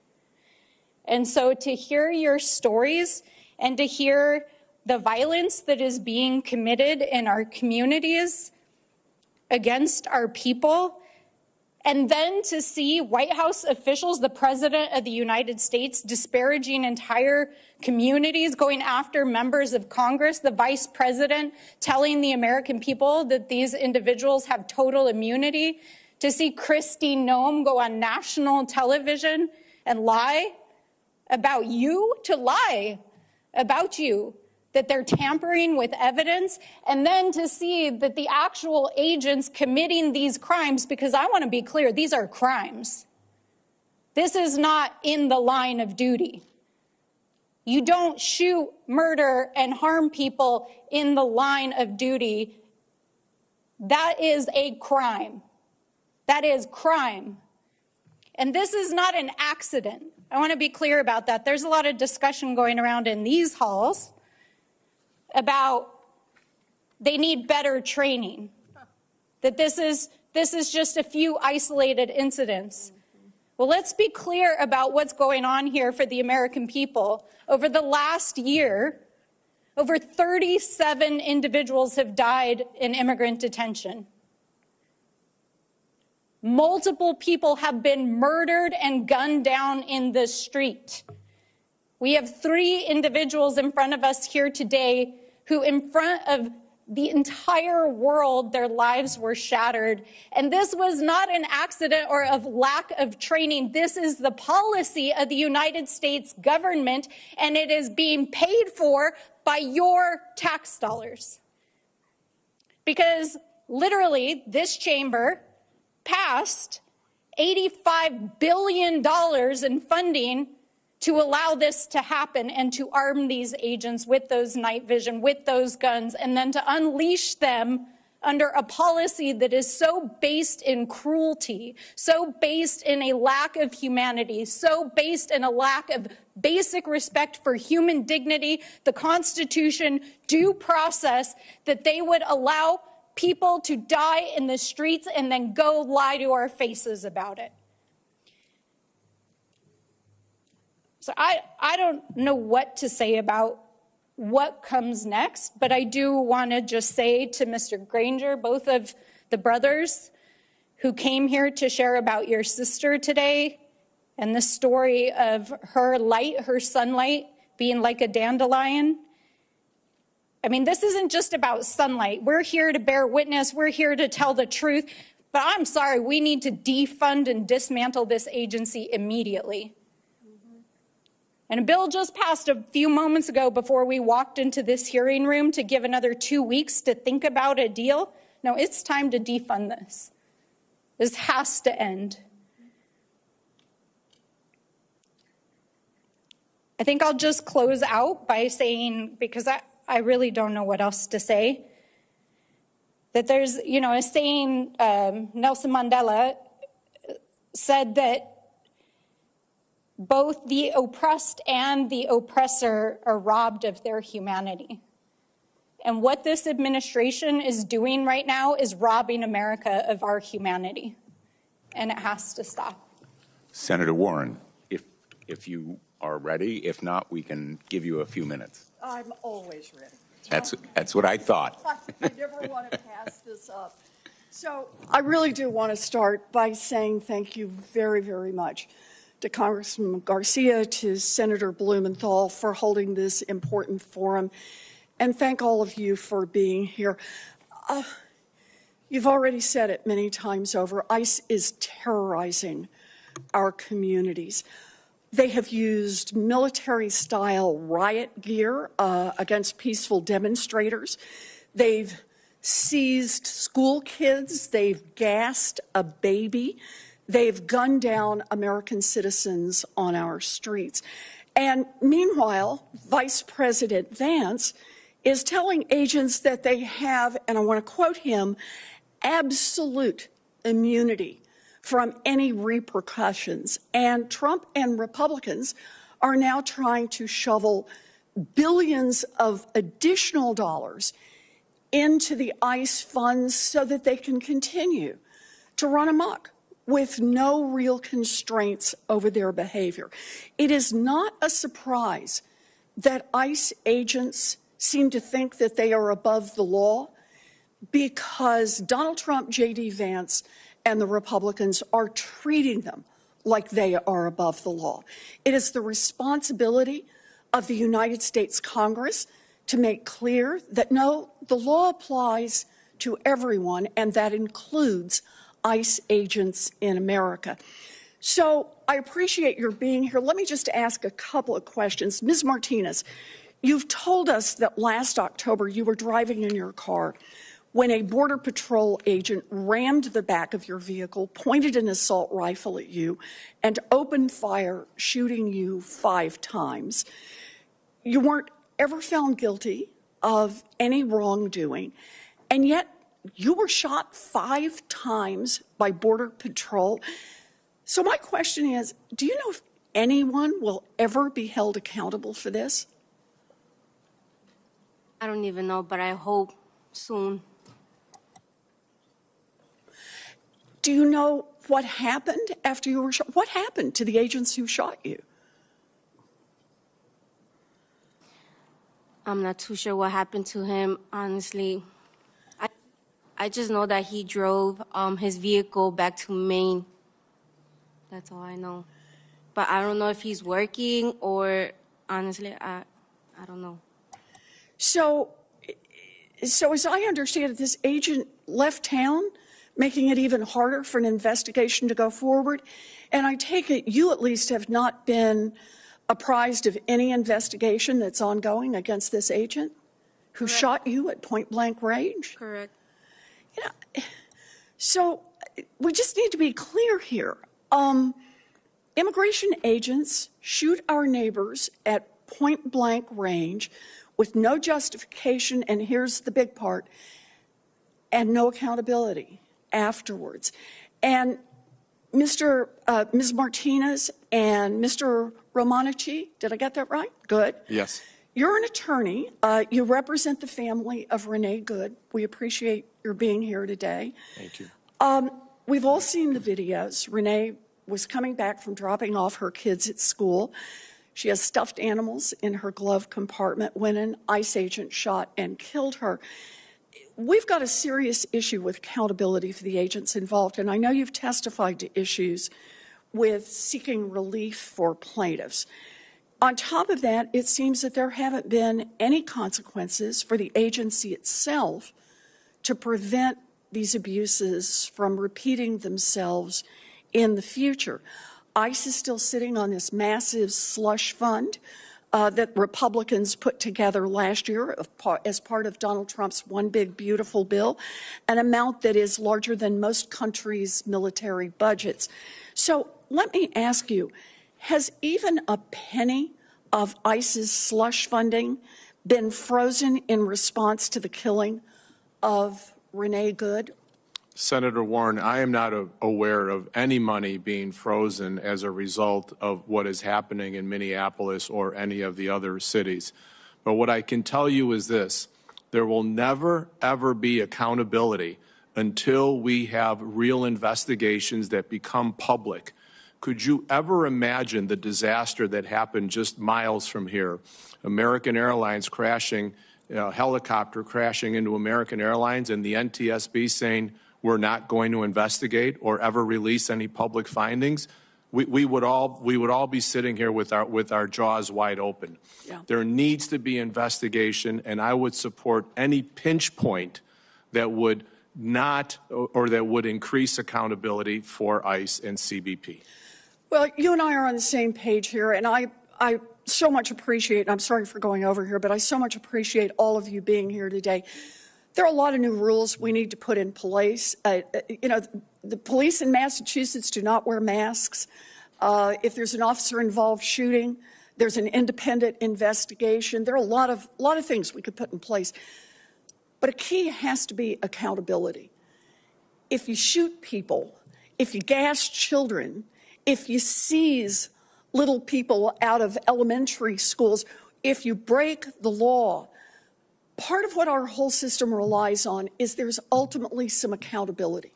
And so to hear your stories and to hear the violence that is being committed in our communities against our people, and then to see White House officials, the President of the United States, disparaging entire communities, going after members of Congress, the Vice President telling the American people that these individuals have total immunity, to see Kristi Noem go on national television and lie about you, to lie about you, that they're tampering with evidence, and then to see that the actual agents committing these crimes, because I want to be clear, these are crimes. This is not in the line of duty. You don't shoot, murder, and harm people in the line of duty. That is a crime. That is crime. And this is not an accident. I want to be clear about that. There's a lot of discussion going around in these halls about they need better training, that this is just a few isolated incidents. Well, let's be clear about what's going on here for the American people. Over the last year, over 37 individuals have died in immigrant detention. Multiple people have been murdered and gunned down in the street. We have 3 individuals in front of us here today who, in front of the entire world, their lives were shattered. And this was not an accident or of lack of training. This is the policy of the United States government, and it is being paid for by your tax dollars. Because literally, this chamber passed $85 billion in funding to allow this to happen and to arm these agents with those night vision, with those guns, and then to unleash them under a policy that is so based in cruelty, so based in a lack of humanity, so based in a lack of basic respect for human dignity, the Constitution, due process, that they would allow people to die in the streets and then go lie to our faces about it. So I don't know what to say about what comes next, but I do want to just say to Mr. Granger, both of the brothers who came here to share about your sister today and the story of her light, her sunlight, being like a dandelion. I mean, this isn't just about sunlight. We're here to bear witness. We're here to tell the truth. But I'm sorry, we need to defund and dismantle this agency immediately. And a bill just passed a few moments ago before we walked into this hearing room to give another 2 weeks to think about a deal. No, it's time to defund this. This has to end. I think I'll just close out by saying, because I really don't know what else to say, that there's, a saying, Nelson Mandela said that both the oppressed and the oppressor are robbed of their humanity. And what this administration is doing right now is robbing America of our humanity. And it has to stop. Senator Warren, if you are ready. If not, we can give you a few minutes. I'm always ready. That's what I thought. I never want to pass this up. So I really do want to start by saying thank you very, very much to Congressman Garcia, to Senator Blumenthal for holding this important forum, and thank all of you for being here. You've already said it many times over. ICE is terrorizing our communities. They have used military-style riot gear against peaceful demonstrators. They've seized school kids. They've gassed a baby. They've gunned down American citizens on our streets. And meanwhile, Vice President Vance is telling agents that they have, and I want to quote him, absolute immunity from any repercussions. And Trump and Republicans are now trying to shovel billions of additional dollars into the ICE funds so that they can continue to run amok with no real constraints over their behavior. It is not a surprise that ICE agents seem to think that they are above the law, because Donald Trump, J.D. Vance, and the Republicans are treating them like they are above the law. It is the responsibility of the United States Congress to make clear that, no, the law applies to everyone, and that includes ICE agents in America. So I appreciate your being here. Let me just ask a couple of questions. Ms. Martinez, you've told us that last October you were driving in your car when a Border Patrol agent rammed the back of your vehicle, pointed an assault rifle at you, and opened fire, shooting you 5 times. You weren't ever found guilty of any wrongdoing, and yet you were shot 5 times by Border Patrol. So my question is, do you know if anyone will ever be held accountable for this? I don't even know, but I hope soon. Do you know what happened after you were shot? What happened to the agents who shot you? I'm not too sure what happened to him, honestly. I just know that he drove his vehicle back to Maine. That's all I know. But I don't know if he's working or, honestly, I don't know. So as I understand it, this agent left town, making it even harder for an investigation to go forward. And I take it you at least have not been apprised of any investigation that's ongoing against this agent who Correct. shot you at point-blank range? Correct. You know, so we just need to be clear here. Immigration agents shoot our neighbors at point-blank range with no justification, and here's the big part, and no accountability afterwards. And Ms. Martinez and Mr. Romanici, did I get that right? Good. Yes. You're an attorney. You represent the family of Renee Good. We appreciate your being here today. Thank you. We've all seen the videos. Renee was coming back from dropping off her kids at school. She has stuffed animals in her glove compartment when an ICE agent shot and killed her. We've got a serious issue with accountability for the agents involved, and I know you've testified to issues with seeking relief for plaintiffs. On top of that, it seems that there haven't been any consequences for the agency itself to prevent these abuses from repeating themselves in the future. ICE is still sitting on this massive slush fund that Republicans put together last year as part of Donald Trump's One Big Beautiful Bill, an amount that is larger than most countries' military budgets. So let me ask you, has even a penny of ICE's slush funding been frozen in response to the killing of Renee Good? Senator Warren, I am not aware of any money being frozen as a result of what is happening in Minneapolis or any of the other cities. But what I can tell you is this: there will never, ever be accountability until we have real investigations that become public. Could you ever imagine the disaster that happened just miles from here? American Airlines crashing, a helicopter crashing into American Airlines, and the NTSB saying, we're not going to investigate or ever release any public findings. We would all be sitting here with our jaws wide open. Yeah. There needs to be investigation, and I would support any pinch point that would not or that would increase accountability for ICE and CBP. Well, you and I are on the same page here, and I so much appreciate, and I'm sorry for going over here, but I so much appreciate all of you being here today. There are a lot of new rules we need to put in place. The police in Massachusetts do not wear masks. If there's an officer-involved shooting, there's an independent investigation. There are a lot of things we could put in place. But a key has to be accountability. If you shoot people, if you gas children, if you seize little people out of elementary schools, if you break the law, part of what our whole system relies on is there's ultimately some accountability.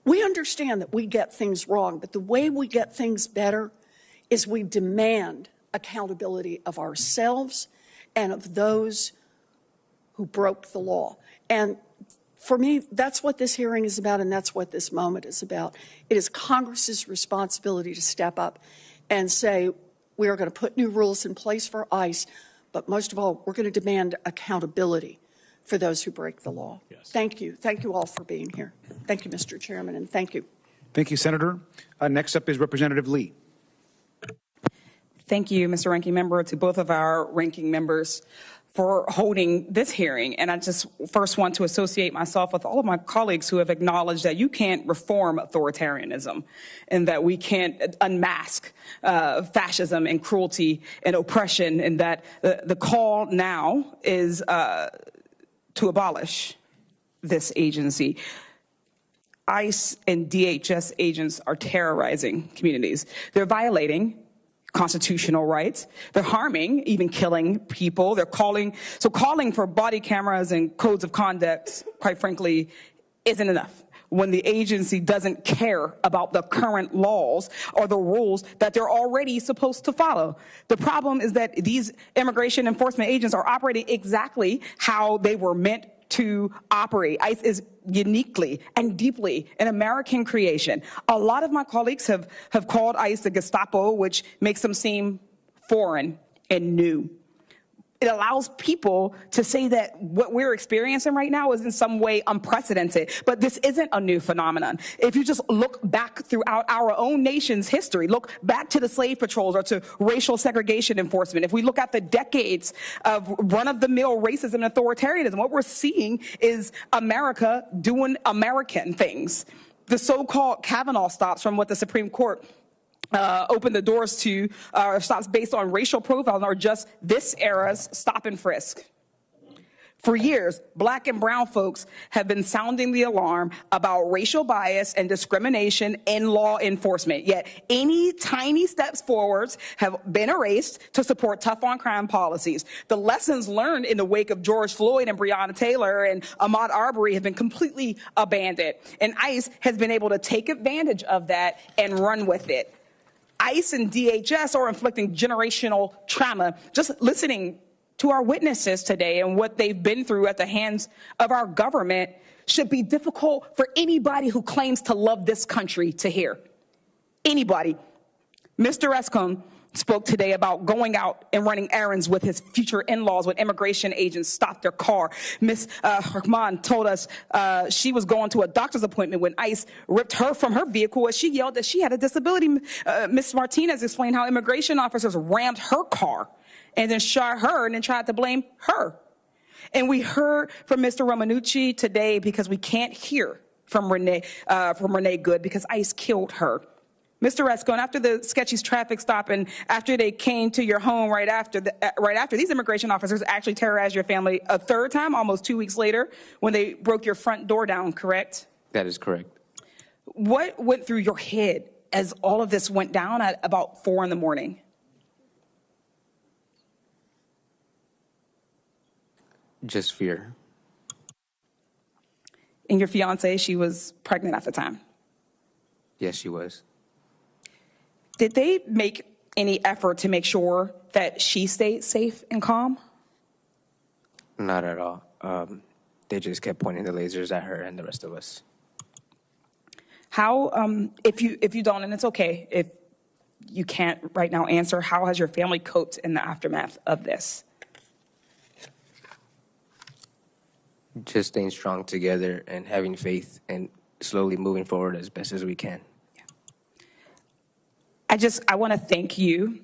We understand that we get things wrong, but the way we get things better is we demand accountability of ourselves and of those who broke the law. And for me, that's what this hearing is about, and that's what this moment is about. It is Congress's responsibility to step up and say, we are going to put new rules in place for ICE, but most of all, we're going to demand accountability for those who break the law. Yes. Thank you. Thank you all for being here. Thank you, Mr. Chairman, and thank you. Thank you, Senator. Next up is Representative Lee. Thank you, Mr. Ranking Member, to both of our ranking members for holding this hearing. And I just first want to associate myself with all of my colleagues who have acknowledged that you can't reform authoritarianism and that we can't unmask fascism and cruelty and oppression, and that the call now is to abolish this agency. ICE and DHS agents are terrorizing communities. They're violating constitutional rights. They're harming, even killing people. They're calling for body cameras and codes of conduct, quite frankly, isn't enough when the agency doesn't care about the current laws or the rules that they're already supposed to follow. The problem is that these immigration enforcement agents are operating exactly how they were meant to operate. ICE is uniquely and deeply an American creation. A lot of my colleagues have called ICE the Gestapo, which makes them seem foreign and new. It allows people to say that what we're experiencing right now is in some way unprecedented, but this isn't a new phenomenon. If you just look back throughout our own nation's history, look back to the slave patrols or to racial segregation enforcement, if we look at the decades of run-of-the-mill racism and authoritarianism, what we're seeing is America doing American things. The so-called Kavanaugh stops from what the Supreme Court open the doors to stops based on racial profiles are just this era's stop and frisk. For years, black and brown folks have been sounding the alarm about racial bias and discrimination in law enforcement, yet any tiny steps forwards have been erased to support tough on crime policies. The lessons learned in the wake of George Floyd and Breonna Taylor and Ahmaud Arbery have been completely abandoned, and ICE has been able to take advantage of that and run with it. ICE and DHS are inflicting generational trauma. Just listening to our witnesses today and what they've been through at the hands of our government should be difficult for anybody who claims to love this country to hear. Anybody. Mr. Rascon spoke today about going out and running errands with his future in-laws when immigration agents stopped their car. Ms. Rahman told us she was going to a doctor's appointment when ICE ripped her from her vehicle as she yelled that she had a disability. Ms. Martinez explained how immigration officers rammed her car and then shot her and then tried to blame her. And we heard from Mr. Romanucci today because we can't hear from Renee Good because ICE killed her. Mr. Rascon, after the sketchy traffic stop and after they came to your home right after, these immigration officers actually terrorized your family a third time, almost 2 weeks later, when they broke your front door down, correct? That is correct. What went through your head as all of this went down at about 4 in the morning? Just fear. And your fiance, she was pregnant at the time? Yes, she was. Did they make any effort to make sure that she stayed safe and calm? Not at all. They just kept pointing the lasers at her and the rest of us. How, if you don't, and it's okay if you can't right now answer, how has your family coped in the aftermath of this? Just staying strong together and having faith and slowly moving forward as best as we can. I want to thank you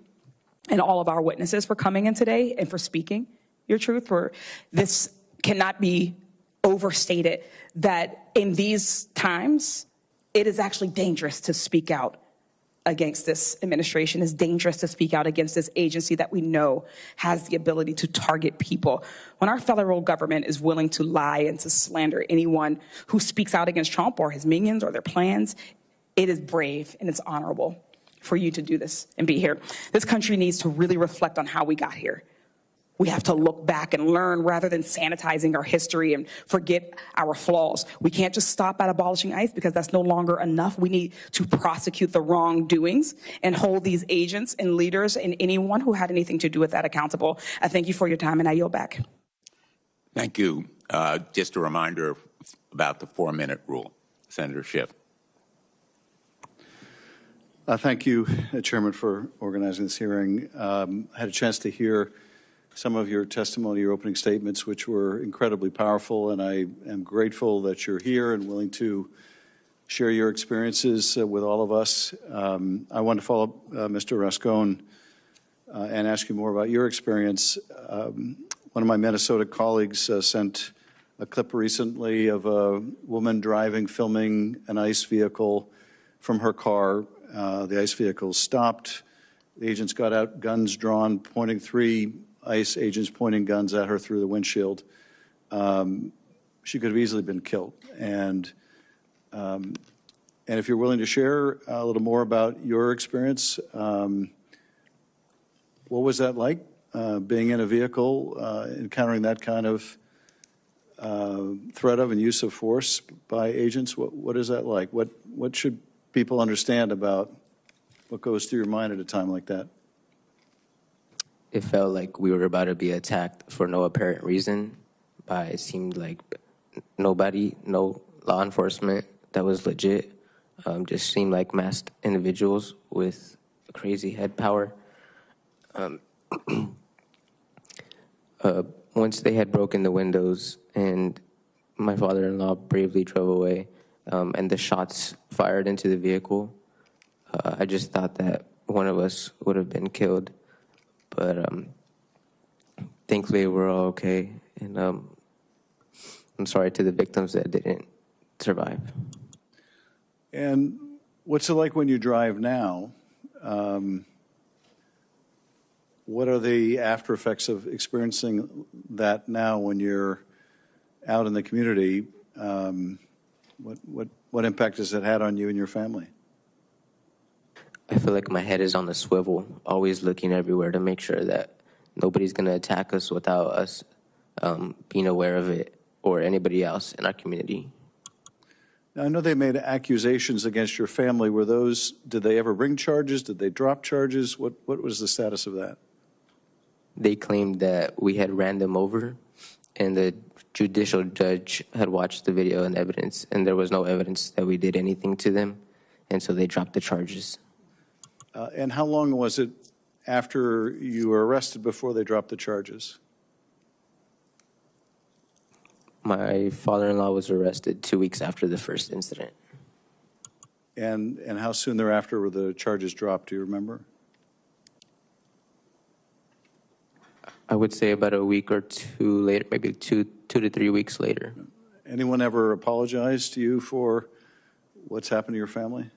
and all of our witnesses for coming in today and for speaking your truth. For this cannot be overstated that in these times, it is actually dangerous to speak out against this administration. It's dangerous to speak out against this agency that we know has the ability to target people. When our federal government is willing to lie and to slander anyone who speaks out against Trump or his minions or their plans, it is brave and it's honorable for you to do this and be here. This country needs to really reflect on how we got here. We have to look back and learn rather than sanitizing our history and forget our flaws. We can't just stop at abolishing ICE because that's no longer enough. We need to prosecute the wrongdoings and hold these agents and leaders and anyone who had anything to do with that accountable. I thank you for your time, and I yield back. Thank you. Just a reminder about the 4-minute rule. Senator Schiff. Thank you, Chairman, for organizing this hearing. I had a chance to hear some of your testimony, your opening statements, which were incredibly powerful, and I am grateful that you're here and willing to share your experiences with all of us. I want to follow up, Mr. Rascon, and ask you more about your experience. One of my Minnesota colleagues sent a clip recently of a woman filming an ICE vehicle from her car. The ICE vehicle stopped. The agents got out, guns drawn, pointing 3 ICE agents pointing guns at her through the windshield. She could have easily been killed. And if you're willing to share a little more about your experience, what was that like, being in a vehicle, encountering that kind of threat of and use of force by agents? What is that like? What should people understand about what goes through your mind at a time like that? It felt like we were about to be attacked for no apparent reason by, it seemed like, nobody, no law enforcement that was legit. Just seemed like masked individuals with crazy head power. Once they had broken the windows and my father-in-law bravely drove away, and the shots fired into the vehicle, I just thought that one of us would have been killed. But thankfully, we're all okay. And I'm sorry to the victims that didn't survive. And what's it like when you drive now? What are the after effects of experiencing that now when you're out in the community? What impact has it had on you and your family? I feel like my head is on the swivel, always looking everywhere to make sure that nobody's going to attack us without us being aware of it or anybody else in our community. Now, I know they made accusations against your family. Did they ever bring charges? Did they drop charges? What was the status of that? They claimed that we had ran them over, and the judicial judge had watched the video and evidence, and there was no evidence that we did anything to them, and so they dropped the charges. And how long was it after you were arrested before they dropped the charges? My father-in-law was arrested 2 weeks after the first incident. And how soon thereafter were the charges dropped? Do you remember? I would say about a week or two later, maybe two to 3 weeks later. Anyone ever apologize to you for what's happened to your family?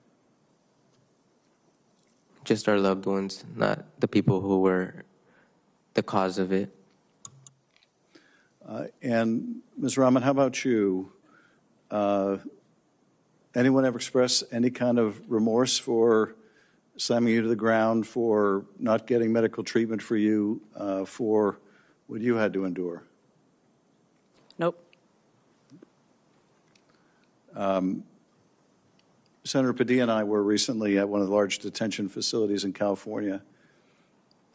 Just our loved ones, not the people who were the cause of it. And Ms. Rahman, how about you? Anyone ever express any kind of remorse for slamming you to the ground, for not getting medical treatment for you, for what you had to endure? Nope. Senator Padilla and I were recently at one of the large detention facilities in California,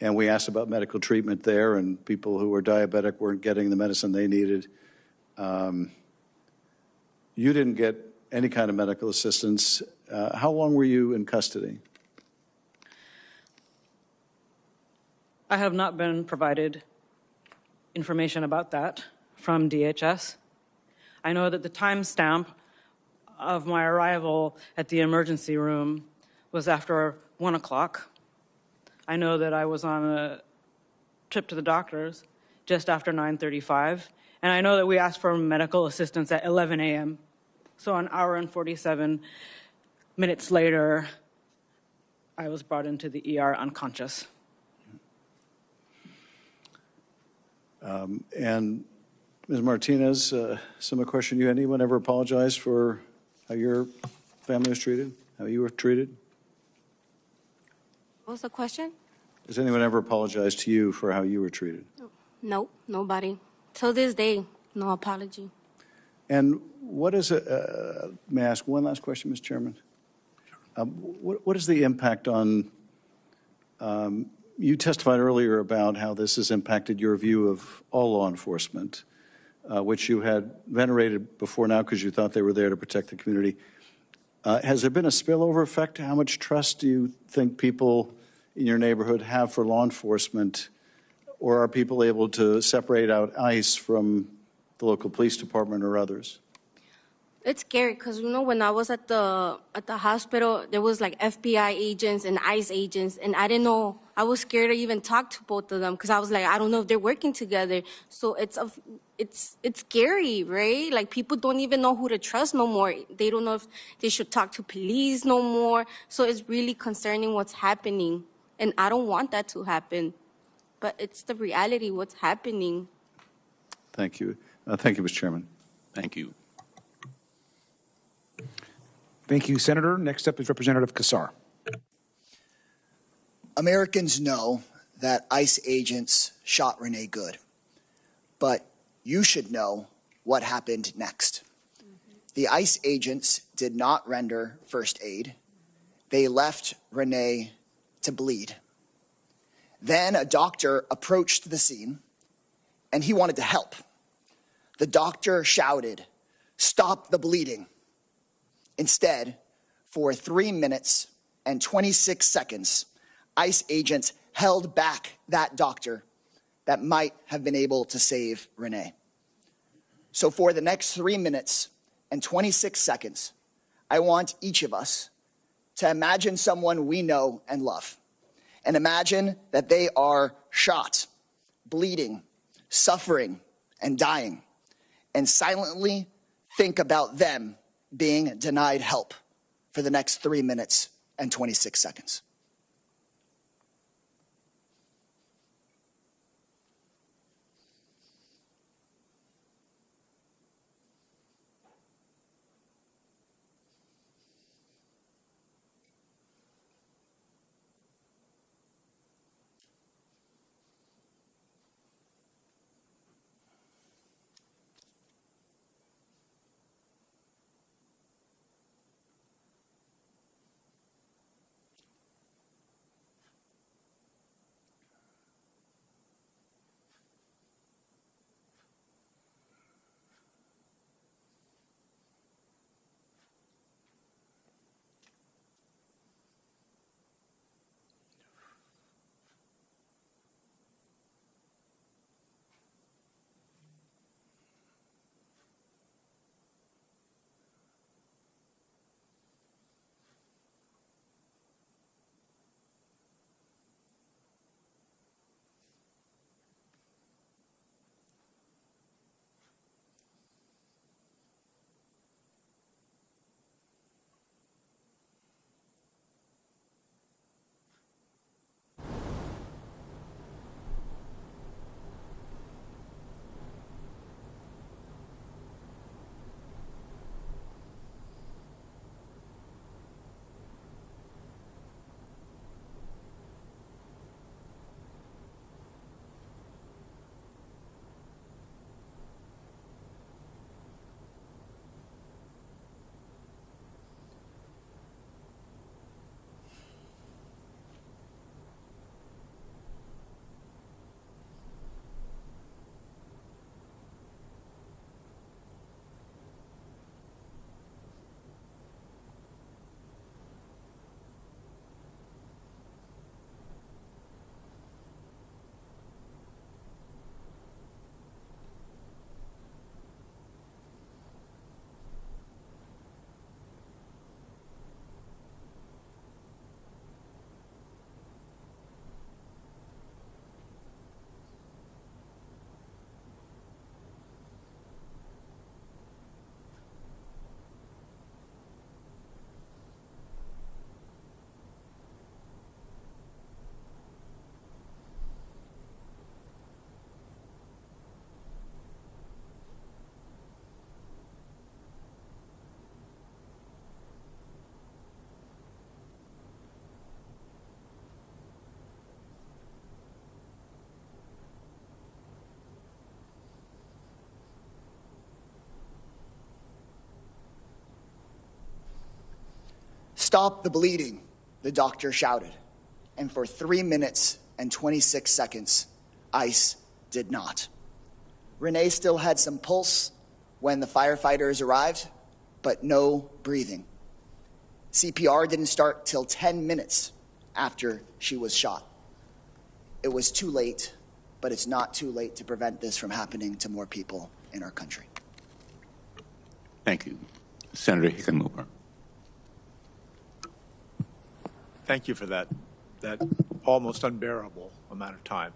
and we asked about medical treatment there, and people who were diabetic weren't getting the medicine they needed. You didn't get any kind of medical assistance. How long were you in custody? I have not been provided information about that from DHS. I know that the timestamp of my arrival at the emergency room was after 1 o'clock. I know that I was on a trip to the doctors just after 9:35, and I know that we asked for medical assistance at 11 a.m. So an hour and 47 minutes later, I was brought into the ER unconscious. And Ms. Martinez, similar question. Anyone ever apologize for how your family was treated, how you were treated? What was the question? Has anyone ever apologized to you for how you were treated? Nope, nobody. Till this day, no apology. And what is it, may I ask one last question, Mr. Chairman? What is the impact on, you testified earlier about how this has impacted your view of all law enforcement, which you had venerated before now because you thought they were there to protect the community. Has there been a spillover effect? How much trust do you think people in your neighborhood have for law enforcement? Or are people able to separate out ICE from the local police department or others? It's scary because, you know, when I was at the hospital, there was like FBI agents and ICE agents, and I didn't know. I was scared to even talk to both of them because I was like, I don't know if they're working together. So it's scary, right? Like, people don't even know who to trust no more. They don't know if they should talk to police no more. So it's really concerning what's happening, and I don't want that to happen. But it's the reality, what's happening. Thank you. Thank you, Mr. Chairman. Thank you. Thank you, Senator. Next up is Representative Kassar. Americans know that ICE agents shot Renee Good, but you should know what happened next. The ICE agents did not render first aid. They left Renee to bleed. Then a doctor approached the scene, and he wanted to help. The doctor shouted, "Stop the bleeding." Instead, for 3 minutes and 26 seconds, ICE agents held back that doctor that might have been able to save Renee. So for the next 3 minutes and 26 seconds, I want each of us to imagine someone we know and love, and imagine that they are shot, bleeding, suffering, and dying, and silently think about them being denied help for the next 3 minutes and 26 seconds. Stop the bleeding, the doctor shouted. And for 3 minutes and 26 seconds, ICE did not. Renee still had some pulse when the firefighters arrived, but no breathing. CPR didn't start till 10 minutes after she was shot. It was too late, but it's not too late to prevent this from happening to more people in our country. Thank you. Senator Hickenlooper. Thank you for that almost unbearable amount of time.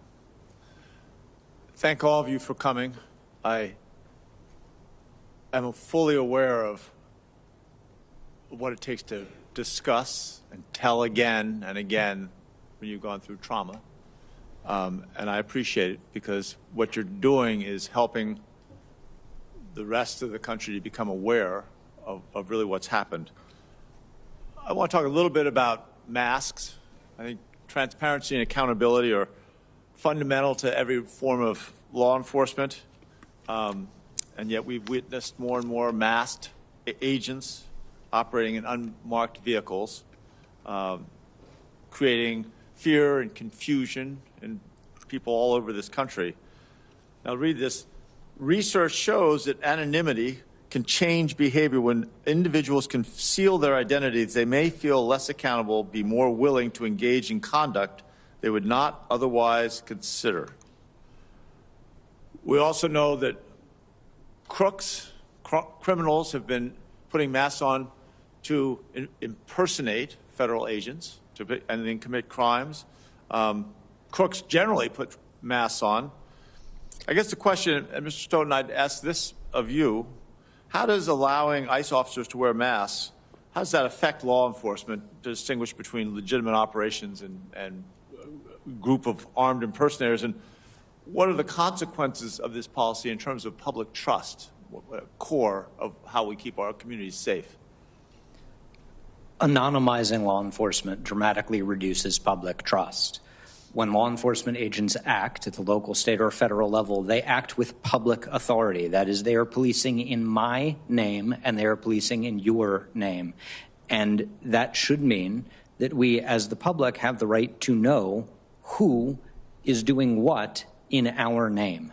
Thank all of you for coming. I am fully aware of what it takes to discuss and tell again and again when you've gone through trauma. And I appreciate it because what you're doing is helping the rest of the country to become aware of really what's happened. I want to talk a little bit about masks. I think transparency and accountability are fundamental to every form of law enforcement, and yet we've witnessed more and more masked agents operating in unmarked vehicles, creating fear and confusion in people all over this country. Now read this. Research shows that anonymity can change behavior. When individuals conceal their identities, they may feel less accountable, be more willing to engage in conduct they would not otherwise consider. We also know that criminals have been putting masks on to impersonate federal agents and then commit crimes. Crooks generally put masks on. I guess the question, and Mr. Stoughton, I'd ask this of you, how does allowing ICE officers to wear masks, how does that affect law enforcement to distinguish between legitimate operations and group of armed impersonators? And what are the consequences of this policy in terms of public trust, core of how we keep our communities safe? Anonymizing law enforcement dramatically reduces public trust. When law enforcement agents act at the local, state, or federal level, they act with public authority. That is, they are policing in my name and they are policing in your name. And that should mean that we, as the public, have the right to know who is doing what in our name.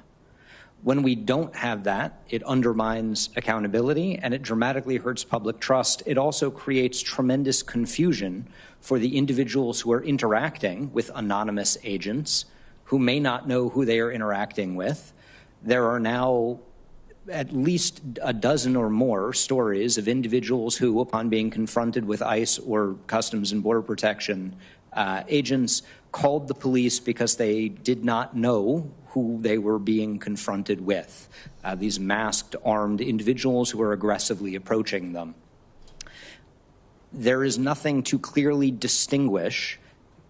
When we don't have that, it undermines accountability and it dramatically hurts public trust. It also creates tremendous confusion for the individuals who are interacting with anonymous agents who may not know who they are interacting with. There are now at least a dozen or more stories of individuals who, upon being confronted with ICE or Customs and Border Protection agents, called the police because they did not know who they were being confronted with. These masked, armed individuals who are aggressively approaching them. There is nothing to clearly distinguish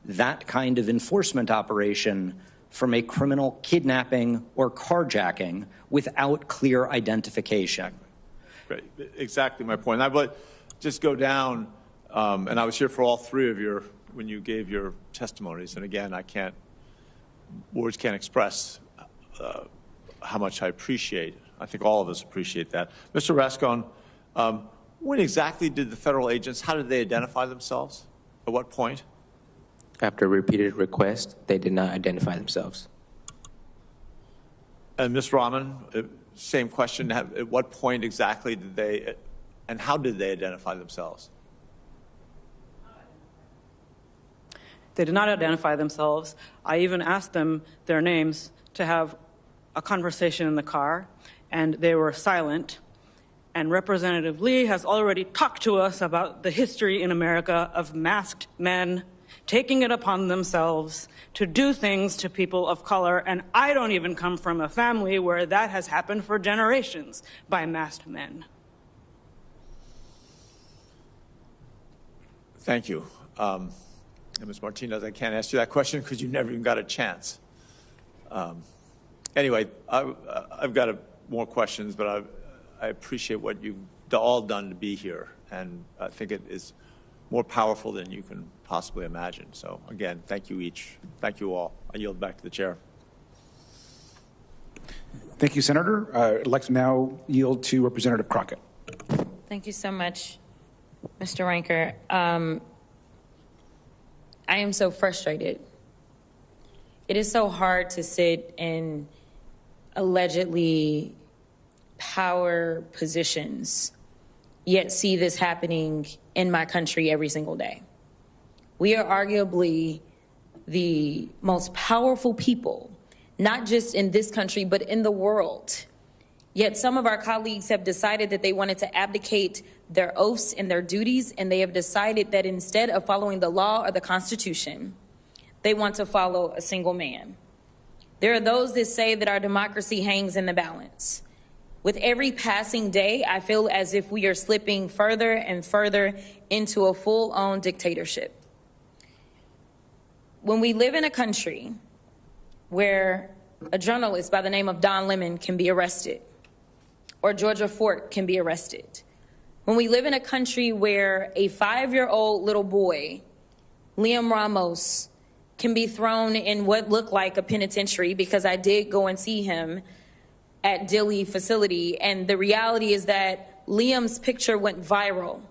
that kind of enforcement operation from a criminal kidnapping or carjacking without clear identification. Right. Exactly my point. I would just go down, and I was here for all three of your, when you gave your testimonies, and again, words can't express how much I appreciate. I think all of us appreciate that. Mr. Rascon, when exactly did the federal agents, how did they identify themselves? At what point? After repeated requests, they did not identify themselves. And Ms. Rahman, same question. At what point exactly did they, and how did they identify themselves? They did not identify themselves. I even asked them their names to have a conversation in the car, and they were silent. And Representative Lee has already talked to us about the history in America of masked men taking it upon themselves to do things to people of color. And I don't even come from a family where that has happened for generations by masked men. Thank you. And Ms. Martinez, I can't ask you that question because you never even got a chance. Anyway, I've got more questions, but I appreciate what you've all done to be here, and I think it is more powerful than you can possibly imagine. So again, thank you each. Thank you all. I yield back to the chair. Thank you, Senator. I'd like to now yield to Representative Crockett. Thank you so much. Mr. Ranker, I am so frustrated. It is so hard to sit in allegedly power positions, yet see this happening in my country every single day. We are arguably the most powerful people, not just in this country, but in the world. Yet some of our colleagues have decided that they wanted to abdicate their oaths and their duties, and they have decided that instead of following the law or the Constitution, they want to follow a single man. There are those that say that our democracy hangs in the balance. With every passing day, I feel as if we are slipping further and further into a full-on dictatorship. When we live in a country where a journalist by the name of Don Lemon can be arrested, or Georgia Fort can be arrested, when we live in a country where a 5-year-old little boy, Liam Ramos, can be thrown in what looked like a penitentiary, because I did go and see him at Dilley facility, and the reality is that Liam's picture went viral.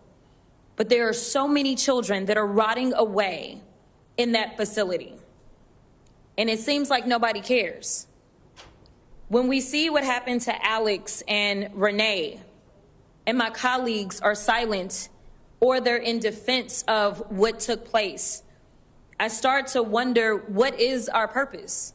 But there are so many children that are rotting away in that facility, and it seems like nobody cares. When we see what happened to Alex and Renee, and my colleagues are silent or they're in defense of what took place, I start to wonder, what is our purpose?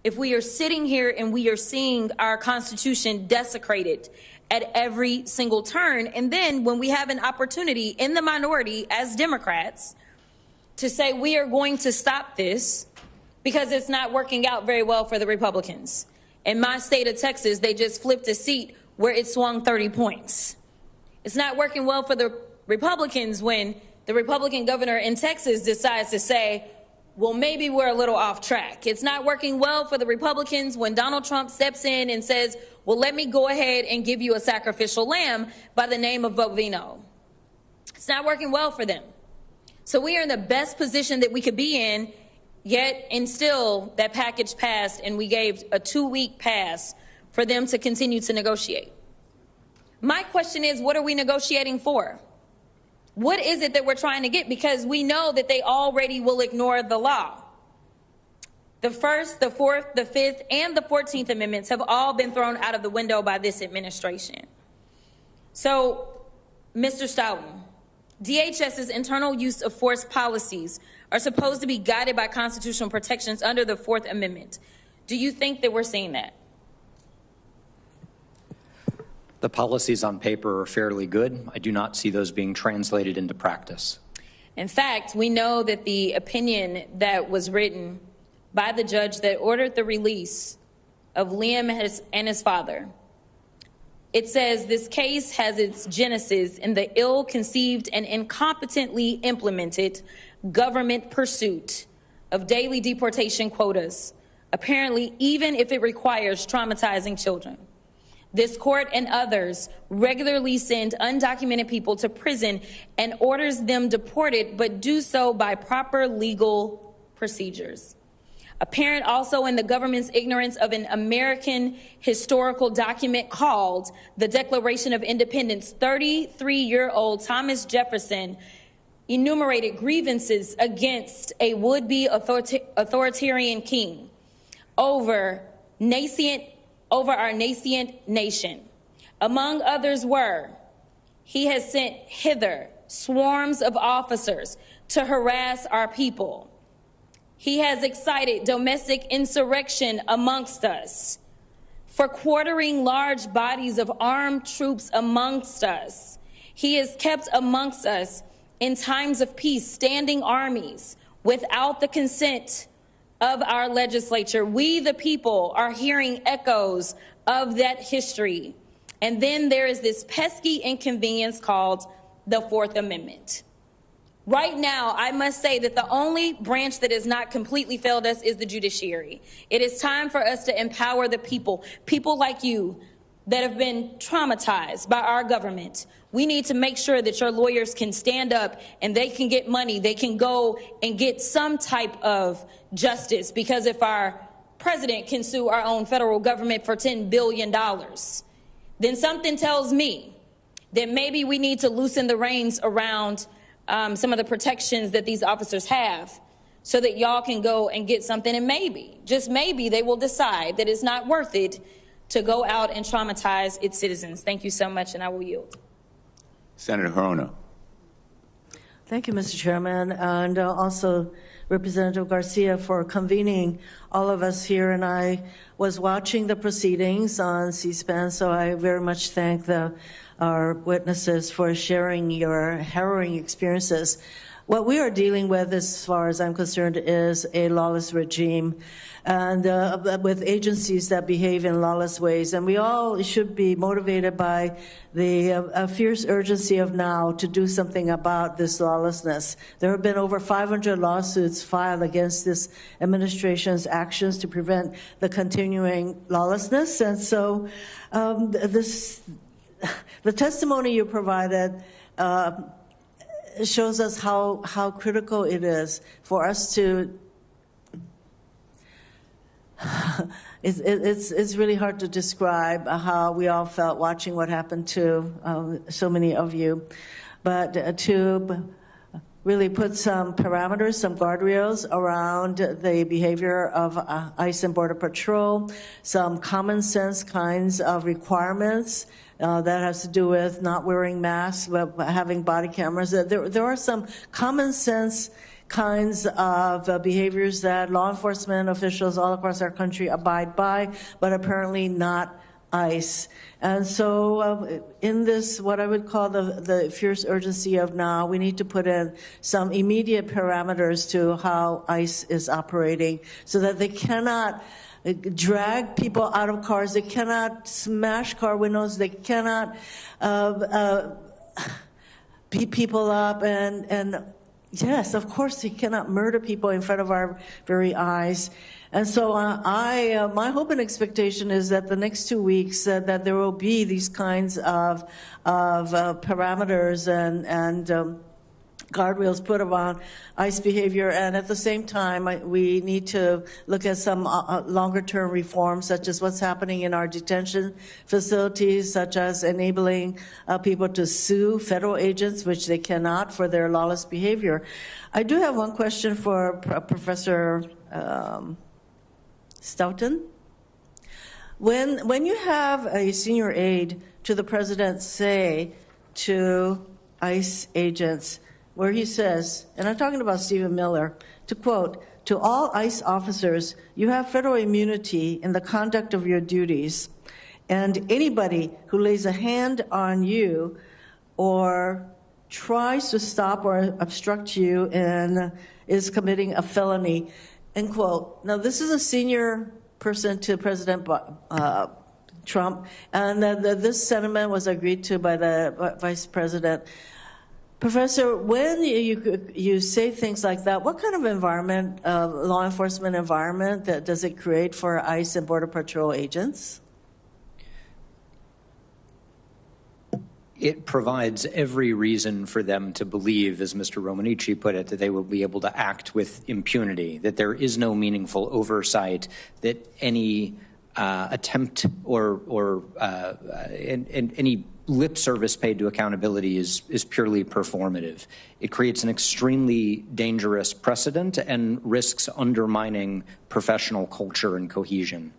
If we are sitting here and we are seeing our Constitution desecrated at every single turn, and then when we have an opportunity in the minority as Democrats to say we are going to stop this because it's not working out very well for the Republicans. In my state of Texas, they just flipped a seat where it swung 30 points. It's not working well for the Republicans when the Republican governor in Texas decides to say, well, maybe we're a little off track. It's not working well for the Republicans when Donald Trump steps in and says, well, let me go ahead and give you a sacrificial lamb by the name of Bovino. It's not working well for them. So we are in the best position that we could be in, yet and still that package passed, and we gave a 2-week pass for them to continue to negotiate. My question is, what are we negotiating for? What is it that we're trying to get? Because we know that they already will ignore the law. The First, the Fourth, the Fifth, and the 14th Amendments have all been thrown out of the window by this administration. So, Mr. Stoughton, DHS's internal use of force policies are supposed to be guided by constitutional protections under the Fourth Amendment. Do you think that we're seeing that? The policies on paper are fairly good. I do not see those being translated into practice. In fact, we know that the opinion that was written by the judge that ordered the release of Liam and his father, it says this case has its genesis in the ill-conceived and incompetently implemented government pursuit of daily deportation quotas, apparently even if it requires traumatizing children. This court and others regularly send undocumented people to prison and orders them deported, but do so by proper legal procedures. Apparent also in the government's ignorance of an American historical document called the Declaration of Independence, 33-year-old Thomas Jefferson enumerated grievances against a would-be authoritarian king over our nascent nation. Among others were, he has sent hither swarms of officers to harass our people. He has excited domestic insurrection amongst us, for quartering large bodies of armed troops amongst us. He has kept amongst us in times of peace standing armies without the consent of our legislature. We, the people, are hearing echoes of that history. And then there is this pesky inconvenience called the Fourth Amendment. Right now, I must say that the only branch that has not completely failed us is the judiciary. It is time for us to empower the people like you that have been traumatized by our government. We need to make sure that your lawyers can stand up and they can get money. They can go and get some type of justice, because if our president can sue our own federal government for $10 billion, then something tells me then maybe we need to loosen the reins around some of the protections that these officers have so that y'all can go and get something, and maybe, just maybe, they will decide that it's not worth it to go out and traumatize its citizens. Thank you so much, and I will yield. Senator Corona. Thank you, Mr. Chairman, and also Representative Garcia for convening all of us here. And I was watching the proceedings on C-SPAN, so I very much thank our witnesses for sharing your harrowing experiences. What we are dealing with, as far as I'm concerned, is a lawless regime, and with agencies that behave in lawless ways. And we all should be motivated by the fierce urgency of now to do something about this lawlessness. There have been over 500 lawsuits filed against this administration's actions to prevent the continuing lawlessness. And so the testimony you provided shows us how critical it is for us to it's really hard to describe how we all felt watching what happened to so many of you, but to really put some parameters, some guardrails around the behavior of ICE and Border Patrol, some common sense kinds of requirements that has to do with not wearing masks, but having body cameras. There are some common sense kinds of behaviors that law enforcement officials all across our country abide by, but apparently not ICE. And so in this, what I would call the fierce urgency of now, we need to put in some immediate parameters to how ICE is operating so that they cannot drag people out of cars, they cannot smash car windows, they cannot beat people up, and yes, of course, they cannot murder people in front of our very eyes. And so my hope and expectation is that the next 2 weeks that there will be these kinds of parameters and guardrails put around ICE behavior, and at the same time, we need to look at some longer-term reforms, such as what's happening in our detention facilities, such as enabling people to sue federal agents, which they cannot, for their lawless behavior. I do have one question for Professor Stoughton. When you have a senior aide to the president say to ICE agents, where he says, and I'm talking about Stephen Miller, to quote, "To all ICE officers, you have federal immunity in the conduct of your duties, and anybody who lays a hand on you or tries to stop or obstruct you is committing a felony," end quote. Now, this is a senior person to President Trump, and this sentiment was agreed to by the Vice President. Professor, when you say things like that, what kind of environment, law enforcement environment, does it create for ICE and Border Patrol agents? It provides every reason for them to believe, as Mr. Romanici put it, that they will be able to act with impunity, that there is no meaningful oversight, that any attempt or any lip service paid to accountability is purely performative. It creates an extremely dangerous precedent and risks undermining professional culture and cohesion.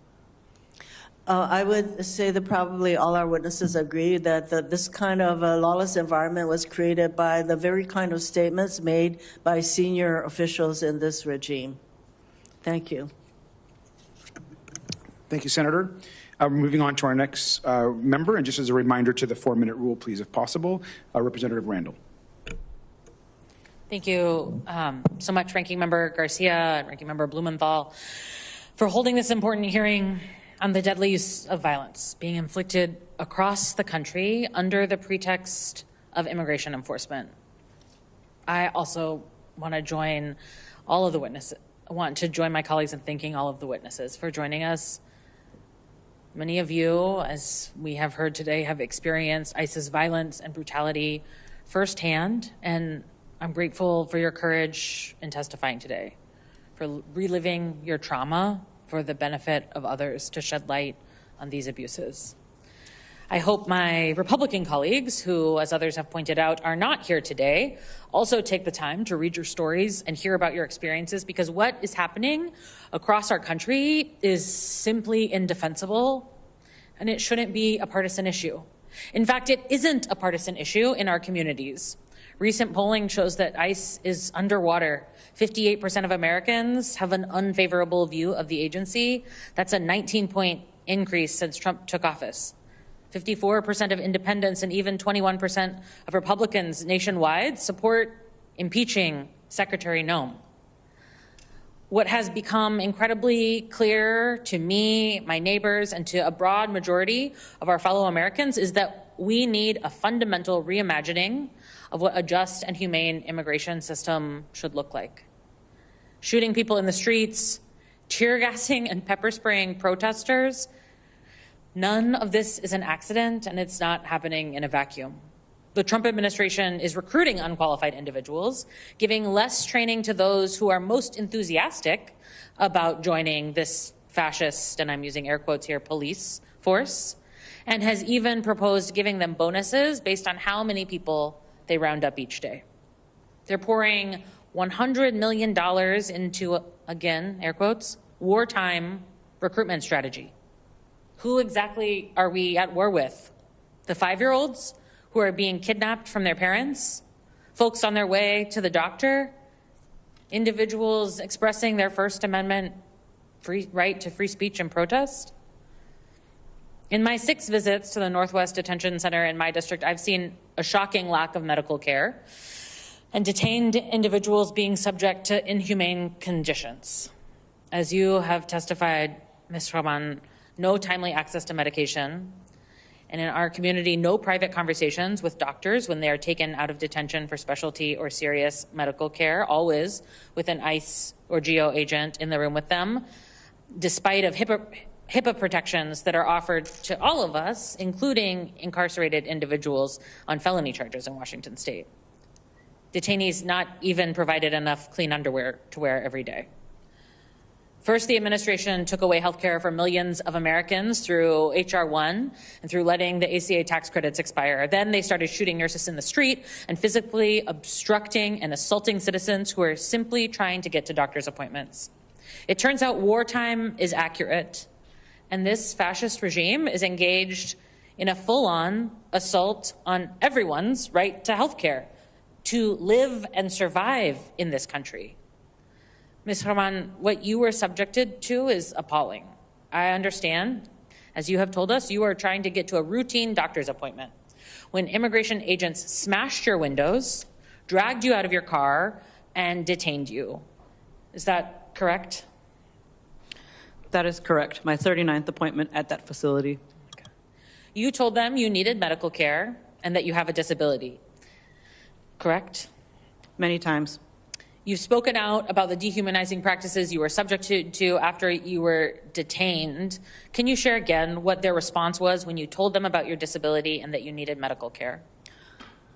I would say that probably all our witnesses agree that this kind of a lawless environment was created by the very kind of statements made by senior officials in this regime. Thank you. Thank you, Senator. We're moving on to our next member, and just as a reminder to the 4-minute rule, please, if possible, Representative Randall. Thank you so much, Ranking Member Garcia and Ranking Member Blumenthal, for holding this important hearing on the deadly use of violence being inflicted across the country under the pretext of immigration enforcement. I also want to join all of the witnesses. I want to join my colleagues in thanking all of the witnesses for joining us. Many of you, as we have heard today, have experienced ICE's violence and brutality firsthand, and I'm grateful for your courage in testifying today, for reliving your trauma for the benefit of others to shed light on these abuses. I hope my Republican colleagues, who, as others have pointed out, are not here today, also take the time to read your stories and hear about your experiences, because what is happening across our country is simply indefensible, and it shouldn't be a partisan issue. In fact, it isn't a partisan issue in our communities. Recent polling shows that ICE is underwater. 58% of Americans have an unfavorable view of the agency. That's a 19-point increase since Trump took office. 54% of independents and even 21% of Republicans nationwide support impeaching Secretary Noem. What has become incredibly clear to me, my neighbors, and to a broad majority of our fellow Americans is that we need a fundamental reimagining of what a just and humane immigration system should look like. Shooting people in the streets, tear gassing and pepper spraying protesters, none of this is an accident, and it's not happening in a vacuum. The Trump administration is recruiting unqualified individuals, giving less training to those who are most enthusiastic about joining this fascist, and I'm using air quotes here, police force, and has even proposed giving them bonuses based on how many people they round up each day. They're pouring $100 million into, again, air quotes, wartime recruitment strategy. Who exactly are we at war with? The 5-year-olds who are being kidnapped from their parents? Folks on their way to the doctor? Individuals expressing their First Amendment right to free speech and protest? In my 6 visits to the Northwest Detention Center in my district, I've seen a shocking lack of medical care and detained individuals being subject to inhumane conditions. As you have testified, Ms. Rahman, no timely access to medication, and in our community, no private conversations with doctors when they are taken out of detention for specialty or serious medical care, always with an ICE or GO agent in the room with them, despite of HIPAA protections that are offered to all of us, including incarcerated individuals on felony charges in Washington state. Detainees not even provided enough clean underwear to wear every day. First, the administration took away health care for millions of Americans through H.R. 1 and through letting the ACA tax credits expire. Then they started shooting nurses in the street and physically obstructing and assaulting citizens who are simply trying to get to doctor's appointments. It turns out wartime is accurate, and this fascist regime is engaged in a full-on assault on everyone's right to health care, to live and survive in this country. Ms. Rahman, what you were subjected to is appalling. I understand, as you have told us, you are trying to get to a routine doctor's appointment when immigration agents smashed your windows, dragged you out of your car, and detained you. Is that correct? That is correct. My 39th appointment at that facility. Okay. You told them you needed medical care and that you have a disability, correct? Many times. You've spoken out about the dehumanizing practices you were subjected to after you were detained. Can you share again what their response was when you told them about your disability and that you needed medical care?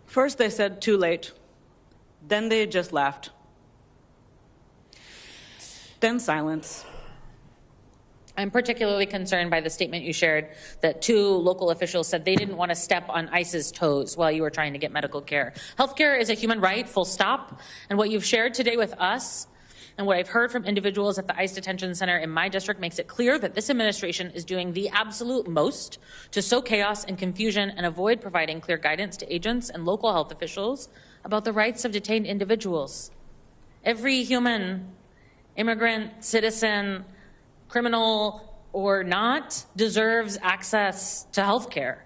First, they said too late. Then they just laughed. Then silence. I'm particularly concerned by the statement you shared that 2 local officials said they didn't want to step on ICE's toes while you were trying to get medical care. Healthcare is a human right, full stop. And what you've shared today with us and what I've heard from individuals at the ICE detention center in my district makes it clear that this administration is doing the absolute most to sow chaos and confusion and avoid providing clear guidance to agents and local health officials about the rights of detained individuals. Every human, immigrant, citizen, criminal or not, deserves access to health care.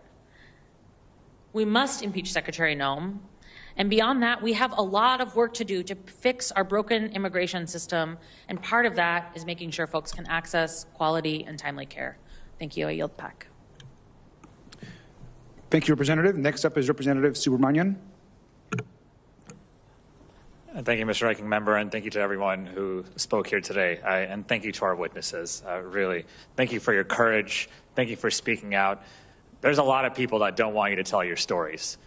We must impeach Secretary Noem. And beyond that, we have a lot of work to do to fix our broken immigration system. And part of that is making sure folks can access quality and timely care. Thank you. I yield back. Thank you, Representative. Next up is Representative Subramanian. Thank you, Mr. Ranking Member, and thank you to everyone who spoke here today. And thank you to our witnesses. Really, thank you for your courage. Thank you for speaking out. There's a lot of people that don't want you to tell your stories.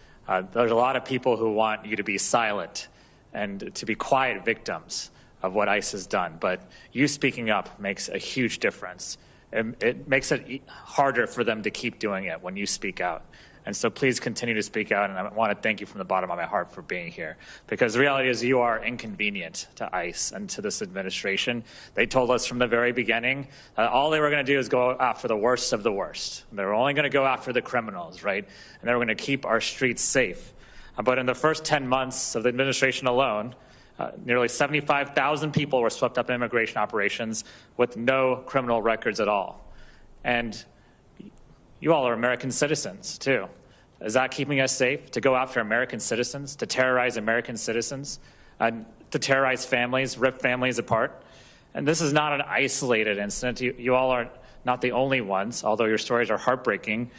There's a lot of people who want you to be silent and to be quiet victims of what ICE has done. But you speaking up makes a huge difference. it makes it harder for them to keep doing it when you speak out. And so please continue to speak out, and I want to thank you from the bottom of my heart for being here. Because the reality is you are inconvenient to ICE and to this administration. They told us from the very beginning that all they were going to do is go after the worst of the worst. They were only going to go after the criminals, right? And they were going to keep our streets safe. But in the first 10 months of the administration alone, nearly 75,000 people were swept up in immigration operations with no criminal records at all. And you all are American citizens, too. Is that keeping us safe, to go after American citizens, to terrorize American citizens, to terrorize families, rip families apart? And this is not an isolated incident. You all are not the only ones, although your stories are heartbreaking.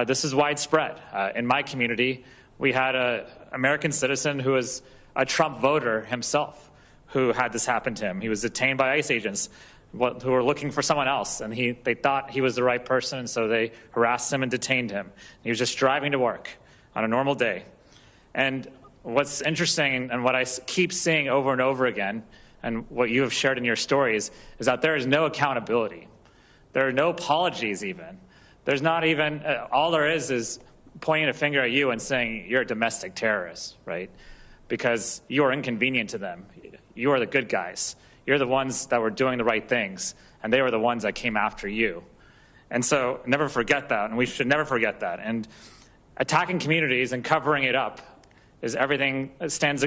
This is widespread. In my community, we had an American citizen who was a Trump voter himself who had this happen to him. He was detained by ICE agents who were looking for someone else, and they thought he was the right person, and so they harassed him and detained him. He was just driving to work on a normal day. And what's interesting, and what I keep seeing over and over again, and what you have shared in your stories, is that there is no accountability. There are no apologies even. There's not even, all there is pointing a finger at you and saying you're a domestic terrorist, right? Because you are inconvenient to them. You are the good guys. You're the ones that were doing the right things, and they were the ones that came after you. And so never forget that, and we should never forget that. And attacking communities and covering it up is everything. It stands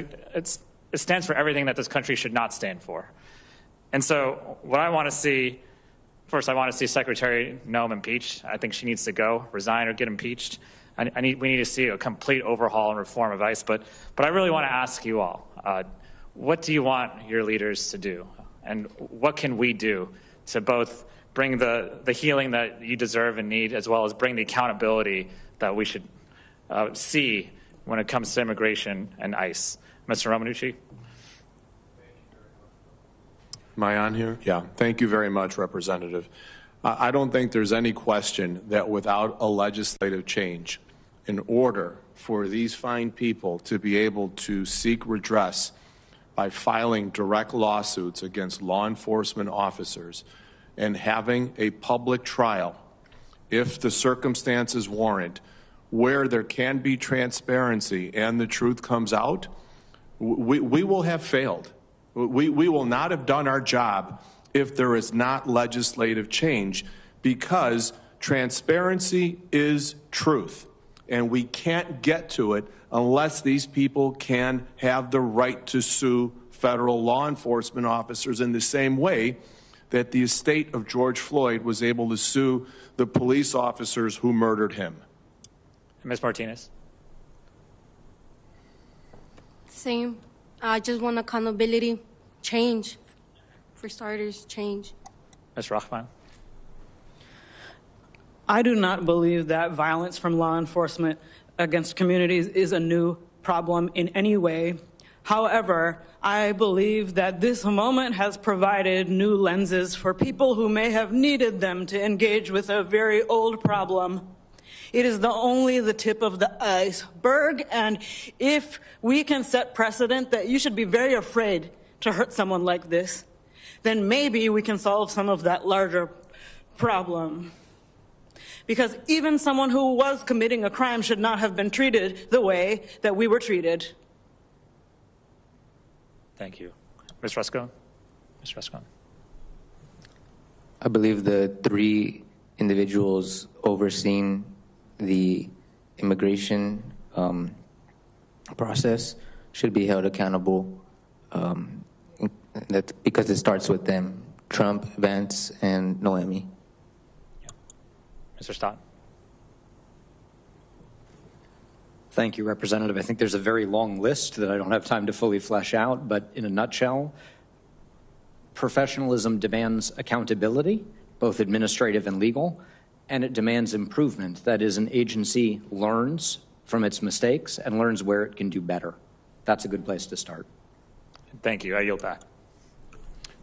for everything that this country should not stand for. And so what I want to see, first I want to see Secretary Noem impeached. I think she needs to go, resign, or get impeached. We need to see a complete overhaul and reform of ICE. But I really want to ask you all, what do you want your leaders to do? And what can we do to both bring the healing that you deserve and need, as well as bring the accountability that we should see when it comes to immigration and ICE? Mr. Romanucci? Am I on here? Yeah. Thank you very much, Representative. I don't think there's any question that without a legislative change, in order for these fine people to be able to seek redress by filing direct lawsuits against law enforcement officers and having a public trial, if the circumstances warrant, where there can be transparency and the truth comes out, we will have failed. We will not have done our job if there is not legislative change, because transparency is truth, and we can't get to it unless these people can have the right to sue federal law enforcement officers in the same way that the estate of George Floyd was able to sue the police officers who murdered him. Ms. Martinez? Same. I just want accountability, change. For starters, change. Ms. Rahman? I do not believe that violence from law enforcement against communities is a new problem in any way. However, I believe that this moment has provided new lenses for people who may have needed them to engage with a very old problem. It is only the tip of the iceberg, and if we can set precedent that you should be very afraid to hurt someone like this, then maybe we can solve some of that larger problem. Because even someone who was committing a crime should not have been treated the way that we were treated. Thank you. Ms. Rascon? Ms. Rascon? I believe the three individuals overseeing the immigration process should be held accountable. That's because it starts with them: Trump, Vance, and Noemi. Mr. Stott? Thank you, Representative. I think there's a very long list that I don't have time to fully flesh out, but in a nutshell, professionalism demands accountability, both administrative and legal, and it demands improvement. That is, an agency learns from its mistakes and learns where it can do better. That's a good place to start. Thank you. I yield back.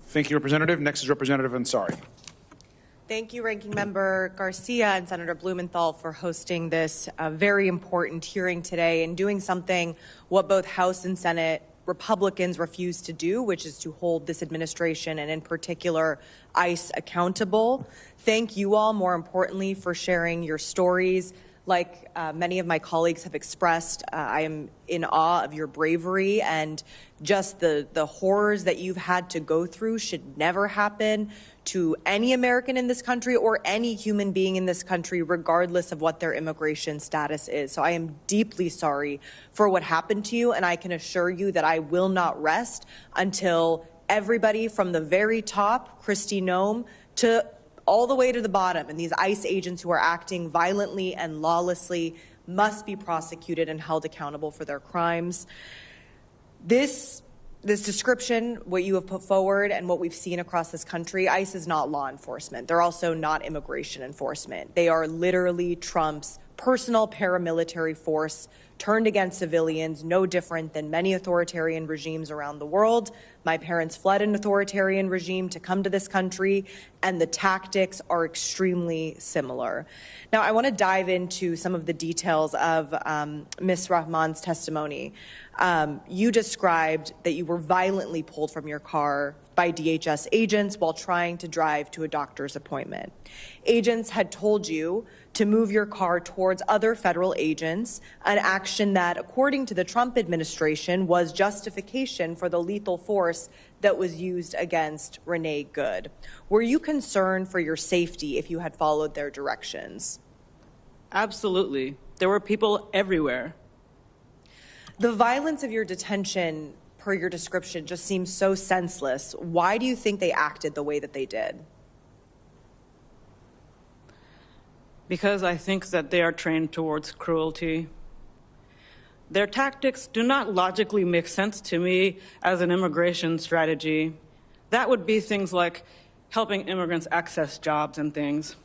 Thank you, Representative. Next is Representative Ansari. Thank you, Ranking Member Garcia and Senator Blumenthal, for hosting this very important hearing today and doing something what both House and Senate Republicans refuse to do, which is to hold this administration and in particular ICE accountable. Thank you all, more importantly, for sharing your stories. Like many of my colleagues have expressed, I am in awe of your bravery, and just the horrors that you've had to go through should never happen to any American in this country or any human being in this country, regardless of what their immigration status is. So I am deeply sorry for what happened to you, and I can assure you that I will not rest until everybody from the very top, Kristi Noem, to all the way to the bottom, and these ICE agents who are acting violently and lawlessly must be prosecuted and held accountable for their crimes. This description, what you have put forward and what we've seen across this country, ICE is not law enforcement. They're also not immigration enforcement. They are literally Trump's personal paramilitary force turned against civilians, no different than many authoritarian regimes around the world. My parents fled an authoritarian regime to come to this country, and the tactics are extremely similar. Now, I want to dive into some of the details of Ms. Rahman's testimony. You described that you were violently pulled from your car by DHS agents while trying to drive to a doctor's appointment. Agents had told you to move your car towards other federal agents, an action that, according to the Trump administration, was justification for the lethal force that was used against Renee Good. Were you concerned for your safety if you had followed their directions? Absolutely. There were people everywhere. The violence of your detention, per your description, just seems so senseless. Why do you think they acted the way that they did? Because I think that they are trained towards cruelty. Their tactics do not logically make sense to me as an immigration strategy. That would be things like helping immigrants access jobs and things.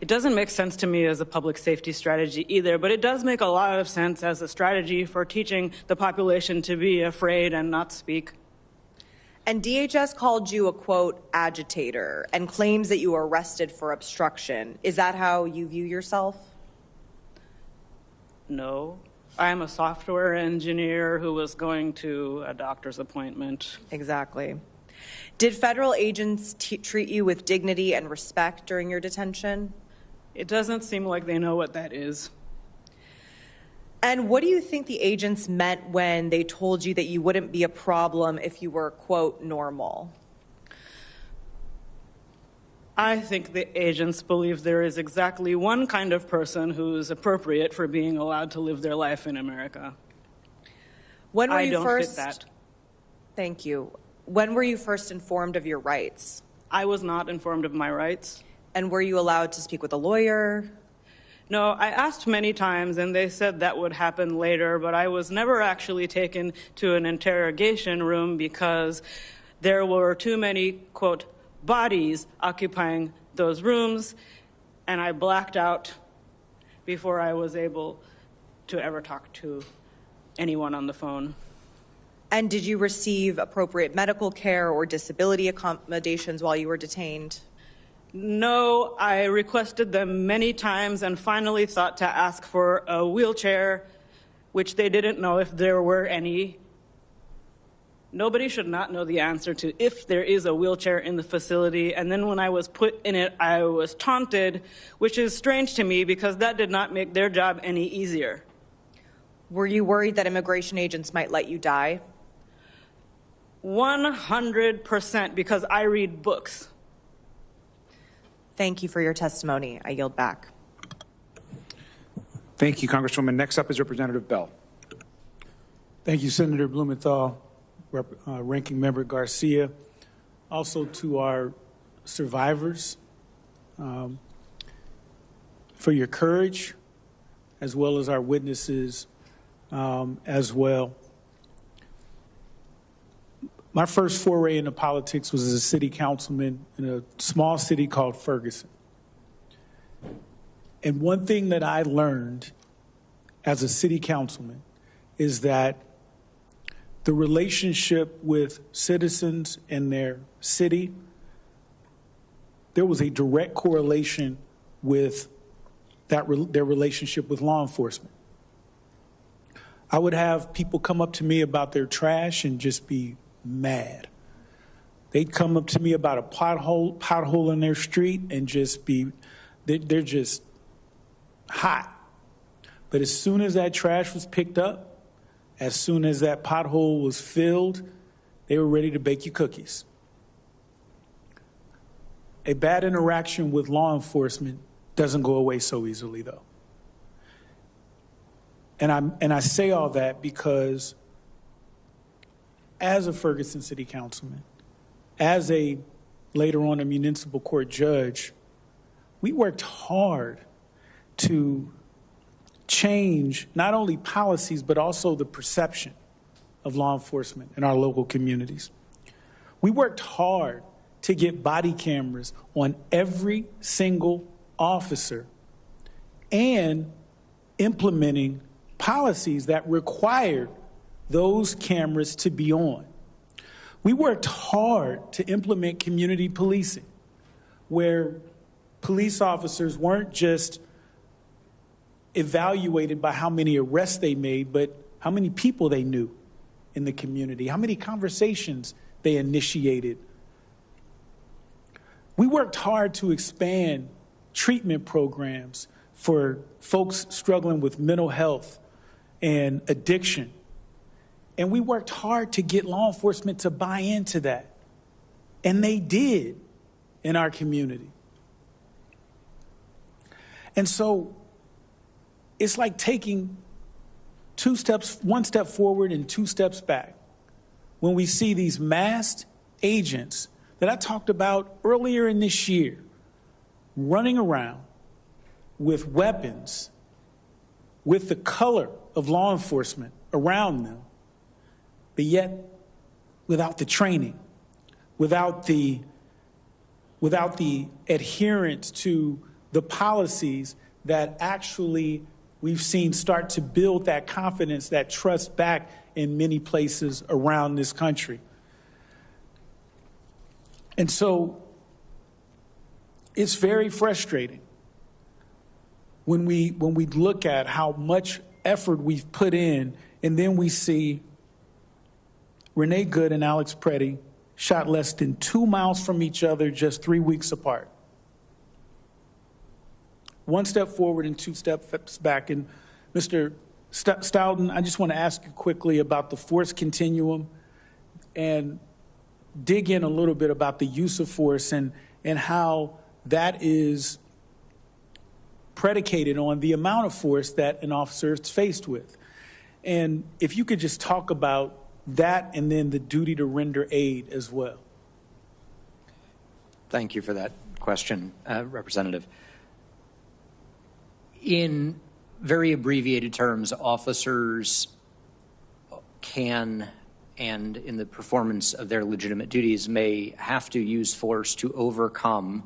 It doesn't make sense to me as a public safety strategy either, but it does make a lot of sense as a strategy for teaching the population to be afraid and not speak. And DHS called you a, quote, agitator, and claims that you were arrested for obstruction. Is that how you view yourself? No. I am a software engineer who was going to a doctor's appointment. Exactly. Did federal agents treat you with dignity and respect during your detention? It doesn't seem like they know what that is. And what do you think the agents meant when they told you that you wouldn't be a problem if you were, quote, normal? I think the agents believe there is exactly one kind of person who's appropriate for being allowed to live their life in America. When were I you don't first? fit that. Thank you. When were you first informed of your rights? I was not informed of my rights. And were you allowed to speak with a lawyer? No, I asked many times, and they said that would happen later, but I was never actually taken to an interrogation room because there were too many, quote, bodies occupying those rooms, and I blacked out before I was able to ever talk to anyone on the phone. And did you receive appropriate medical care or disability accommodations while you were detained? No, I requested them many times and finally thought to ask for a wheelchair, which they didn't know if there were any. Nobody should not know the answer to if there is a wheelchair in the facility. And then when I was put in it, I was taunted, which is strange to me because that did not make their job any easier. Were you worried that immigration agents might let you die? 100%, because I read books. Thank you for your testimony. I yield back. Thank you, Congresswoman. Next up is Representative Bell. Thank you, Senator Blumenthal, Ranking Member Garcia. Also to our survivors, for your courage, as well as our witnesses as well. My first foray into politics was as a city councilman in a small city called Ferguson. And one thing that I learned as a city councilman is that the relationship with citizens and their city, there was a direct correlation with their relationship with law enforcement. I would have people come up to me about their trash and just be mad. They'd come up to me about a pothole in their street and just be, they're just hot. But as soon as that trash was picked up, as soon as that pothole was filled, they were ready to bake you cookies. A bad interaction with law enforcement doesn't go away so easily, though. And I say all that because as a Ferguson City Councilman, as a later on a municipal court judge, we worked hard to change not only policies, but also the perception of law enforcement in our local communities. We worked hard to get body cameras on every single officer and implementing policies that required those cameras to be on. We worked hard to implement community policing, where police officers weren't just evaluated by how many arrests they made, but how many people they knew in the community, how many conversations they initiated. We worked hard to expand treatment programs for folks struggling with mental health and addiction. And we worked hard to get law enforcement to buy into that. And they did in our community. And so it's like taking one step forward and 2 steps back when we see these masked agents that I talked about earlier in this year running around with weapons, with the color of law enforcement around them, but yet without the training, without the adherence to the policies that actually we've seen start to build that confidence, that trust back in many places around this country. And so it's very frustrating when we look at how much effort we've put in, and then we see Renee Good and Alex Preddy shot less than 2 miles from each other, just 3 weeks apart. 1 step forward and 2 steps back. And Mr. Stoughton, I just want to ask you quickly about the force continuum and dig in a little bit about the use of force and how that is predicated on the amount of force that an officer is faced with. And if you could just talk about that and then the duty to render aid as well. Thank you for that question, Representative. In very abbreviated terms, officers can, and in the performance of their legitimate duties, may have to use force to overcome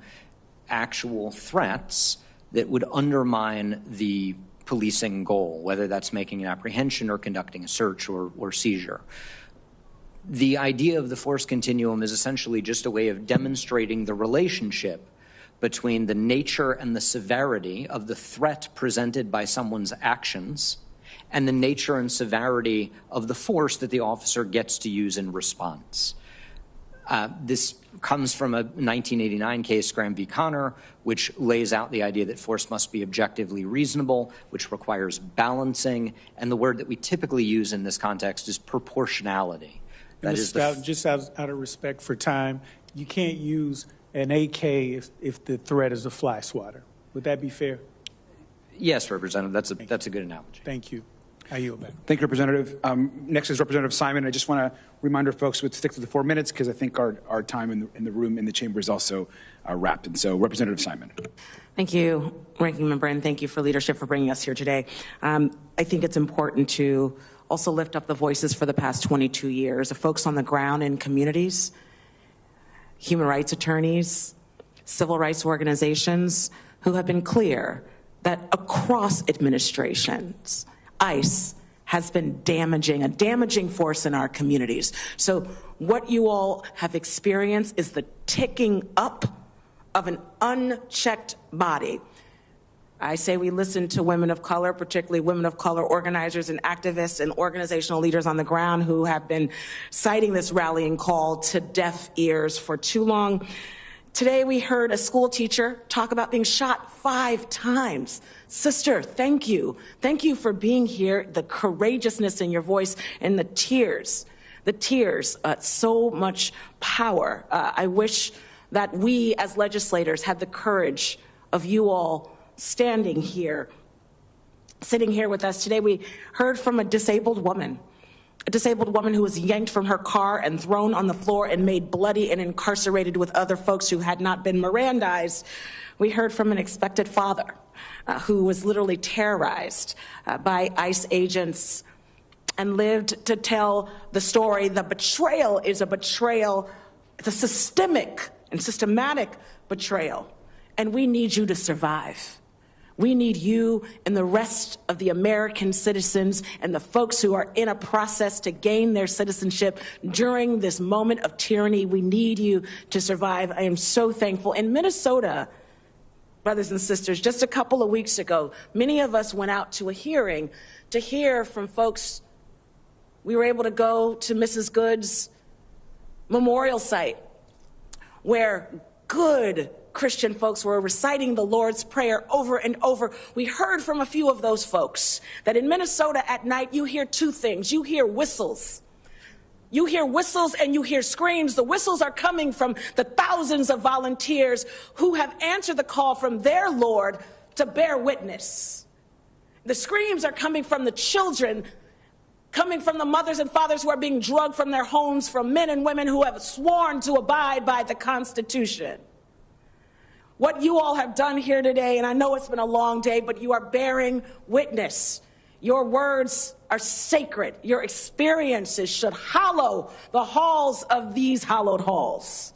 actual threats that would undermine the policing goal, whether that's making an apprehension or conducting a search or seizure. The idea of the force continuum is essentially just a way of demonstrating the relationship between the nature and the severity of the threat presented by someone's actions and the nature and severity of the force that the officer gets to use in response. This comes from a 1989 case, Graham v. Connor, which lays out the idea that force must be objectively reasonable, which requires balancing, and the word that we typically use in this context is proportionality. That is just out of respect for time, you can't use an AK if the threat is a fly swatter. Would that be fair? Yes, Representative. That's a good analogy. Thank you. I yield back. Thank you, Representative. Next is Representative Simon. I just want to remind our folks to stick to the 4 minutes because I think our time in the room, in the chamber, is also wrapped. And so, Representative Simon. Thank you, Ranking Member, and thank you for leadership for bringing us here today. I think it's important to also lift up the voices for the past 22 years of folks on the ground in communities, human rights attorneys, civil rights organizations who have been clear that across administrations, ICE has been a damaging force in our communities. So what you all have experienced is the ticking up of an unchecked body. I say we listen to women of color, particularly women of color organizers and activists and organizational leaders on the ground who have been citing this rallying call to deaf ears for too long. Today we heard a school teacher talk about being shot 5 times. Sister, thank you. Thank you for being here, the courageousness in your voice and the tears, so much power. I wish that we as legislators had the courage of you all standing here, sitting here with us today. We heard from a disabled woman who was yanked from her car and thrown on the floor and made bloody and incarcerated with other folks who had not been Mirandized. We heard from an expected father who was literally terrorized by ICE agents and lived to tell the story. The betrayal is a betrayal. It's a systemic and systematic betrayal. And we need you to survive. We need you and the rest of the American citizens and the folks who are in a process to gain their citizenship during this moment of tyranny. We need you to survive. I am so thankful. In Minnesota, brothers and sisters, just a couple of weeks ago, many of us went out to a hearing to hear from folks. We were able to go to Mrs. Good's memorial site where good Christian folks were reciting the Lord's Prayer over and over. We heard from a few of those folks that in Minnesota at night, you hear 2 things. You hear whistles. You hear whistles and you hear screams. The whistles are coming from the thousands of volunteers who have answered the call from their Lord to bear witness. The screams are coming from the children, coming from the mothers and fathers who are being drugged from their homes, from men and women who have sworn to abide by the Constitution. What you all have done here today, and I know it's been a long day, but you are bearing witness. Your words are sacred. Your experiences should hallow the halls of these hallowed halls.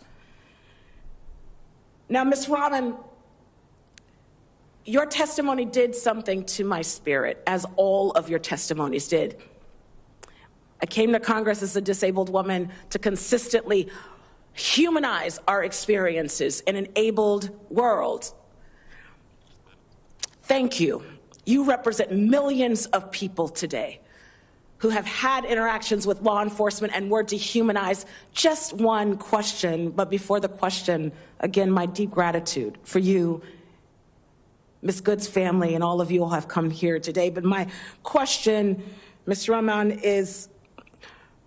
Now, Ms. Rahman, your testimony did something to my spirit, as all of your testimonies did. I came to Congress as a disabled woman to consistently humanize our experiences in an abled world. Thank you. You represent millions of people today who have had interactions with law enforcement and were dehumanized. Just one question, but before the question, again, my deep gratitude for you, Ms. Good's family, and all of you all have come here today. But my question, Mr. Rahman, is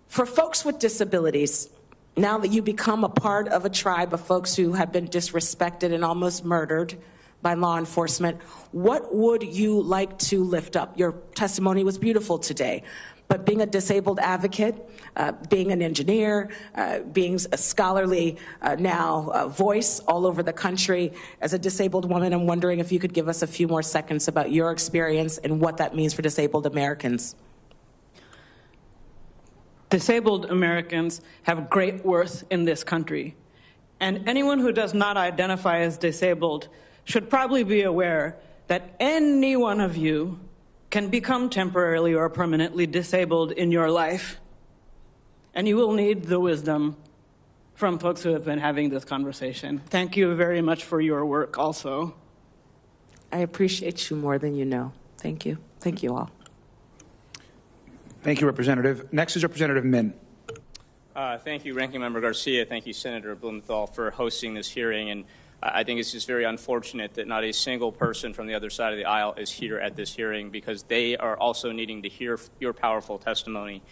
for folks with disabilities. Now that you become a part of a tribe of folks who have been disrespected and almost murdered by law enforcement, what would you like to lift up? Your testimony was beautiful today, but being a disabled advocate, being an engineer, being a scholarly voice all over the country, as a disabled woman, I'm wondering if you could give us a few more seconds about your experience and what that means for disabled Americans. Disabled Americans have great worth in this country, and anyone who does not identify as disabled should probably be aware that any one of you can become temporarily or permanently disabled in your life, and you will need the wisdom from folks who have been having this conversation. Thank you very much for your work also. I appreciate you more than you know. Thank you. Thank you all. Thank you, Representative. Next is Representative Min. Thank you, Ranking Member Garcia. Thank you, Senator Blumenthal, for hosting this hearing. And I think it's just very unfortunate that not a single person from the other side of the aisle is here at this hearing, because they are also needing to hear your powerful testimony.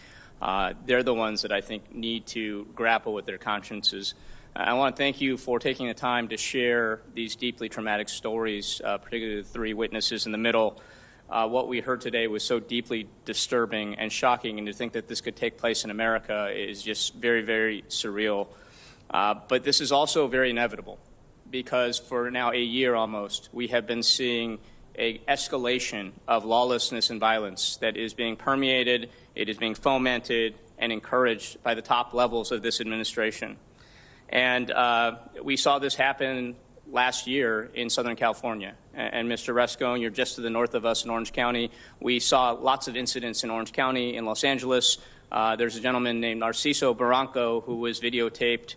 They're the ones that I think need to grapple with their consciences. I want to thank you for taking the time to share these deeply traumatic stories, particularly the 3 witnesses in the middle. What we heard today was so deeply disturbing and shocking, and to think that this could take place in America is just very, very surreal. But this is also very inevitable, because for now a year almost, we have been seeing an escalation of lawlessness and violence that is being permeated, it is being fomented and encouraged by the top levels of this administration. And we saw this happen last year in Southern California. And Mr. Rascon, you're just to the north of us in Orange County. We saw lots of incidents in Orange County, in Los Angeles. There's a gentleman named Narciso Barranco who was videotaped.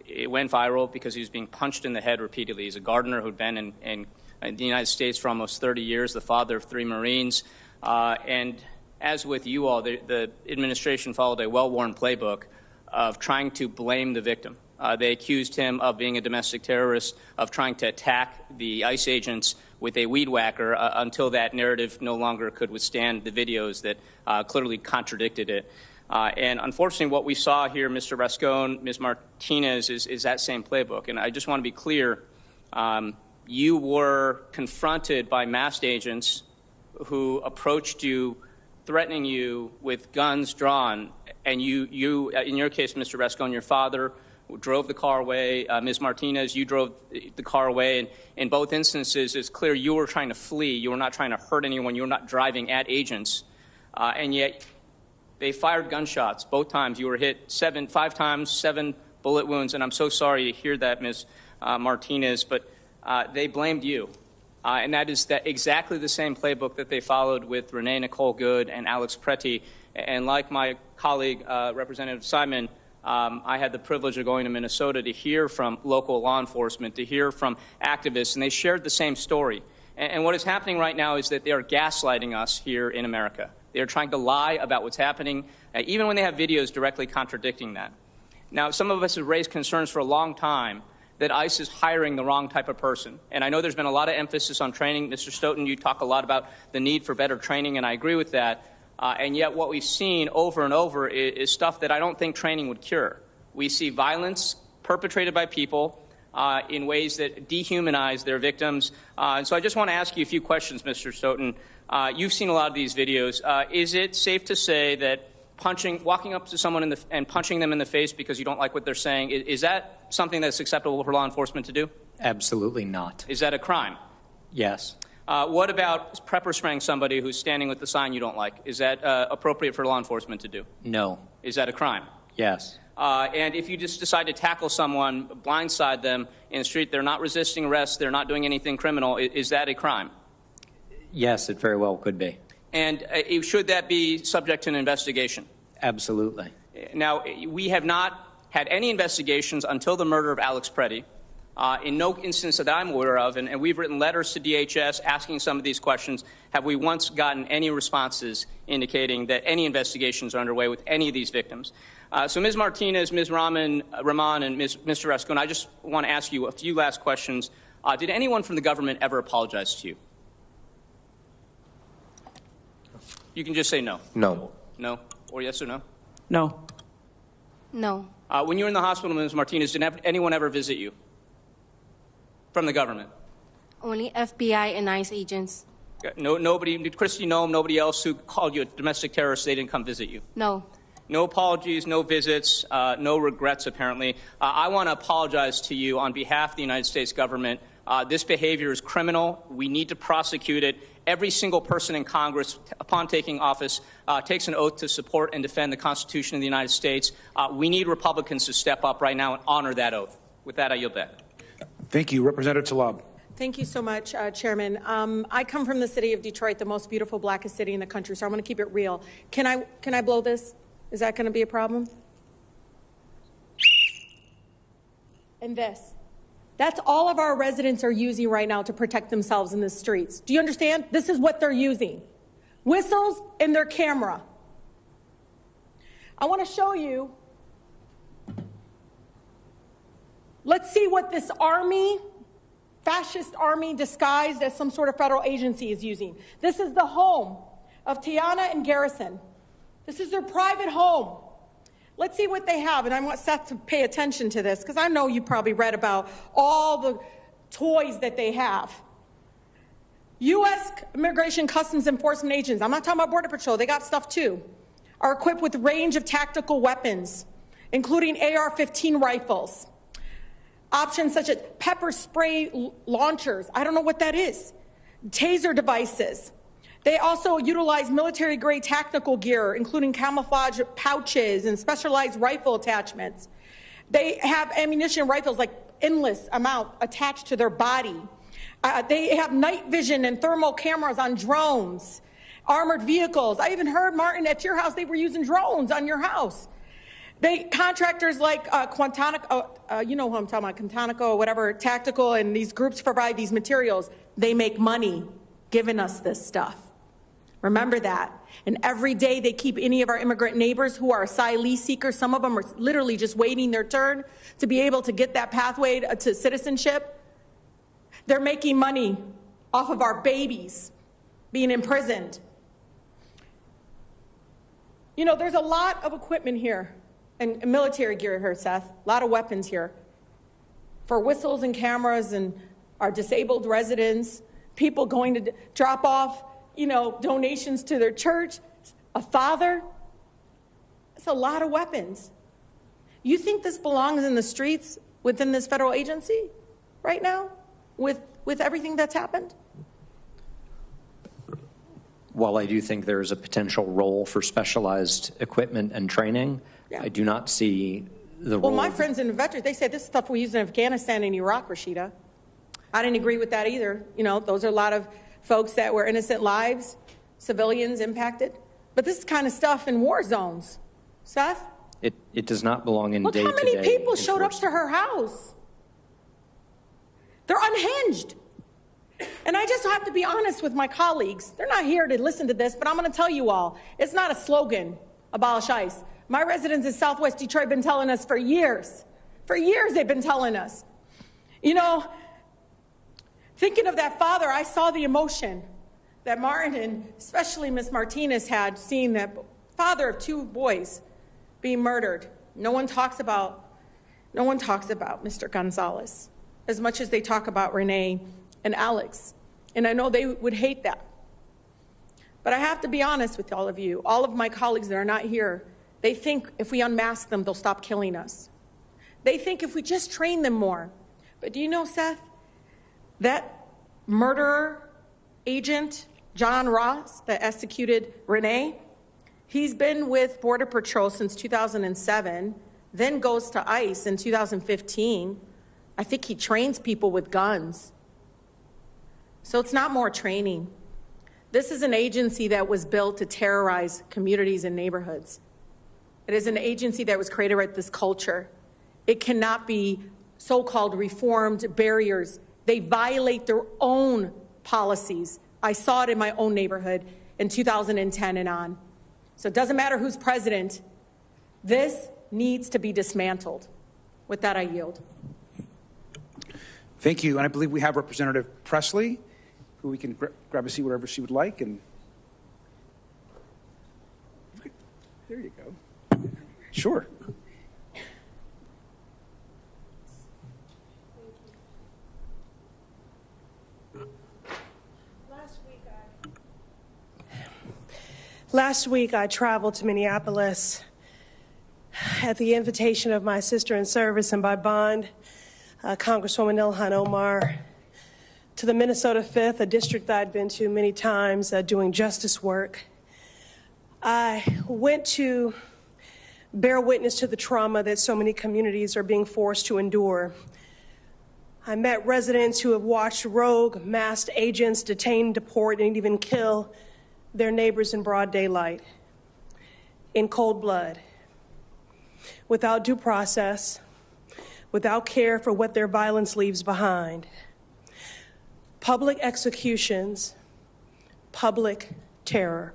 It went viral because he was being punched in the head repeatedly. He's a gardener who'd been in in the United States for almost 30 years, the father of 3 Marines. And as with you all, the administration followed a well-worn playbook of trying to blame the victim. They accused him of being a domestic terrorist, of trying to attack the ICE agents with a weed whacker until that narrative no longer could withstand the videos that clearly contradicted it. And unfortunately, what we saw here, Mr. Rascon, Ms. Martinez, is that same playbook. And I just want to be clear, you were confronted by masked agents who approached you, threatening you with guns drawn, and you in your case, Mr. Rascon, your father drove the car away. Ms. Martinez, you drove the car away. And in both instances, it's clear you were trying to flee. You were not trying to hurt anyone. You were not driving at agents. And yet they fired gunshots both times. You were hit 5 times, 7 bullet wounds. And I'm so sorry to hear that, Ms. Martinez, but they blamed you. And that is exactly the same playbook that they followed with Renee Nicole Good and Alex Pretty. And like my colleague, Representative Simon, I had the privilege of going to Minnesota to hear from local law enforcement, to hear from activists, and they shared the same story. And what is happening right now is that they are gaslighting us here in America. They are trying to lie about what's happening, even when they have videos directly contradicting that. Now, some of us have raised concerns for a long time that ICE is hiring the wrong type of person. And I know there's been a lot of emphasis on training. Mr. Stoughton, you talk a lot about the need for better training, and I agree with that. And yet what we've seen over and over is stuff that I don't think training would cure. We see violence perpetrated by people in ways that dehumanize their victims. And so I just want to ask you a few questions, Mr. Stoughton. You've seen a lot of these videos. Is it safe to say that walking up to someone and punching them in the face because you don't like what they're saying, is that something that's acceptable for law enforcement to do? Absolutely not. Is that a crime? Yes. What about pepper spraying somebody who's standing with the sign you don't like? Is that appropriate for law enforcement to do? No. Is that a crime? Yes. And if you just decide to tackle someone, blindside them in the street, they're not resisting arrest, they're not doing anything criminal, is that a crime? Yes, it very well could be. And should that be subject to an investigation? Absolutely. Now, we have not had any investigations until the murder of Alex Pretty. In no instance that I'm aware of, and we've written letters to DHS asking some of these questions, have we once gotten any responses indicating that any investigations are underway with any of these victims. So Ms. Martinez, Ms. Rahman, and Mr. Rascon, I just want to ask you a few last questions. Did anyone from the government ever apologize to you? You can just say no. No. No? Or yes or no? No. No. When you were in the hospital, Ms. Martinez, did anyone ever visit you from the government? Only FBI and ICE agents. Nobody, did Christy Noem, nobody else who called you a domestic terrorist, they didn't come visit you? No. No apologies, no visits, no regrets, apparently. I want to apologize to you on behalf of the United States government. This behavior is criminal. We need to prosecute it. Every single person in Congress, upon taking office, takes an oath to support and defend the Constitution of the United States. We need Republicans to step up right now and honor that oath. With that, I yield back. Thank you. Representative Tlaib. Thank you so much, Chairman. I come from the city of Detroit, the most beautiful, blackest city in the country, so I'm going to keep it real. Can I blow this? Is that going to be a problem? And this. That's all of our residents are using right now to protect themselves in the streets. Do you understand? This is what they're using. Whistles and their camera. I want to show you. Let's see what this army, fascist army disguised as some sort of federal agency is using. This is the home of Tiana and Garrison. This is their private home. Let's see what they have, and I want Seth to pay attention to this, because I know you probably read about all the toys that they have. U.S. Immigration Customs Enforcement agents, I'm not talking about Border Patrol, they got stuff too, are equipped with a range of tactical weapons, including AR-15 rifles. Options such as pepper spray launchers, I don't know what that is, taser devices. They also utilize military-grade tactical gear, including camouflage pouches and specialized rifle attachments. They have ammunition rifles, like endless amount, attached to their body. They have night vision and thermal cameras on drones, armored vehicles. I even heard, Martin, at your house, they were using drones on your house. Contractors like Quantico, you know who I'm talking about, Quantico or whatever, Tactical, and these groups provide these materials. They make money giving us this stuff. Remember that. And every day they keep any of our immigrant neighbors who are asylee seekers, some of them are literally just waiting their turn to be able to get that pathway to citizenship. They're making money off of our babies being imprisoned. You know, there's a lot of equipment here and military gear here, Seth, a lot of weapons here for whistles and cameras and our disabled residents, people going to drop off, you know, donations to their church, a father. It's a lot of weapons. You think this belongs in the streets within this federal agency right now with everything that's happened? While I do think there is a potential role for specialized equipment and training, I do not see the role. Well, my friends in the veterans, they say this stuff we use in Afghanistan and Iraq, Rashida. I didn't agree with that either. You know, those are a lot of folks that were innocent lives, civilians impacted. But this is kind of stuff in war zones. Seth? It does not belong in day-to-day. Look how many people showed up to her house. They're unhinged. And I just have to be honest with my colleagues. They're not here to listen to this, but I'm going to tell you all, it's not a slogan, abolish ICE. My residents in Southwest Detroit have been telling us for years. For years they've been telling us. You know, thinking of that father, I saw the emotion that Martin and especially Miss Martinez had, seeing that father of two boys being murdered. No one talks about Mr. Gonzalez as much as they talk about Renee and Alex. And I know they would hate that. But I have to be honest with all of you, all of my colleagues that are not here, they think if we unmask them, they'll stop killing us. They think if we just train them more. But do you know, Seth, that murderer agent, John Ross, that executed Renee, he's been with Border Patrol since 2007, then goes to ICE in 2015. I think he trains people with guns. So it's not more training. This is an agency that was built to terrorize communities and neighborhoods. It is an agency that was created with this culture. It cannot be so-called reformed barriers. They violate their own policies. I saw it in my own neighborhood in 2010 and on. So it doesn't matter who's president. This needs to be dismantled. With that, I yield. Thank you. And I believe we have Representative Presley, who we can grab a seat wherever she would like. And there you go. Sure. Last week, I traveled to Minneapolis at the invitation of my sister in service and by bond, Congresswoman Ilhan Omar, to the Minnesota 5th, a district that I'd been to many times doing justice work. I went to bear witness to the trauma that so many communities are being forced to endure. I met residents who have watched rogue, masked agents detain, deport, and even kill their neighbors in broad daylight, in cold blood, without due process, without care for what their violence leaves behind. Public executions, public terror.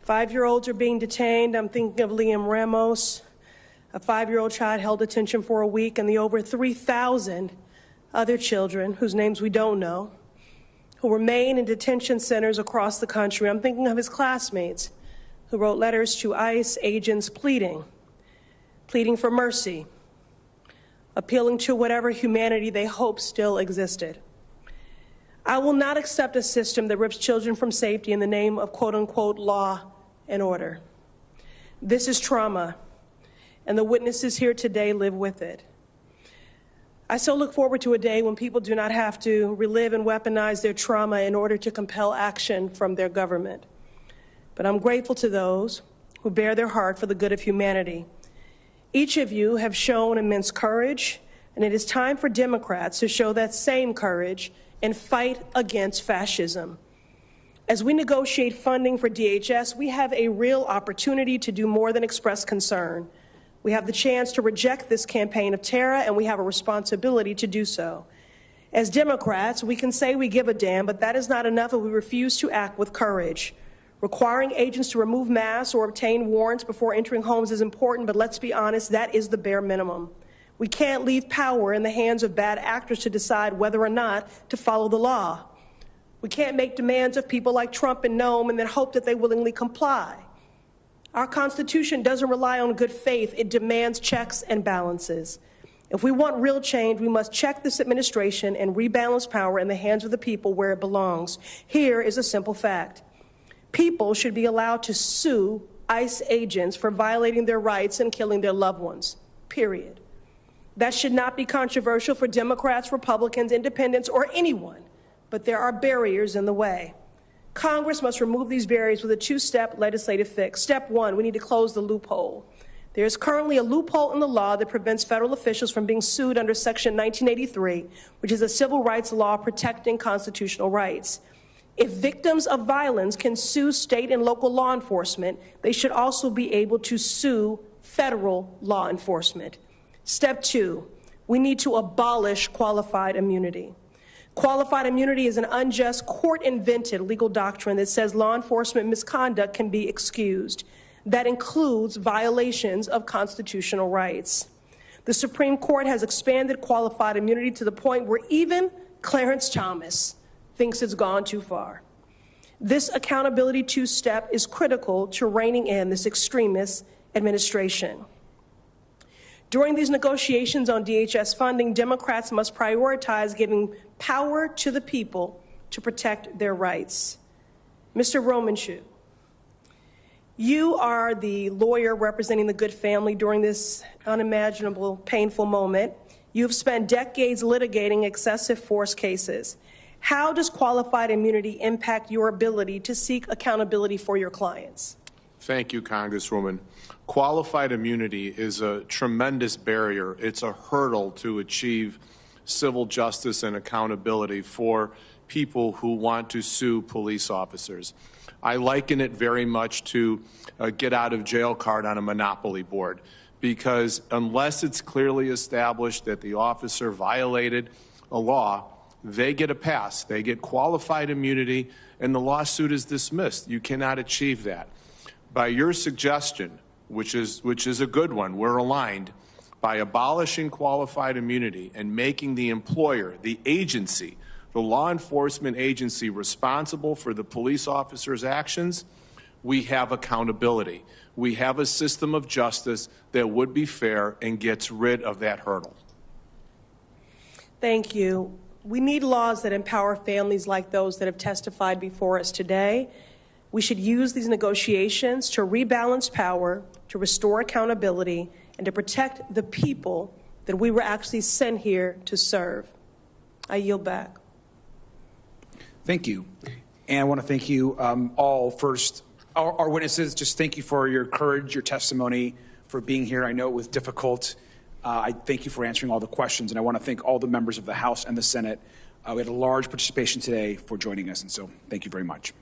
5-year-olds are being detained. I'm thinking of Liam Ramos, a 5-year-old child held detention for a week, and the over 3,000 other children whose names we don't know, who remain in detention centers across the country. I'm thinking of his classmates who wrote letters to ICE agents pleading for mercy, appealing to whatever humanity they hope still existed. I will not accept a system that rips children from safety in the name of quote-unquote law and order. This is trauma, and the witnesses here today live with it. I so look forward to a day when people do not have to relive and weaponize their trauma in order to compel action from their government. But I'm grateful to those who bear their heart for the good of humanity. Each of you have shown immense courage, and it is time for Democrats to show that same courage and fight against fascism. As we negotiate funding for DHS, we have a real opportunity to do more than express concern. We have the chance to reject this campaign of terror, and we have a responsibility to do so. As Democrats, we can say we give a damn, but that is not enough if we refuse to act with courage. Requiring agents to remove masks or obtain warrants before entering homes is important, but let's be honest, that is the bare minimum. We can't leave power in the hands of bad actors to decide whether or not to follow the law. We can't make demands of people like Trump and Nome and then hope that they willingly comply. Our Constitution doesn't rely on good faith. It demands checks and balances. If we want real change, we must check this administration and rebalance power in the hands of the people where it belongs. Here is a simple fact. People should be allowed to sue ICE agents for violating their rights and killing their loved ones, period. That should not be controversial for Democrats, Republicans, Independents, or anyone, but there are barriers in the way. Congress must remove these barriers with a two-step legislative fix. Step one, we need to close the loophole. There is currently a loophole in the law that prevents federal officials from being sued under Section 1983, which is a civil rights law protecting constitutional rights. If victims of violence can sue state and local law enforcement, they should also be able to sue federal law enforcement. Step two, we need to abolish qualified immunity. Qualified immunity is an unjust, court-invented legal doctrine that says law enforcement misconduct can be excused. That includes violations of constitutional rights. The Supreme Court has expanded qualified immunity to the point where even Clarence Thomas thinks it's gone too far. This accountability two-step is critical to reining in this extremist administration. During these negotiations on DHS funding, Democrats must prioritize giving power to the people to protect their rights. Mr. Romanshu, you are the lawyer representing the Good family during this unimaginable, painful moment. You've spent decades litigating excessive force cases. How does qualified immunity impact your ability to seek accountability for your clients? Thank you, Congresswoman. Qualified immunity is a tremendous barrier. It's a hurdle to achieve civil justice and accountability for people who want to sue police officers. I liken it very much to a get-out-of-jail card on a monopoly board, because unless it's clearly established that the officer violated a law, they get a pass. They get qualified immunity, and the lawsuit is dismissed. You cannot achieve that. By your suggestion, which is a good one, we're aligned, by abolishing qualified immunity and making the employer, the agency, the law enforcement agency responsible for the police officer's actions, we have accountability. We have a system of justice that would be fair and gets rid of that hurdle. Thank you. We need laws that empower families like those that have testified before us today. We should use these negotiations to rebalance power, to restore accountability, and to protect the people that we were actually sent here to serve. I yield back. Thank you. And I want to thank you all. First, our witnesses, just thank you for your courage, your testimony, for being here. I know it was difficult. I thank you for answering all the questions, and I want to thank all the members of the House and the Senate. We had a large participation today for joining us, and so thank you very much.